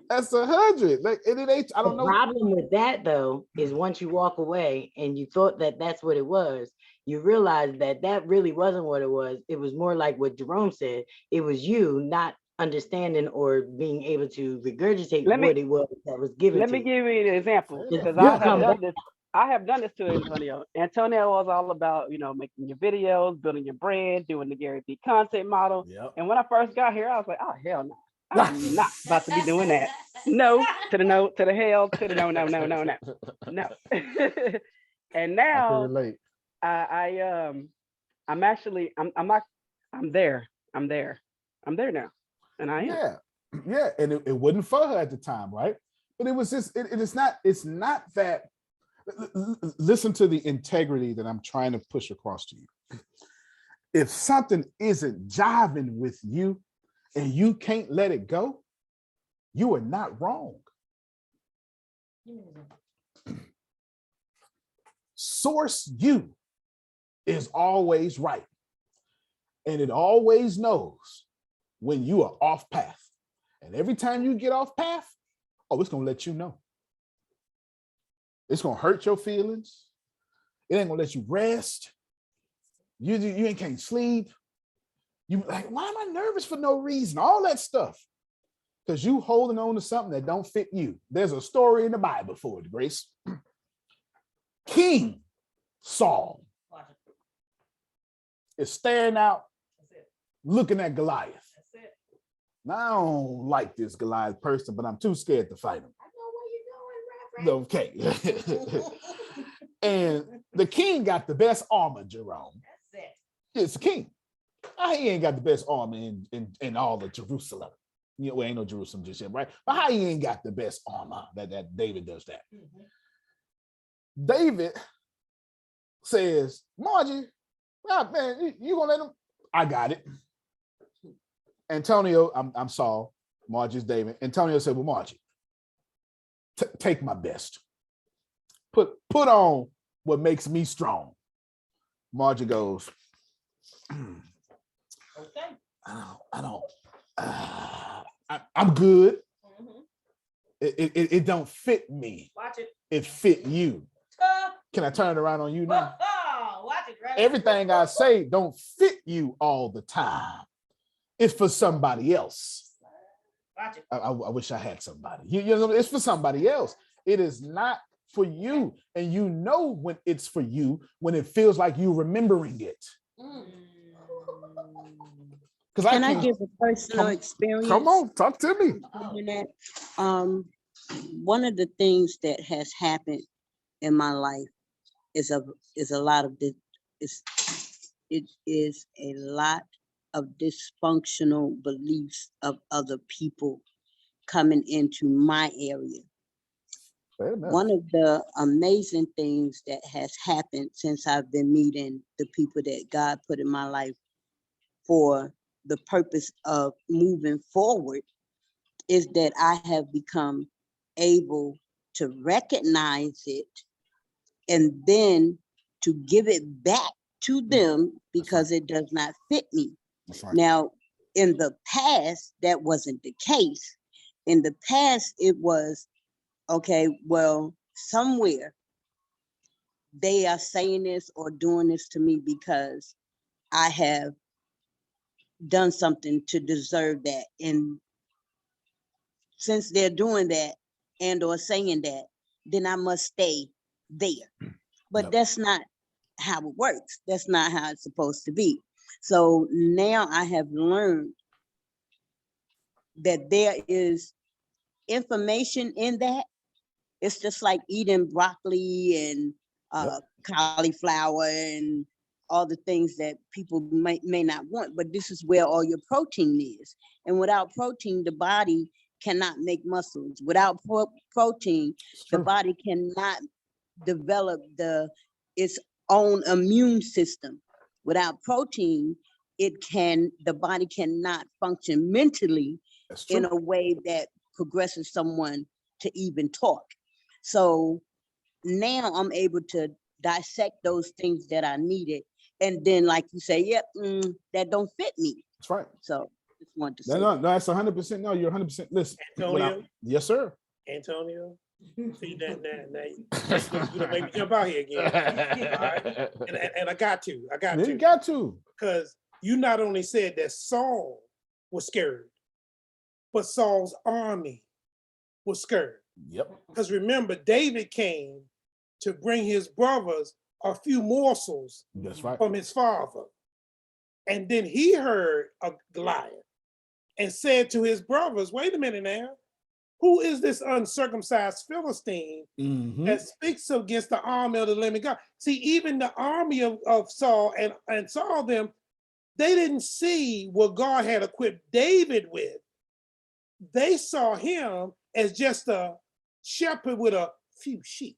That's 100. Like, and it ain't, I don't know. The problem with that though is once you walk away and you thought that that's what it was, you realize that that really wasn't what it was. It was more like what Jerome said. It was you not understanding or being able to regurgitate what it was that was given to you. Let me give you an example because I have done this to Antonio. Antonio was all about, you know, making your videos, building your brand, doing the Gary Vee content model. Yep. And when I first got here, I was like, oh hell no. I'm not about to be doing that. No, to the no, to the hell, to the no. No. And now I'm there now. And I am. Yeah. And it wasn't for her at the time, right? But it was just, it's not that, listen to the integrity that I'm trying to push across to you. If something isn't jiving with you and you can't let it go, you are not wrong. Source you is always right. And it always knows when you are off path. And every time you get off path, it's gonna let you know. It's gonna hurt your feelings. It ain't gonna let you rest. You ain't can't sleep. You like, why am I nervous for no reason? All that stuff. Because you holding on to something that don't fit you. There's a story in the Bible for it, Grace. King Saul is staring out, looking at Goliath. Now, I don't like this Goliath person, but I'm too scared to fight him. I know where you're going, Reverend. Okay. And the king got the best armor, Jerome. That's it. It's the king. He ain't got the best armor in all of Jerusalem. You know, ain't no Jerusalem just yet, right? But how he ain't got the best armor that David does that? Mm-hmm. David says, Margie, man, you gonna let him? I got it. Antonio, I'm Saul. Margie's David. Antonio said, well, Margie, take my best. Put on what makes me strong. Margie goes, okay. I'm good. Mm-hmm. It don't fit me. Watch it. It fit you. Can I turn it around on you now? Watch it, right? Everything I say don't fit you all the time. It's for somebody else. Watch it. I wish I had somebody. You know, it's for somebody else. It is not for you. And you know when it's for you, when it feels like you're remembering it. Can I give a personal experience? Come on, talk to me. One of the things that has happened in my life is a lot of this. It is a lot of dysfunctional beliefs of other people coming into my area. One of the amazing things that has happened since I've been meeting the people that God put in my life for the purpose of moving forward is that I have become able to recognize it and then to give it back to them because it does not fit me. Right. Now, in the past, that wasn't the case. In the past, it was, okay, well, somewhere they are saying this or doing this to me because I have done something to deserve that. And since they're doing that and or saying that, then I must stay there. But that's not how it works. That's not how it's supposed to be. So now I have learned that there is information in that. It's just like eating broccoli and cauliflower and all the things that people may not want, but this is where all your protein is. And without protein, the body cannot make muscles. Without protein, the body cannot develop its own immune system. Without protein, the body cannot function mentally in a way that progresses someone to even talk. So now I'm able to dissect those things that I needed. And then, like you say, that don't fit me. That's right. So wanted to No, say. no, that's 100%. No, you're 100%. Listen, Antonio? Yes, sir. Antonio, see that now you don't make me jump out here again. All right? And I got to. You got to. Because you not only said that Saul was scared, but Saul's army was scared. Yep. Because remember, David came to bring his brothers a few morsels That's right. from his father. And then he heard a Goliath and said to his brothers, wait a minute now, who is this uncircumcised Philistine that speaks against the army of the living God? See, even the army of Saul and Saul them, they didn't see what God had equipped David with. They saw him as just a shepherd with a few sheep.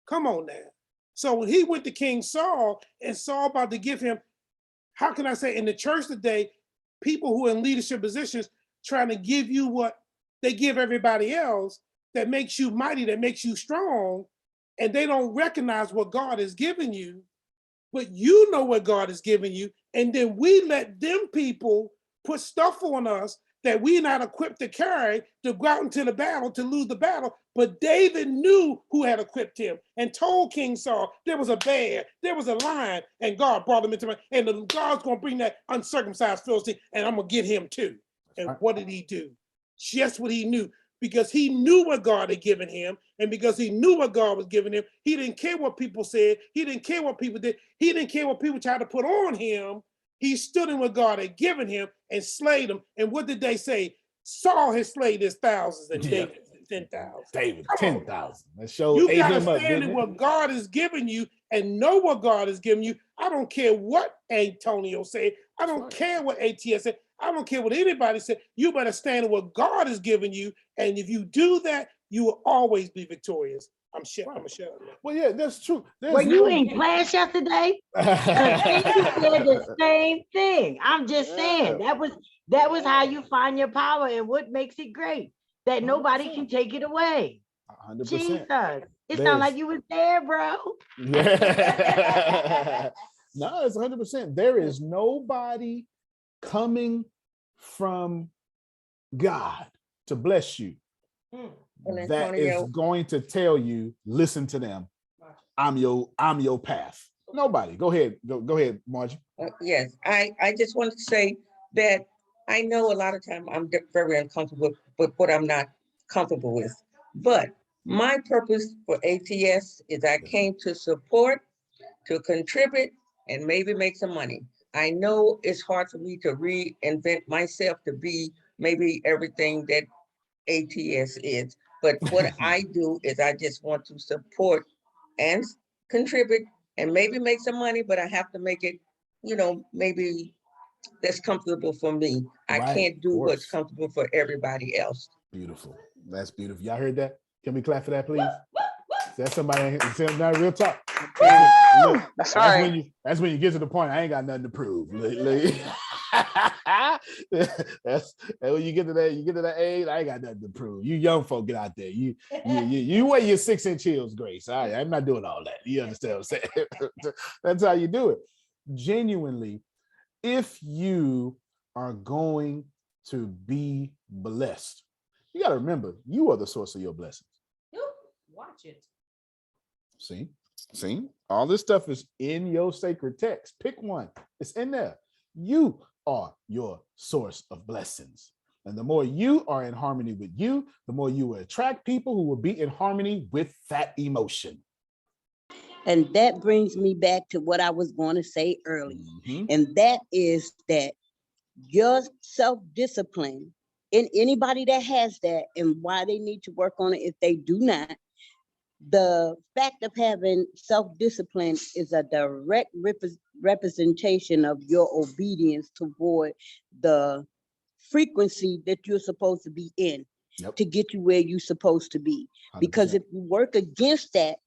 Come on now. So when he went to King Saul and Saul about to give him, how can I say, in the church today, people who are in leadership positions trying to give you what they give everybody else that makes you mighty, that makes you strong, and they don't recognize what God has given you, but you know what God has given you, and then we let them people put stuff on us that we're not equipped to carry to go out into the battle, to lose the battle. But David knew who had equipped him and told King Saul there was a bear, there was a lion, and God brought him into my, and God's gonna bring that uncircumcised Philistine, and I'm gonna get him too. And what did he do? Just what he knew, because he knew what God had given him, and because he knew what God was giving him, he didn't care what people said, he didn't care what people did, he didn't care what people tried to put on him. He stood in what God had given him and slayed them. And what did they say? Saul has slayed his thousands and David 10,000. David 10,000. That show You ate gotta him up, stand didn't in it? what God has given you and know what God has given you. I don't care what Antonio said. I don't care what ATS said. I don't care what anybody said. You better stand in what God has given you. And if you do that, you will always be victorious. I'm gonna shut up. Well, yeah, that's true. Were you in class yesterday? Because Cindy said the same thing. I'm just saying that was how you find your power and what makes it great. That nobody can take it away. 100%. Jesus. It sounds like you was there, bro. No, it's 100%. There is nobody coming from God to bless you that is going to tell you, listen to them. I'm your path. Nobody. Go ahead. Go ahead, Margie. Yes, I just wanted to say that I know a lot of times I'm very uncomfortable with what I'm not comfortable with. But my purpose for ATS is I came to support, to contribute, and maybe make some money. I know it's hard for me to reinvent myself to be maybe everything that ATS is. But what I do is I just want to support and contribute and maybe make some money, but I have to make it, maybe that's comfortable for me. I can't do what's comfortable for everybody else. Beautiful. That's beautiful. Y'all heard that? Can we clap for that, please? That's somebody that real talk. Look, that's right. That's when you get to the point. I ain't got nothing to prove. That's when you get to that age. I ain't got nothing to prove. You young folk, get out there. You wear your 6-inch heels, Grace. I'm not doing all that. You understand what I'm saying? That's how you do it. Genuinely, if you are going to be blessed, you got to remember you are the source of your blessings. Watch it. See, all this stuff is in your sacred text. Pick one. It's in there. You are your source of blessings. And the more you are in harmony with you, the more you will attract people who will be in harmony with that emotion. And that brings me back to what I was going to say earlier. And that is that your self-discipline, in anybody that has that, and why they need to work on it if they do not, the fact of having self-discipline is a direct representation of your obedience toward the frequency that you're supposed to be in to get you where you're supposed to be. 100%. Because if you work against that,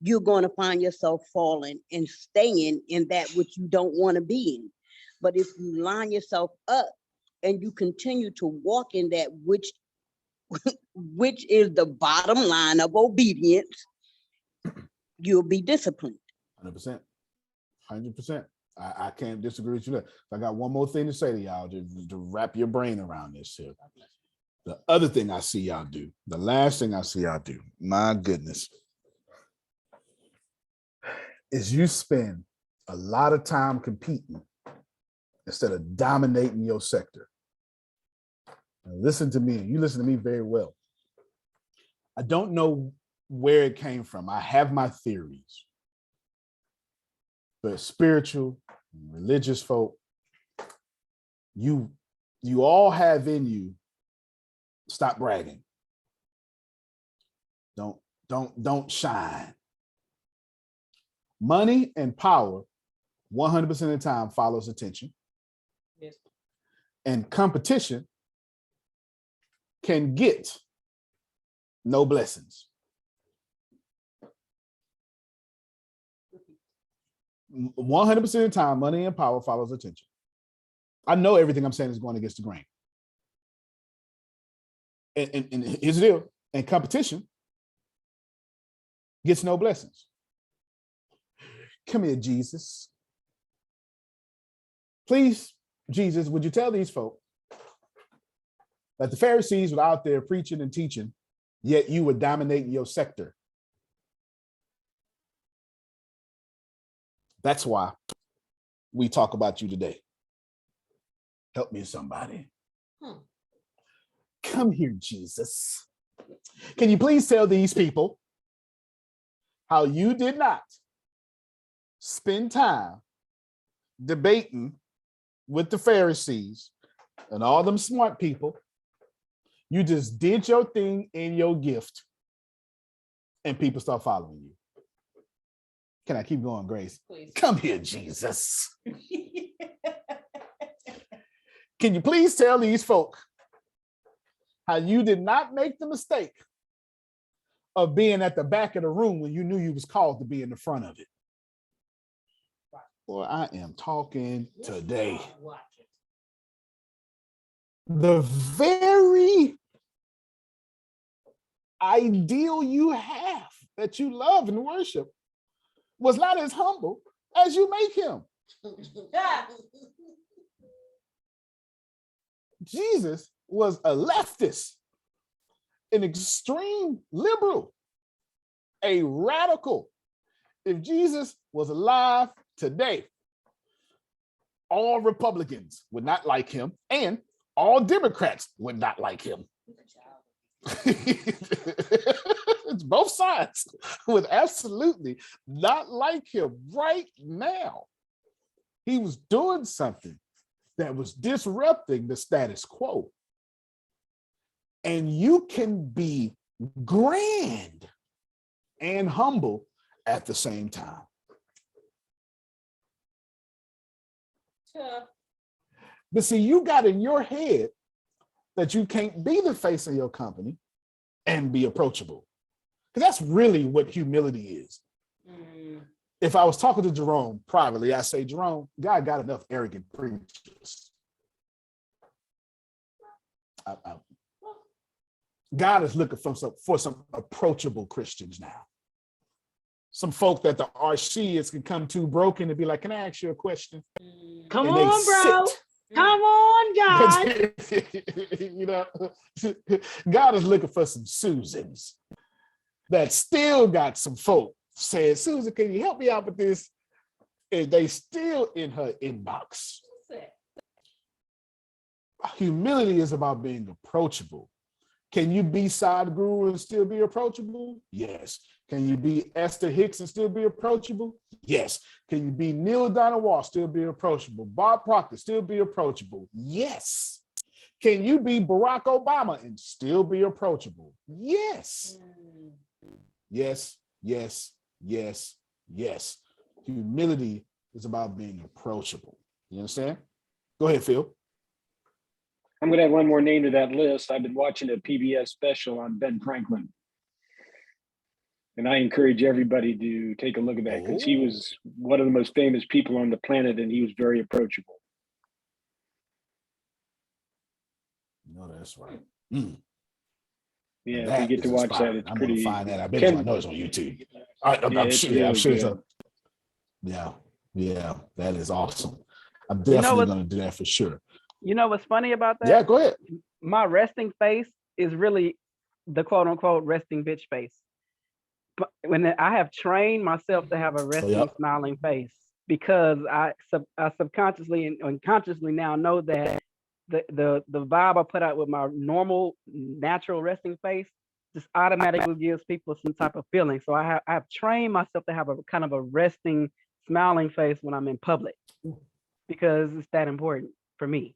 you're going to find yourself falling and staying in that which you don't want to be in. But if you line yourself up and you continue to walk in that which is the bottom line of obedience, you'll be disciplined. 100%. I can't disagree with you there. I got one more thing to say to y'all to wrap your brain around this here. The other thing I see y'all do, the last thing I see y'all do, my goodness, is you spend a lot of time competing instead of dominating your sector. Now listen to me, and you listen to me very well. I don't know where it came from. I have my theories. But spiritual, religious folk, you all have in you, stop bragging. Don't shine. Money and power 100% of the time follows attention. Yes. And competition can get no blessings. 100% of the time, money and power follows attention. I know everything I'm saying is going against the grain. And here's the deal. And competition gets no blessings. Come here, Jesus. Please, Jesus, would you tell these folk that the Pharisees were out there preaching and teaching, yet you were dominating your sector? That's why we talk about you today. Help me, somebody. Come here, Jesus. Can you please tell these people how you did not spend time debating with the Pharisees and all them smart people? You just did your thing in your gift, and people start following you. Can I keep going, Grace? Please. Come here, Jesus. Can you please tell these folk how you did not make the mistake of being at the back of the room when you knew you was called to be in the front of it? Boy, I am talking today. The very ideal you have that you love and worship was not as humble as you make him. Jesus was a leftist, an extreme liberal, a radical. If Jesus was alive today, all Republicans would not like him, and all Democrats would not like him. It's both sides would absolutely not like him right now. He was doing something that was disrupting the status quo. And you can be grand and humble at the same time. But see, you got in your head that you can't be the face of your company and be approachable. Because that's really what humility is. If I was talking to Jerome privately, I say, Jerome, God got enough arrogant preachers. God is looking for some approachable Christians now. Some folk that the RCians can come to broken and be like, can I ask you a question? Come on, bro. Come on, God. You know, God is looking for some Susans that still got some folk saying, Susan, can you help me out with this? And they still in her inbox. Humility is about being approachable. Can you be Sadhguru and still be approachable? Yes. Can you be Esther Hicks and still be approachable? Yes. Can you be Neil Donowar, still be approachable? Bob Proctor, still be approachable? Yes. Can you be Barack Obama and still be approachable? Yes. Yes, yes, yes, yes. Humility is about being approachable. You understand? Go ahead, Phil. I'm going to add one more name to that list. I've been watching a PBS special on Ben Franklin. And I encourage everybody to take a look at that because he was one of the most famous people on the planet and he was very approachable. No, that's right. Yeah, if you get to watch that, it's pretty. I'm gonna find that. I bet I know it's on YouTube. I'm sure. Yeah. Yeah, that is awesome. I'm You know definitely what's going to do that for sure. you know what's funny about that? Yeah, go ahead. My resting face is really the quote unquote resting bitch face. But when I have trained myself to have a resting, Yep. smiling face, because I subconsciously and unconsciously now know that the vibe I put out with my normal natural resting face just automatically gives people some type of feeling. So I've trained myself to have a kind of a resting, smiling face when I'm in public because it's that important for me.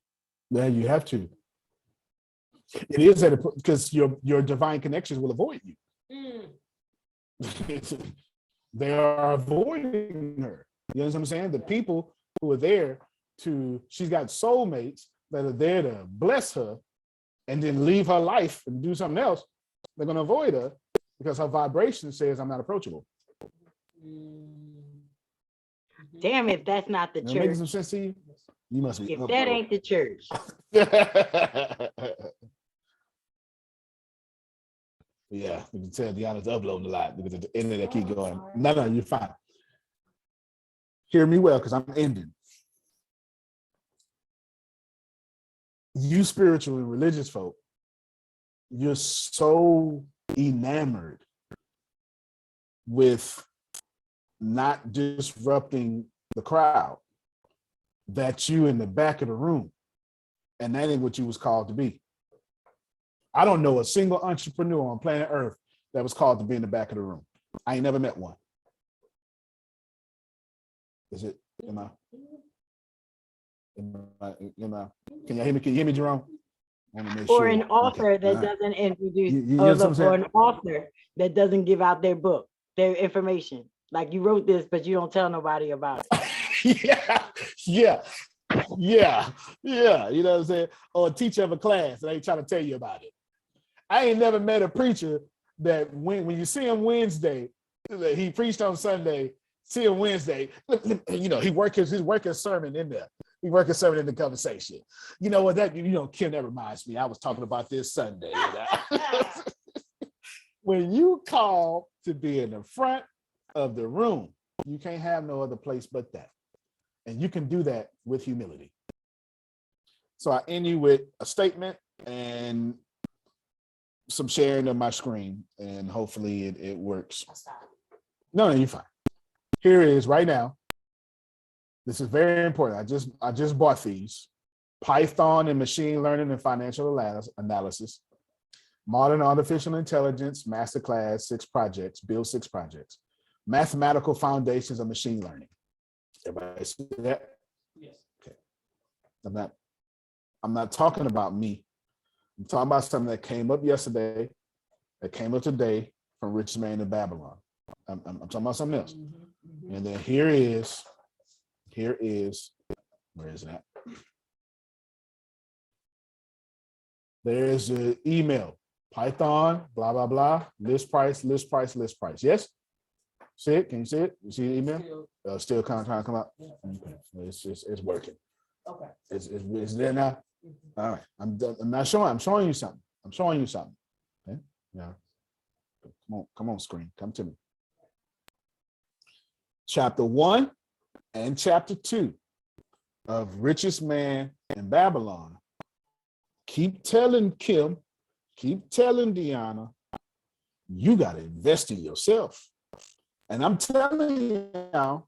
Yeah, you have to. It is that because your divine connections will avoid you. They are avoiding her. You know what I'm saying? The people who are there she's got soulmates that are there to bless her and then leave her life and do something else. They're going to avoid her because her vibration says I'm not approachable. Damn if that's not the That making church. some sense to you? You must be If up that there. ain't the church. Yeah, you can tell Deanna's uploading a lot because at the end of that keep going. No, you're fine. Hear me well, because I'm ending. You spiritual and religious folk, you're so enamored with not disrupting the crowd that you in the back of the room, and that ain't what you was called to be. I don't know a single entrepreneur on planet Earth that was called to be in the back of the room. I ain't never met one. Is it? Am I? Can you hear me? Can you hear me, Jerome? I want to make Or sure. an author that All right. doesn't introduce, You know what I'm saying? or an author that doesn't give out their book, their information. Like you wrote this, but you don't tell nobody about it. Yeah. You know what I'm saying? Or a teacher of a class that ain't trying to tell you about it. I ain't never met a preacher that when you see him Wednesday, he preached on Sunday, see him Wednesday, you know, he work his sermon in there. He work his sermon in the conversation. You know what, that, you know, Kim, that reminds me, I was talking about this Sunday. You know? When you call to be in the front of the room, you can't have no other place but that. And you can do that with humility. So I end you with a statement and some sharing of my screen, and hopefully it works. No, you're fine. Here it is right now. This is very important. I just bought these. Python and machine learning and financial analysis. Modern artificial intelligence, masterclass, 6 projects, build 6 projects. Mathematical foundations of machine learning. Everybody see that? Yes. Okay. I'm not talking about me. I'm talking about something that came up yesterday, that came up today from Richest Man in Babylon. I'm talking about something else. And then here is, where is that? There's an email, Python, blah, blah, blah, list price. Yes? See it? Can you see it? You see the email? Still kind of trying to come out? Okay. It's working. Okay. It's there now? All right. I'm showing you something. Okay? Yeah. Come on, screen. Come to me. Chapter 1 and chapter 2 of Richest Man in Babylon. Keep telling Kim, keep telling Deanna, you got to invest in yourself. And I'm telling you now,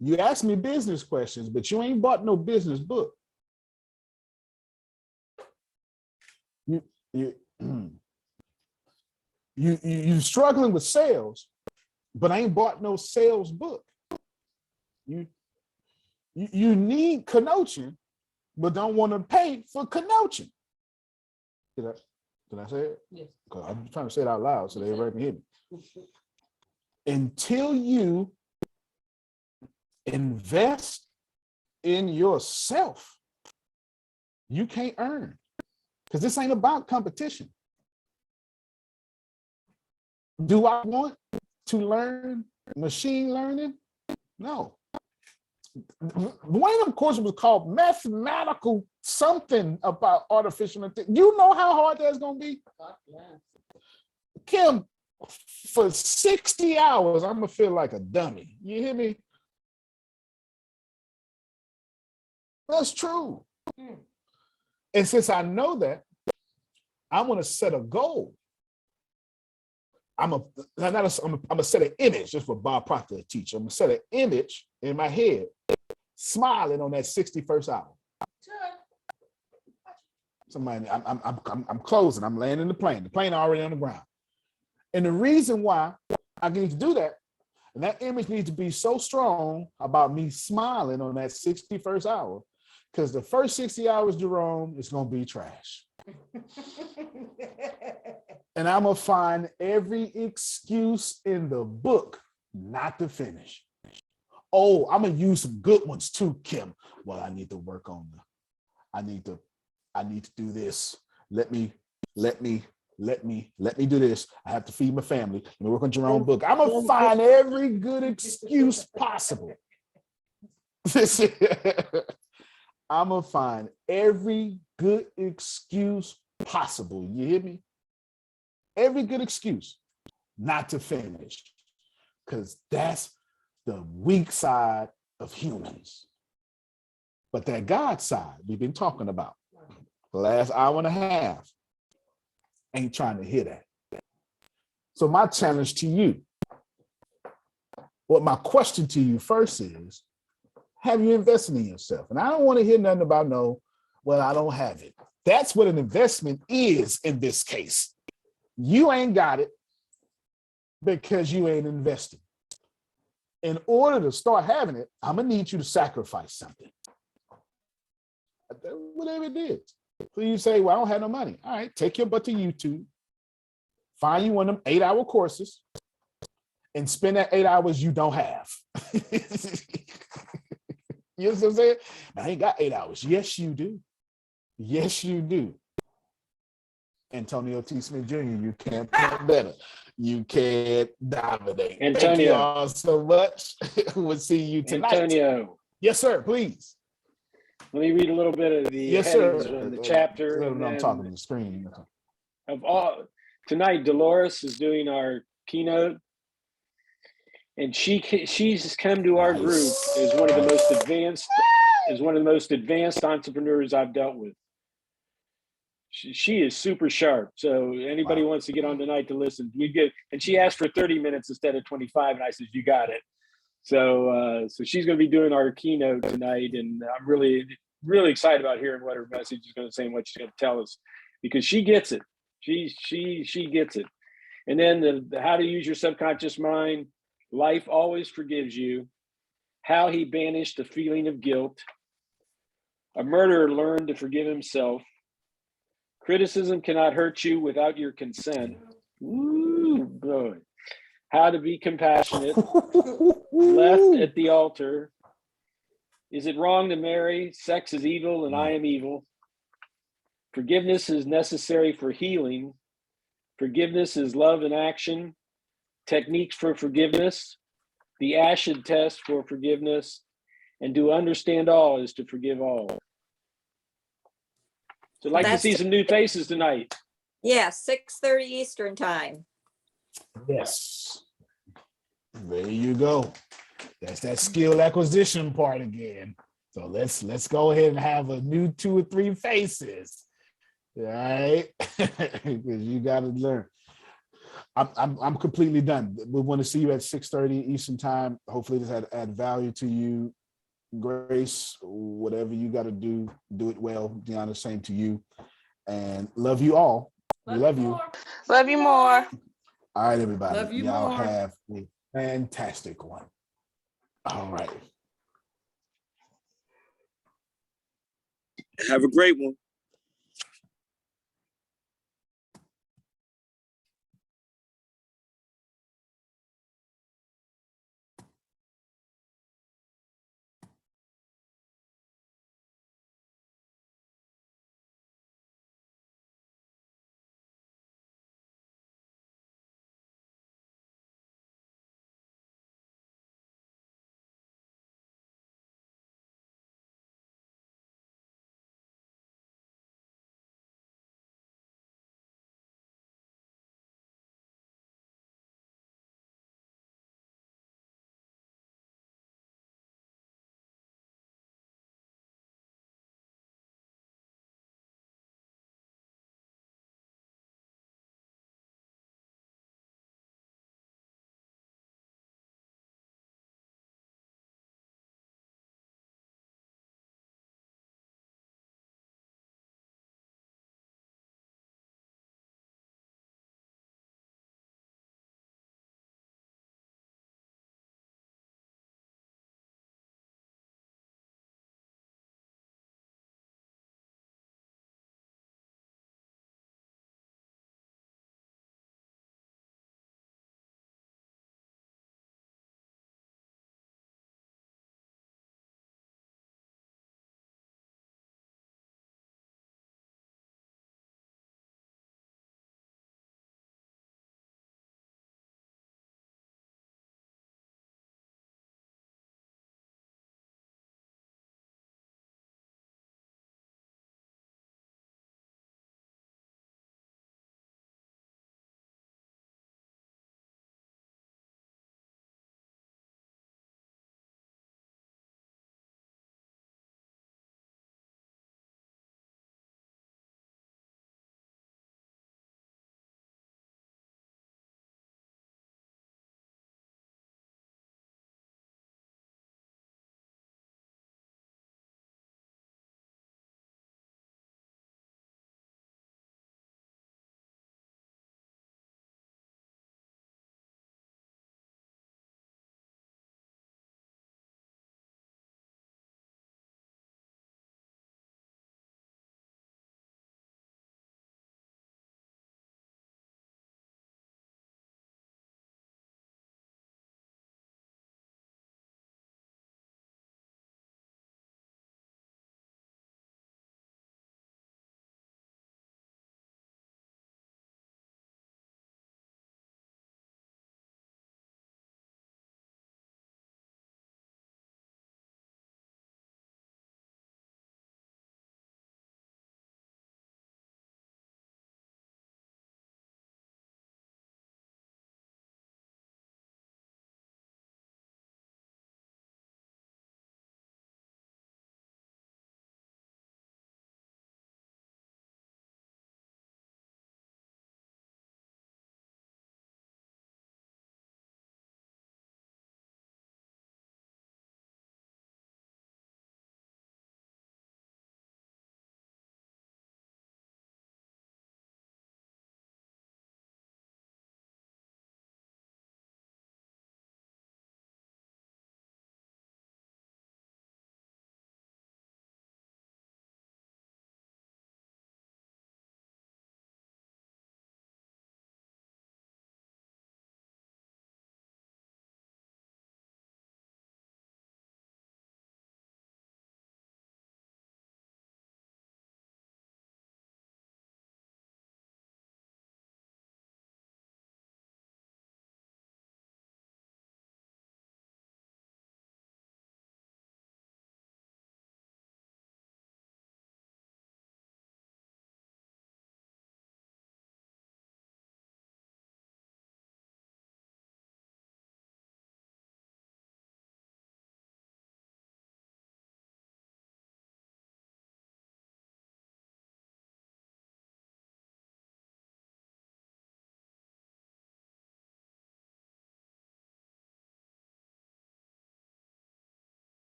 you ask me business questions, but you ain't bought no business book. You struggling with sales, but I ain't bought no sales book. You need coaching, but don't want to pay for coaching. Did I say it? Yes. Because I'm trying to say it out loud so everybody can hear me. Until you invest in yourself, you can't earn. Because this ain't about competition. Do I want to learn machine learning? No. One of them courses was called mathematical something about artificial intelligence. You know how hard that's going to be? Kim, for 60 hours, I'm going to feel like a dummy. You hear me? That's true. And since I know that, I'm going to set a goal. I'm gonna set an image, just for Bob Proctor to teach. I'm gonna set an image in my head, smiling on that 61st hour. Somebody, I'm closing. I'm landing the plane. The plane already on the ground. And the reason why I need to do that, and that image needs to be so strong about me smiling on that 61st hour, because the first 60 hours, Jerome, is gonna be trash. And I'm gonna find every excuse in the book not to finish. Oh, I'm gonna use some good ones too, Kim. Well, I need to work on I need to do this. Let me do this. I have to feed my family. Let me work on Jerome's book. I'm gonna find every good excuse possible. I'm gonna find every good excuse possible. You hear me? Every good excuse not to finish, because that's the weak side of humans. But that God side we've been talking about the last hour and a half ain't trying to hear that. So my challenge to you, my question to you first is, have you invested in yourself? And I don't want to hear nothing about I don't have it. That's what an investment is in this case. You ain't got it because you ain't investing. In order to start having it, I'm gonna need you to sacrifice something. Whatever it is. So you say, well, I don't have no money. All right, take your butt to YouTube, find you one of them 8-hour courses, and spend that 8 hours you don't have. You know what I'm saying? I ain't got 8 hours. Yes, you do. Yes, you do. Antonio T. Smith Jr., you can't play better. You can't dominate. Antonio. Thank you all so much. We'll see you tonight. Antonio. Yes, sir, please. Let me read a little bit of the headings of the chapter. And I'm talking to the screen. Tonight, Dolores is doing our keynote. And she's come to our group as one of the most advanced entrepreneurs I've dealt with. She is super sharp. So anybody wants to get on tonight to listen, and she asked for 30 minutes instead of 25, and I said, you got it. So she's going to be doing our keynote tonight, and I'm really, really excited about hearing what her message is going to say and what she's going to tell us, because she gets it. She gets it. And then the how to use your subconscious mind. Life always forgives you. How he banished the feeling of guilt. A murderer learned to forgive himself. Criticism cannot hurt you without your consent. Ooh, boy. How to be compassionate. Left at the altar. Is it wrong to marry? Sex is evil and I am evil. Forgiveness is necessary for healing. Forgiveness is love in action. Techniques for forgiveness. The acid test for forgiveness. And to understand all is to forgive all. So I'd like to see some new faces tonight. Yeah, 6:30 Eastern time. Yes. There you go. That's that skill acquisition part again. So let's go ahead and have a new 2 or 3 faces. All right. Because you got to learn. I'm completely done. We want to see you at 6:30 Eastern time. Hopefully this had add value to you. Grace, whatever you got to do it well. Deanna, same to you. And love you all. We love you. Love you more. All right, everybody. Love you Y'all more. have a fantastic one. All right. Have a great one.